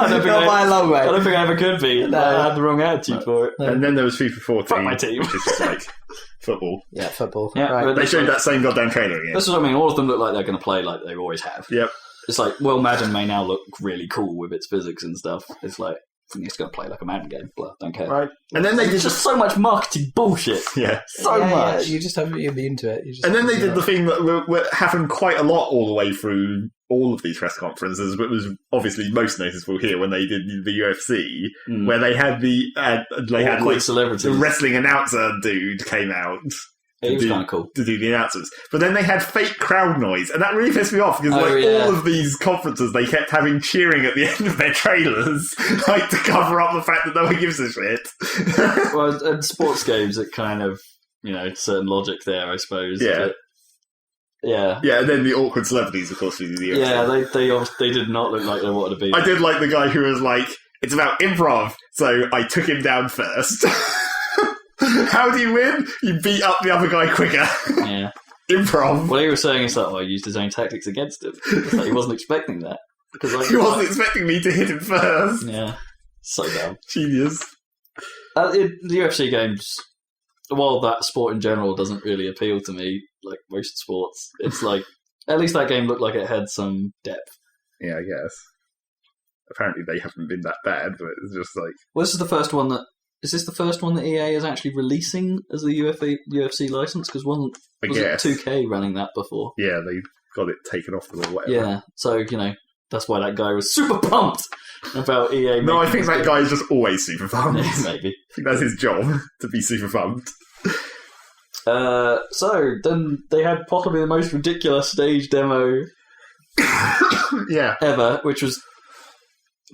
don't think not by a long way. I don't think I ever could be. No. I had the wrong attitude for it. And then there was FIFA 14. Fuck my team. Which is just like football. Yeah, football. Yeah, right. They showed that same goddamn trailer again. That's what I mean. All of them look like they're going to play like they always have. Yep. It's like, well, Madden may now look really cool with its physics and stuff. It's like, I think it's going to play like a Madden game. Blah, don't care. Right. And then they did just so much marketing bullshit. Yeah. So much. Yeah, you just have to be into it. And then they did the thing that happened quite a lot all the way through all of these press conferences, but was obviously most noticeable here when they did the UFC, where they had celebrities. The wrestling announcer dude came out. It was kind of cool to do the announcements, but then they had fake crowd noise, and that really pissed me off because all of these conferences they kept having cheering at the end of their trailers, like to cover up the fact that no one gives a shit. Well, in sports games, it kind of, you know, certain logic there, I suppose. Yeah. But, yeah. Yeah, and then the awkward celebrities, of course, who did the UFC. Yeah, they did not look like they wanted to be. I did like the guy who was like, "It's about improv," so I took him down first. How do you win? You beat up the other guy quicker. Yeah. Improv. What he was saying is that I used his own tactics against him. Like, he wasn't expecting that. He wasn't expecting me to hit him first. Yeah. So dumb. Genius. The UFC games, while that sport in general doesn't really appeal to me, like most sports, it's like, at least that game looked like it had some depth. Yeah, I guess. apparently they haven't been that bad, but it's just like... Well, this is the first one that... Is this the first one that EA is actually releasing as the UFC license? Because was it 2K running that before? Yeah, they got it taken off them or whatever. Yeah, so, that's why that guy was super pumped about EA. No, I think that guy is just always super pumped. Maybe. I think that's his job, to be super pumped. So, then they had possibly the most ridiculous stage demo ever, which was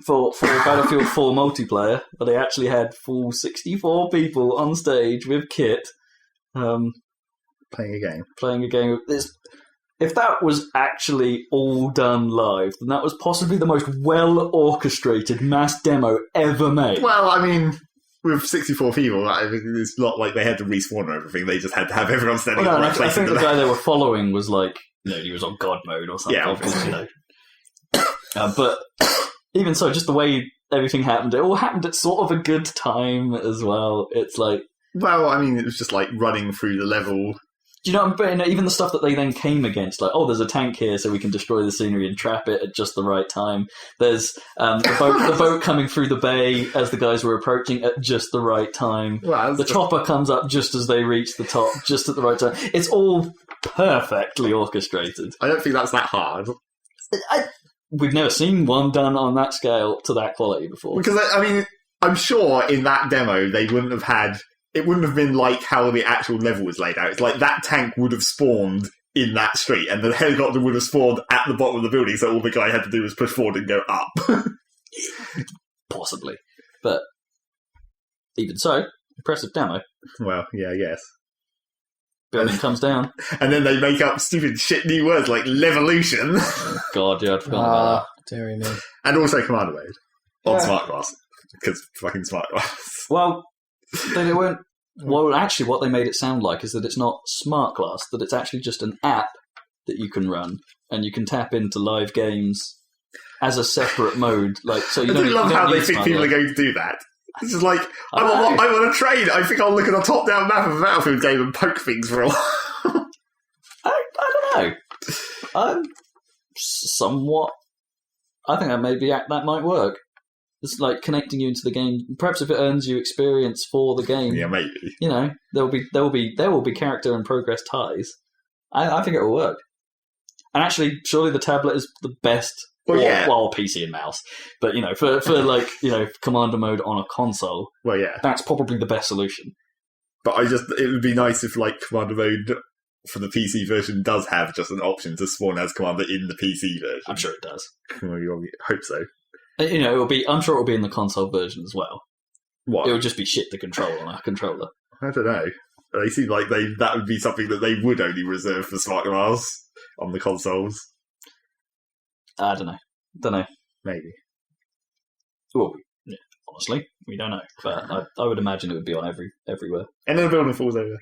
for Battlefield 4 multiplayer, but they actually had full 64 people on stage with kit playing a game. If that was actually all done live, then that was possibly the most well-orchestrated mass demo ever made. Well, I mean, with 64 people, it's not like they had to respawn or everything. They just had to have everyone standing in the right place. I think the guy they were following was like, he was on God mode or something. Yeah, obviously. But even so, just the way everything happened, it all happened at sort of a good time as well. It's like... Well, I mean, it was just like running through the level... Do you know what I'm saying? Even the stuff that they then came against, like, there's a tank here so we can destroy the scenery and trap it at just the right time. There's the boat coming through the bay as the guys were approaching at just the right time. Well, the chopper comes up just as they reach the top, just at the right time. It's all perfectly orchestrated. I don't think that's that hard. We've never seen one done on that scale to that quality before. Because, I mean, I'm sure in that demo they wouldn't have had... It wouldn't have been like how the actual level was laid out. It's like that tank would have spawned in that street, and the helicopter would have spawned at the bottom of the building, so all the guy had to do was push forward and go up. Possibly. But even so, impressive demo. Well, yeah, I guess. Building comes down. And then they make up stupid shit new words like Levolution. Oh, God, yeah, I'd forgotten about that. Dearie me. And also Commander Mode on Smart Glass. Because fucking Smart Glass. Well... They weren't. Well, actually, what they made it sound like is that it's not smart glass; that it's actually just an app that you can run, and you can tap into live games as a separate mode. Like, so you don't. I love how they think people life. are going to do that. It's just like I'm on a train. I think I'll look at a top-down map of a Battlefield game and poke things for a while. I don't know. I'm somewhat. I think that might work. It's like connecting you into the game. Perhaps if it earns you experience for the game, yeah, maybe. There will be character and progress ties. I think it will work. And actually, surely the tablet is the best. Well, PC and mouse, but for Commander Mode on a console. Well, yeah, that's probably the best solution. But it would be nice if Commander Mode for the PC version does have just an option to spawn as Commander in the PC version. I'm sure it does. Well, you hope so. It'll be. I'm sure it'll be in the console version as well. What? It'll just be shit to control on a controller. I don't know. They seem like that would be something that they would only reserve for Smart Glass on the consoles. I don't know. Maybe. Well, yeah, honestly, we don't know. But I would imagine it would be on everywhere. And then the building falls over.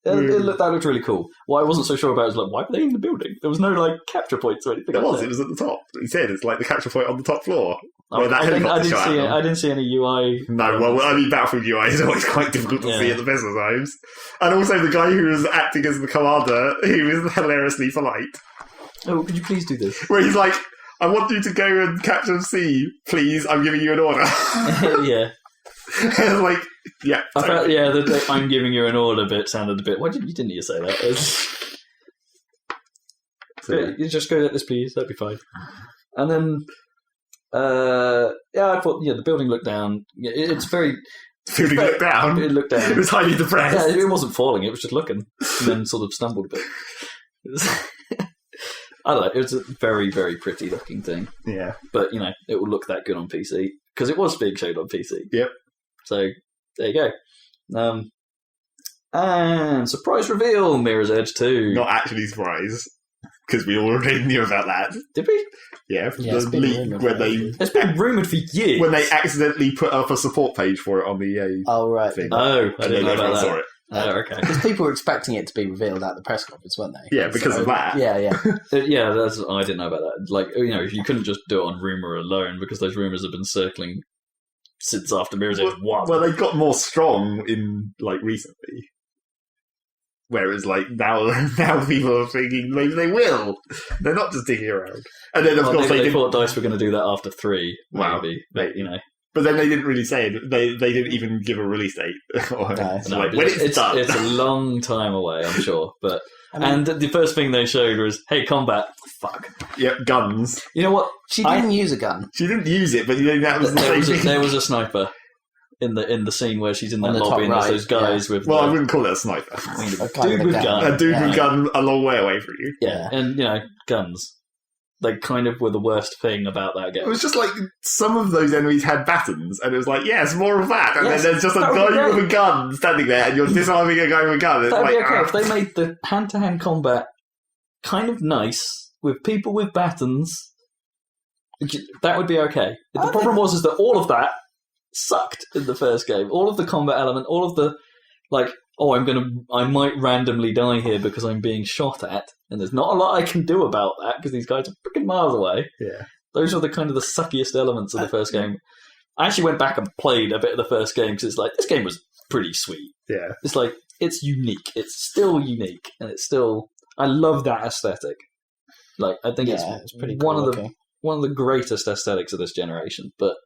That looked really cool. What I wasn't so sure about was why were they in the building? There was no capture points or anything. It was at the top. He said it's like the capture point on the top floor. I didn't see any UI. No, well, I mean, Battlefield UI is always quite difficult to see at the best of times. And also the guy who was acting as the commander, he was hilariously polite. Oh, could you please do this? Where he's like, I want you to go and capture C, please, I'm giving you an order. Yeah. It's like, yeah. I felt, the I'm giving you an order bit sounded a bit. Why didn't you say that? You just go like this, please. That'd be fine. And then, I thought, the building looked down. It's very. The building looked down. It looked down. It was highly depressed. Yeah, it wasn't falling. It was just looking, and then sort of stumbled a bit. I don't know. It was a very, very pretty looking thing. Yeah, but it will look that good on PC because it was being showed on PC. Yep. So there you go. And surprise reveal: Mirror's Edge 2. Not actually surprise, because we already knew about that. Did we? Yeah, the leak when it's been rumoured for years. When they accidentally put up a support page for it on the EA thing. Oh, I didn't know about that. Saw it. Oh, okay. Because people were expecting it to be revealed at the press conference, weren't they? Yeah, because of that. Yeah. I didn't know about that. You couldn't just do it on rumour alone because those rumours have been circling since after Mirror's Edge 1. Well, they got more strong in recently. Whereas, like, now people are thinking maybe they will. They're not just digging around. And then, of course, they thought DICE were going to do that after 3, Wow. maybe. But, you know. But then they didn't really say it. They didn't even give a release date. When it's done. It's a long time away, I'm sure. But and the first thing they showed was, hey, combat. Fuck. Yep, guns. You know what? She didn't use a gun. She didn't use it, but you know that was the same thing. There was a sniper in the scene where she's in that On the lobby and top there's those guys with. Well, I wouldn't call it a sniper. Dude with gun. A dude with gun a long way away from you. Yeah, and you know, guns. They kind of were the worst thing about that game. It was just like some of those enemies had batons, and it was like, yes, more of that. And Yes, then there's just a that would be guy great. with a gun standing there, and you're disarming a guy with a gun. It's That'd like, be okay if they made the hand-to-hand combat kind of nice with people with batons. That would be okay. The problem was is that all of that sucked in the first game. All of the combat element, all of the like, oh, I might randomly die here because I'm being shot at, and there's not a lot I can do about that because these guys are freaking miles away. Yeah. Those are the kind of the suckiest elements of the first game. I actually went back and played a bit of the first game because it's like, this game was pretty sweet. Yeah. It's like, it's unique. It's still unique, and it's still, I love that aesthetic. Like, I think it's pretty one cool of the greatest aesthetics of this generation, but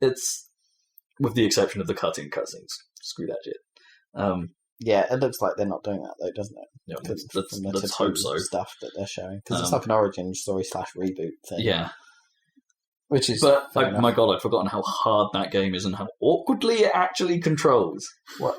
it's, with the exception of the cutscenes. Screw that shit. Yeah, it looks like they're not doing that though, doesn't it? Yeah, From the let's hope so. Stuff that they're showing, because it's like an origin story / reboot thing. Yeah, which is. but my god, I've forgotten how hard that game is and how awkwardly it actually controls.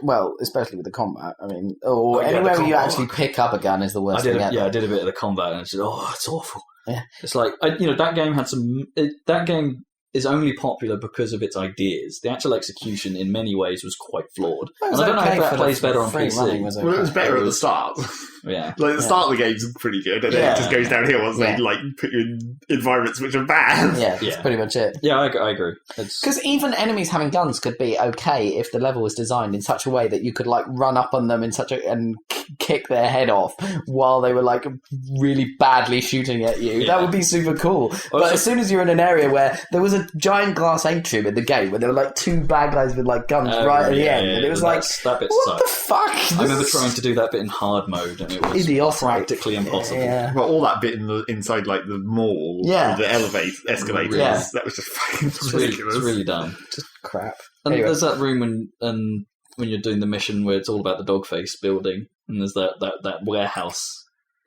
Well, especially with the combat. I mean, anywhere where you actually pick up a gun is the worst thing ever. Yeah, I did a bit of the combat, and it's just, it's awful. Yeah, it's like that game had some. That game is only popular because of its ideas. The actual execution, in many ways, was quite flawed. And I don't know if that plays better on PC. Well, it was better at the start. Yeah, like the start of the game's pretty good, and then it just goes downhill once they like put you in environments which are bad. Yeah, that's pretty much it. Yeah, I agree. Because even enemies having guns could be okay if the level was designed in such a way that you could like run up on them and kick their head off while they were like really badly shooting at you. That would be super cool. But as soon as you're in an area where there was a giant glass atrium in the game where there were like 2 bad guys with like guns right at the end, and it was like, that bit what the fuck? I remember trying to do that bit in hard mode, and it was idiotic. Practically impossible. Yeah. Well, all that bit inside like the mall, the escalators, that was just fucking ridiculous. It's really dumb. Just crap. And there's that room when you're doing the mission where it's all about the dog face building, and there's that warehouse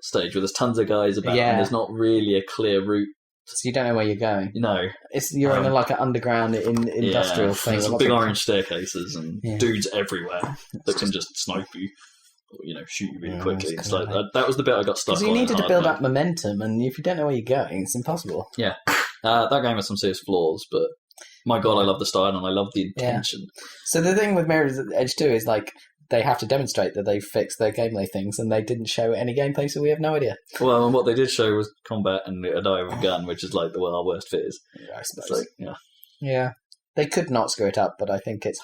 stage where there's tons of guys about, and there's not really a clear route. So you don't know where you're going. No. You're in like an underground industrial thing. There's big orange staircases and dudes everywhere that can just snipe you or, shoot you really quickly. It's like that was the bit I got stuck on. Because you needed to build up momentum, and if you don't know where you're going, it's impossible. Yeah. That game has some serious flaws, but my god, I love the style and I love the intention. Yeah. So the thing with Mirror's Edge 2 is like, they have to demonstrate that they've fixed their gameplay things, and they didn't show any gameplay, so we have no idea. Well, and what they did show was combat and a die with a gun, which is like our worst fears. Yeah, I suppose. Yeah. They could not screw it up, but I think it's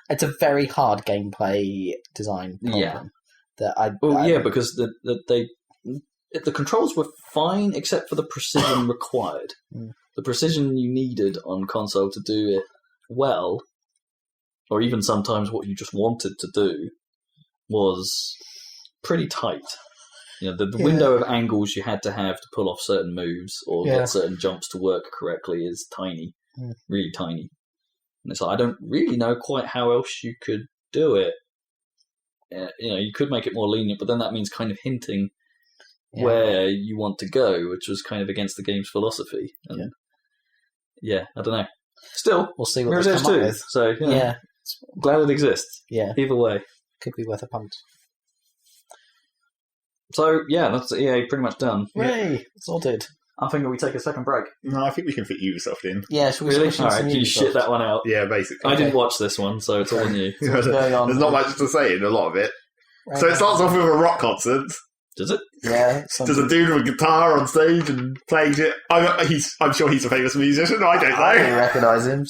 a very hard gameplay design problem. Because the controls were fine except for the precision required. The precision you needed on console to do it well, or even sometimes what you just wanted to do, was pretty tight. The window of angles you had to have to pull off certain moves or get certain jumps to work correctly is tiny, really tiny. And it's like, I don't really know quite how else you could do it. You could make it more lenient, but then that means kind of hinting where you want to go, which was kind of against the game's philosophy. And I don't know. Still, we'll see what they come up with. So glad it exists. Yeah. Either way, could be worth a punt. So that's EA pretty much done. Yay! Sorted. I think we take a second break. No, I think we can fit Ubisoft in. Yeah, should we? Really? All right, you shit that one out. Yeah, basically. I didn't watch this one, so it's all on you. What's going on? There's not much to say in a lot of it. Right. So it starts off with a rock concert. Does it? Yeah. There's a dude with a guitar on stage and playing it. I'm sure he's a famous musician. I don't know. I don't recognise him.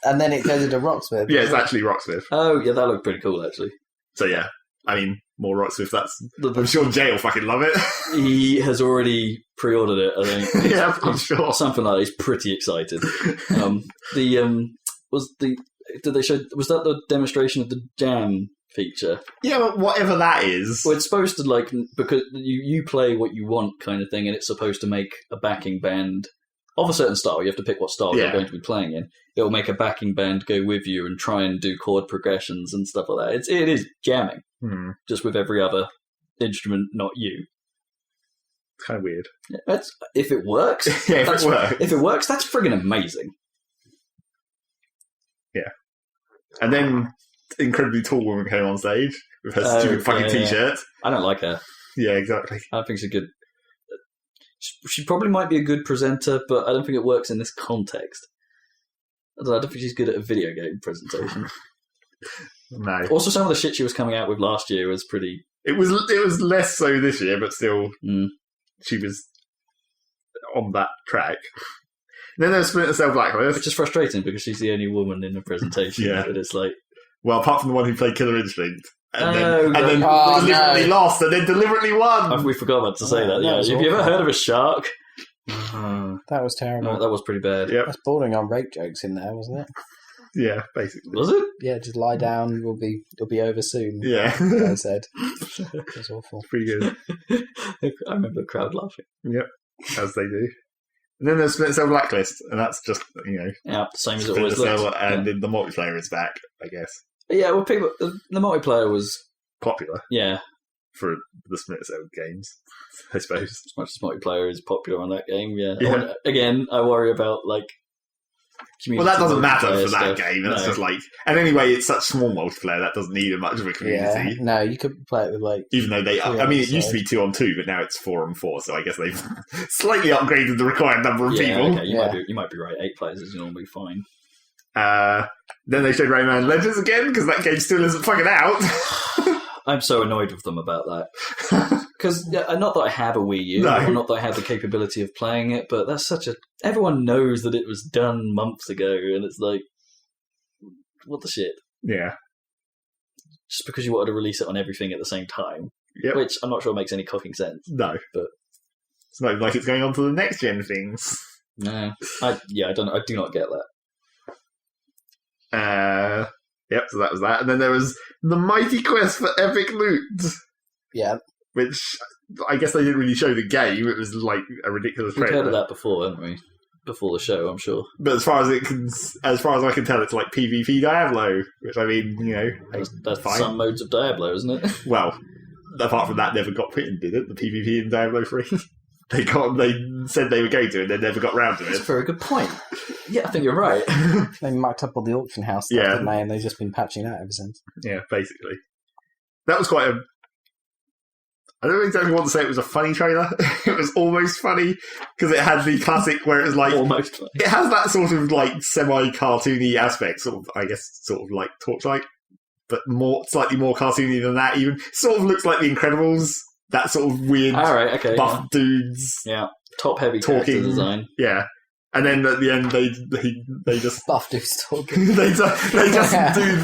And then it goes into Rocksmith. Yeah, it's actually Rocksmith. Oh, yeah, that looked pretty cool, actually. So, yeah. I mean, more Rocksmith. I'm sure Jay will fucking love it. He has already pre-ordered it, I think. Yeah, I'm sure. Something like that. He's pretty excited. Was that the demonstration of the Jam feature. Yeah, but whatever that is. Well, it's supposed to, like, because you play what you want kind of thing, and it's supposed to make a backing band of a certain style. You have to pick what style you're going to be playing in. It'll make a backing band go with you and try and do chord progressions and stuff like that. It is jamming, just with every other instrument, not you. It's kind of weird. Yeah, if it works, if it works, that's friggin' amazing. Yeah. And then incredibly tall woman came on stage with her stupid fucking t-shirt. I don't like her. Yeah, exactly. I don't think she's a good... She probably might be a good presenter, but I don't think it works in this context. I don't think she's good at a video game presentation. No. Also, some of the shit she was coming out with last year was pretty... It was less so this year, but still, she was on that track. And then there was Splinter Cell Blacklist. Which is frustrating, because she's the only woman in the presentation. Yeah. But it's like... Well, apart from the one who played Killer Instinct. And then Oh, deliberately lost, and then deliberately won. We forgot about to say that. Yeah. was Have you ever awful. heard of a shark? That was terrible. No, that was pretty bad. Yep. That's bordering on rape jokes in there, wasn't it? Yeah, basically. Was it? Yeah, just lie down. It'll be over soon. Yeah. I said. It was awful. Pretty good. I remember the crowd laughing. Yep, as they do. And then there's Splinter Cell Blacklist, and that's just, Yeah, same as it Splinter always Cell, looks. and then the multiplayer is back, I guess. Yeah, well, the multiplayer was... Popular Yeah, for the Splinter Cell games, I suppose. as much as multiplayer is popular on that game, yeah. Yeah. Again, I worry about, like... Well, that doesn't matter multiplayer for that stuff. game. That's No. just like... And anyway, it's such small multiplayer, that doesn't need much of a community. Yeah, no, you could play it with like... Even though it used to be 2-on-2, but now it's 4-on-4, so I guess they've slightly upgraded the required number of people. Okay, you might be right. 8 players is normally fine. Then they showed Rayman Legends again, because that game still isn't fucking out. I'm so annoyed with them about that. Because, not that I have a Wii U, or not that I have the capability of playing it, but that's such a... Everyone knows that it was done months ago, and it's like... What the shit? Yeah. Just because you wanted to release it on everything at the same time. Yep. Which I'm not sure makes any cocking sense. No. But it's not like it's going on to the next gen things. No. I do not get that. Yep, so that was that. And then there was the mighty quest for epic loot. Yeah. Which, I guess they didn't really show the game. It was like a ridiculous We've trailer. heard of that before, haven't we? Before the show, I'm sure. But as far as I can tell, it's like PvP Diablo, which I mean, That's fine. some modes of Diablo, isn't it? Well, apart from that, never got put in, did it? The PvP in Diablo 3? They said they were going to, and they never got round to That's a it. very good point. Yeah, I think you're right. They mucked up all the auction house stuff, Yeah. didn't they? And they've just been patching that ever since. Yeah, basically. That was quite a... I don't exactly want to say it was a funny trailer. It was almost funny, because it had the classic where it was like... Almost. It has that sort of like semi-cartoony aspect, sort of, I guess, sort of like Torchlight, but slightly more cartoony than that even. Sort of looks like The Incredibles, that sort of weird All right, okay. buff dudes. Yeah. Top-heavy character Talking. design. Yeah. And then at the end, they just... Buff dudes talking. they just do...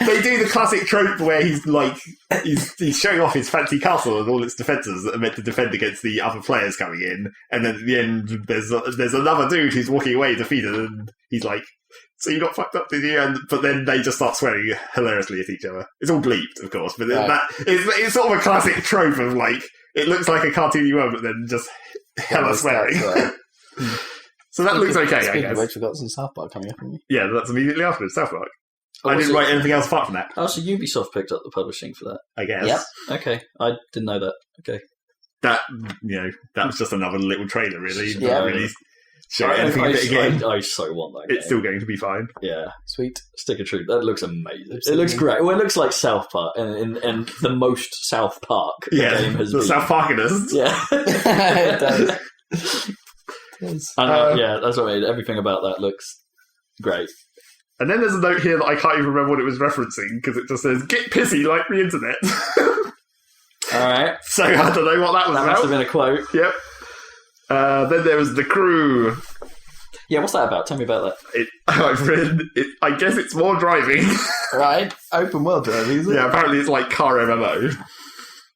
They do the classic trope where he's like... He's showing off his fancy castle and all its defences that are meant to defend against the other players coming in. And then at the end, there's another dude who's walking away defeated, and he's like... So you got fucked up, did you? But then they just start swearing hilariously at each other. It's all bleeped, of course, but Right. it's sort of a classic trope of like, it looks like a cartoony world, but then just hella swearing. So that looks okay, I Speaking of guess. which, we've got some South Park coming up, haven't we? Yeah, that's immediately after South Park. Oh, I was didn't it- write anything else apart from that, Oh, so Ubisoft picked up the publishing for that. I guess. Yep. Okay, I didn't know that. Okay. That, that was just another little trailer, really. It Yeah. doesn't really show anything of it again. I so want that game. It's still going to be fine. Yeah. Sweet. Stick of Truth. That looks amazing. It Absolutely. looks great. Well, it looks like South Park, and the most South Park the game has the been. South Parkiness. Yeah. It does. And, yeah, that's what I mean. Everything about that looks great. And then there's a note here that I can't even remember what it was referencing, because it just says, get pissy like the internet. All right. So I don't know what that was That about. must have been a quote. Yep. Then there was The Crew. Yeah, what's that about? Tell me about that. I've read it. I guess it's more driving. Right. Open world driving, is it? Yeah, apparently it's like car MMO.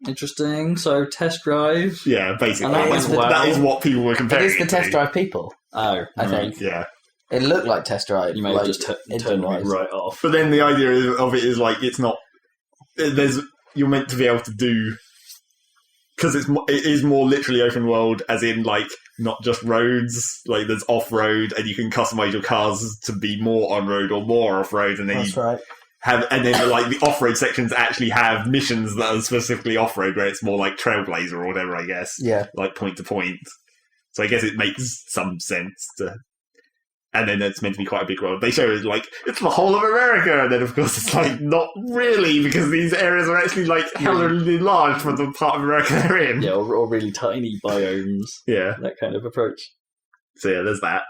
Interesting. So, test drive. Yeah, basically. And that went well. That is what people were It comparing is the it test to. drive people, Oh, I right. think. Yeah. It looked like test drive. You may like, have just turned me engine-wise. right off. But then the idea of it is like, it's not you're meant to be able to do, because it is more literally open world, as in like not just roads. Like there's off road, and you can customize your cars to be more on road or more off road, and then That's right. and then like the off road sections actually have missions that are specifically off road, where it's more like Trailblazer or whatever, I guess. Yeah. Like point to point. So I guess it makes some sense to. And then it's meant to be quite a big world. They show it like, it's the whole of America. And then, of course, it's like, not really, because these areas are actually like hellily large for the part of America they're in. Yeah, or really tiny biomes. Yeah. That kind of approach. So yeah, there's that.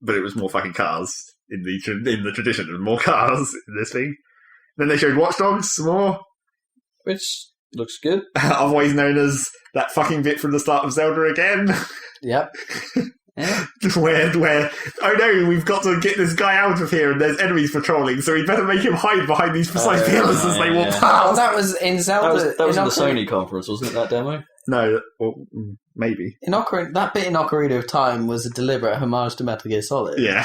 But it was more fucking cars in the tradition of more cars in this thing. Then they showed Watchdogs some more. Which looks good. Otherwise known as that fucking bit from the start of Zelda again. Yep. Yeah. where oh no, we've got to get this guy out of here and there's enemies patrolling, so we better make him hide behind these precise pillars as they walk Oh, past. that was in Zelda. That was in the Sony conference, wasn't it, that demo? No, well, maybe. That bit in Ocarina of Time was a deliberate homage to Metal Gear Solid. Yeah.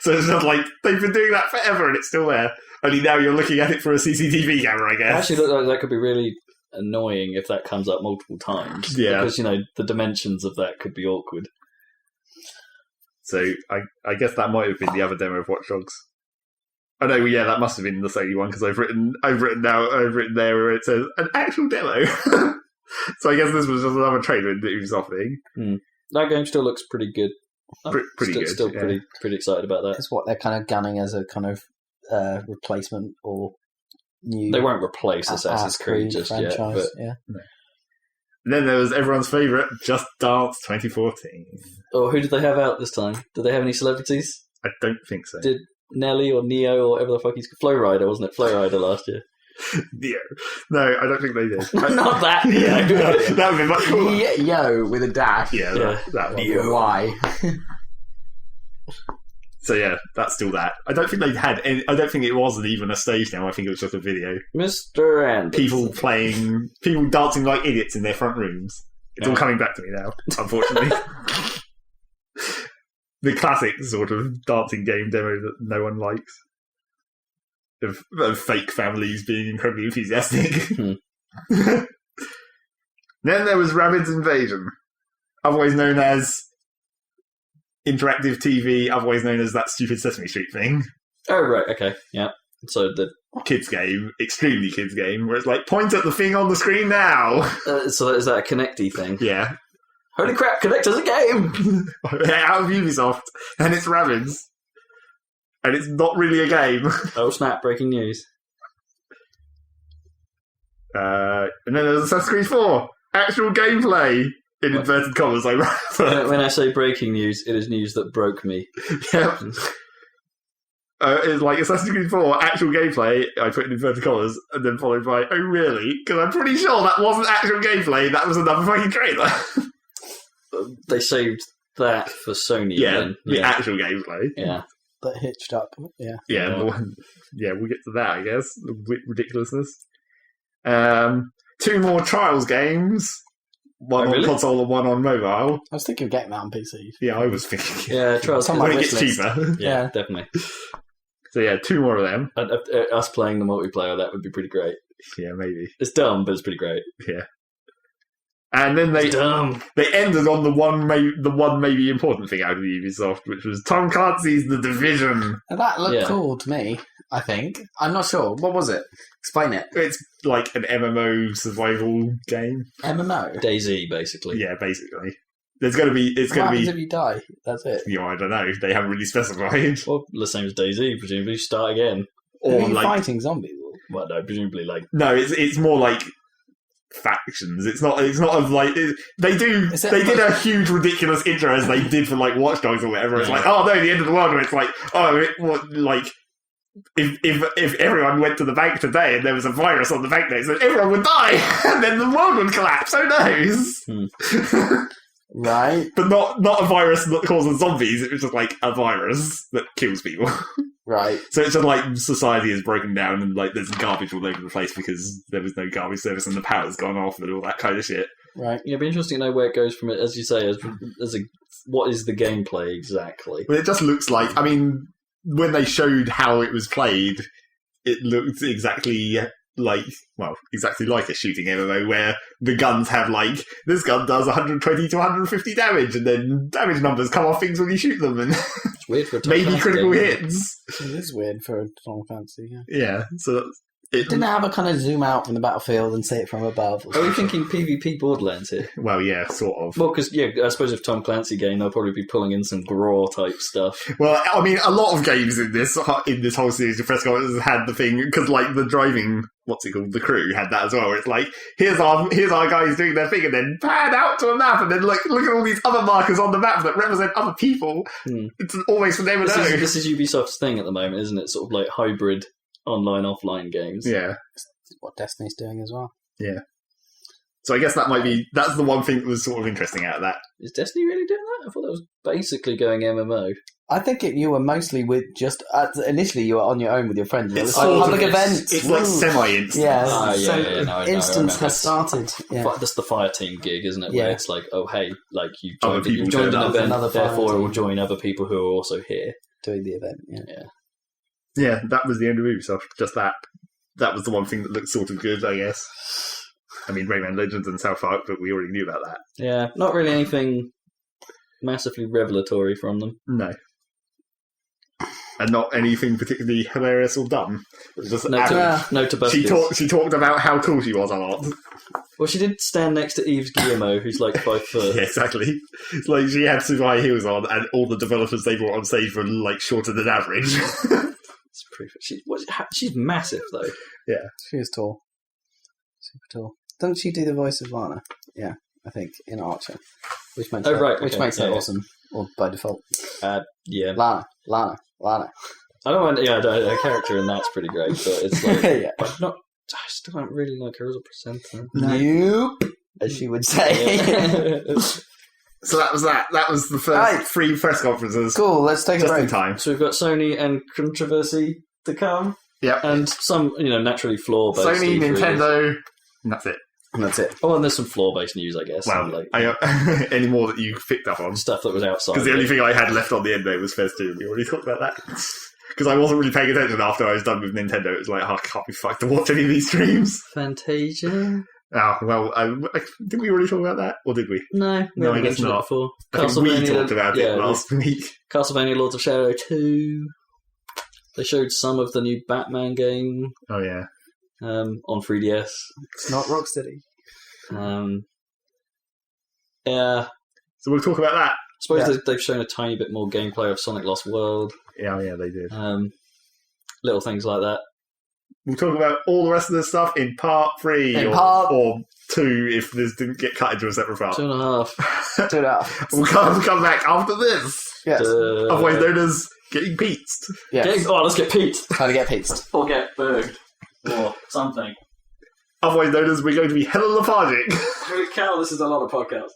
So it's just like, they've been doing that forever and it's still there. Only now you're looking at it for a CCTV camera, I guess. Actually, look like that could be really annoying if that comes up multiple times. Yeah. Because, the dimensions of that could be awkward. So I guess that might have been the other demo of Watchdogs. Oh no, yeah, that must have been the Sony one, because I've written there where it says an actual demo. So I guess this was just another trailer in the Ubisoft thing. That game still looks pretty good. Pretty good. Still yeah. pretty excited about that. It's what they're kind of gunning as a kind of replacement or new. They won't replace Assassin's Creed just yet. But yeah. And then there was everyone's favourite, Just Dance 2014. Oh, who did they have out this time? Did they have any celebrities? I don't think so. Did Nelly or Neo or whatever the fuck he's called? Flowrider, wasn't it? Flowrider last year. Neo. No, I don't think they did. Not that. Yeah, that would be much cooler. Yo with a dash. Yeah, that one. Neo. Why? So yeah, that's still that. I don't think they had any, I don't think it wasn't even a stage now. I think it was just a video. Mr. Anderson. People dancing like idiots in their front rooms. It's all coming back to me now, unfortunately. The classic sort of dancing game demo that no one likes. Of fake families being incredibly enthusiastic. Then there was Rabbids Invasion, otherwise known as interactive TV, otherwise known as that stupid Sesame Street thing. Oh, right, okay, yeah. So the kids game, extremely kids game, where it's like, point at the thing on the screen now. so is that a Connecty thing? Yeah. Holy crap, Connector's a game! Out of Ubisoft, and it's Rabbids. And it's not really a game. Oh snap, breaking news. And then there's Assassin's Creed 4. Actual gameplay. In inverted commas, I write. When I say breaking news, it is news that broke me. Yeah. It's like Assassin's Creed 4, actual gameplay, I put in inverted commas, and then followed by, oh really? Because I'm pretty sure that wasn't actual gameplay, that was another fucking trailer. They saved that for Sony. Yeah, then. the actual gameplay. Yeah. That hitched up. Yeah. Yeah, we'll get to that, I guess. The ridiculousness. 2 more Trials games. One on console and one on mobile. I was thinking of getting that on PC. Yeah, I was thinking. Yeah, Trials when it gets cheaper. Yeah, definitely. So yeah, 2 more of them. Us playing the multiplayer, that would be pretty great. Yeah, maybe. It's dumb, but it's pretty great. Yeah. And then they ended on the one maybe important thing out of Ubisoft, which was Tom Clancy's The Division. And that looked cool to me, I think. I'm not sure. What was it? Explain it. It's like an MMO survival game. MMO? DayZ, basically. Yeah, basically. It's going to be... What happens if you die? That's it. Yeah, I don't know. They haven't really specified. Well, the same as DayZ, presumably. Start again. Or are you fighting zombies? Well, no, presumably like... No, it's more like... factions. It's not of like they did a huge ridiculous intro as they did for like Watchdogs or whatever. It's like, oh no, the end of the world. Where it's like, if everyone went to the bank today and there was a virus on the banknotes, then everyone would die and then the world would collapse. Who knows? Right, but not a virus that causes zombies. It was just like a virus that kills people. Right. So it's just like society is broken down and like there's garbage all over the place because there was no garbage service and the power's gone off and all that kind of shit. Right. Yeah, it'd be interesting to know where it goes from it, as you say, as what is the gameplay exactly? Well, it just looks like, I mean, when they showed how it was played, it looked exactly exactly like a shooting MMO where the guns have this gun does 120 to 150 damage, and then damage numbers come off things when you shoot them, and It's weird for a Tom maybe Clancy critical game. hits. It is weird for a Tom Clancy, yeah. Yeah, so Didn't have a kind of zoom out from the battlefield and see it from above? Are we thinking PvP Borderlands here? well, yeah, sort of. Well, because, I suppose if Tom Clancy game, they'll probably be pulling in some Graw type stuff. Well, I mean, a lot of games in this whole series of press conferences had the thing, because the driving, The Crew had that as well, where it's here's our guys doing their thing, and then pan out to a map, and then look at all these other markers on the map that represent other people. It's always for them to know. This is Ubisoft's thing at the moment, isn't it? Sort of hybrid online-offline games. Yeah. What Destiny's doing as well. Yeah. So I guess that's the one thing that was sort of interesting out of that. Is Destiny really doing that? I thought that was basically going MMO. I think you were mostly with just... initially, you were on your own with your friends. It was sort of- public events. It's semi-instant. Yeah. No, Instance I has started. Yeah. That's the Fireteam gig, isn't it? Yeah. Where it's oh, hey, Other people you've joined turned an up. event, Another therefore it will Fireteam. join other people who are also here. Doing the event, yeah. Yeah, that was the end of Ubisoft. Just that. That was the one thing that looked sort of good, I guess. I mean, Rayman Legends and South Park, but we already knew about that. Yeah, not really anything massively revelatory from them. No. And not anything particularly hilarious or dumb. It was just No to Buskers. she talked about how cool she was a lot. Well, she did stand next to Yves Guillemot, who's 5 foot. Yeah, exactly. It's she had super high heels on, and all the developers they brought on stage were shorter than average. It's pretty, she's massive, though. Yeah. She is tall. Super tall. Doesn't she do the voice of Lana? Yeah, I think, in Archer. Which makes her awesome. Or by default. Yeah. Lana. I don't mind. Yeah, her character in that's pretty great, but it's Yeah. but not. I still don't really like her as a presenter. Nope. As she would say. So that was that. That was the first 3 press conferences. Cool, let's take a Just in break. time. So we've got Sony and controversy to come. Yep. And some, naturally flaw-based. Sony, E3. Nintendo, and that's it. And that's it. Oh, and there's some flaw-based news, I guess. Well, any more that you picked up on? Stuff that was outside. Because the only thing I had left on the end note was Fez 2. We already talked about that. Because I wasn't really paying attention after I was done with Nintendo. It was I can't be fucked to watch any of these streams. Fantasia? Oh, well, did we already talk about that? Or did we? No, we No, I haven't guess mentioned it not. before. I think we talked about it last week. Castlevania Lords of Shadow 2. They showed some of the new Batman game Oh, yeah. on 3DS. It's not Rocksteady. Yeah. So we'll talk about that. I suppose they've shown a tiny bit more gameplay of Sonic Lost World. Yeah, they did. Little things like that. We'll talk about all the rest of this stuff in part 3 or 2 if this didn't get cut into a separate part. 2.5. 2.5. We'll come back after this. Yes. Otherwise known as getting peatsed. Yes. Let's get Pete. Trying to get pizzed. Or get burged. Or something. Otherwise known as we're going to be hella lethargic. Cal, this is a lot of podcasts.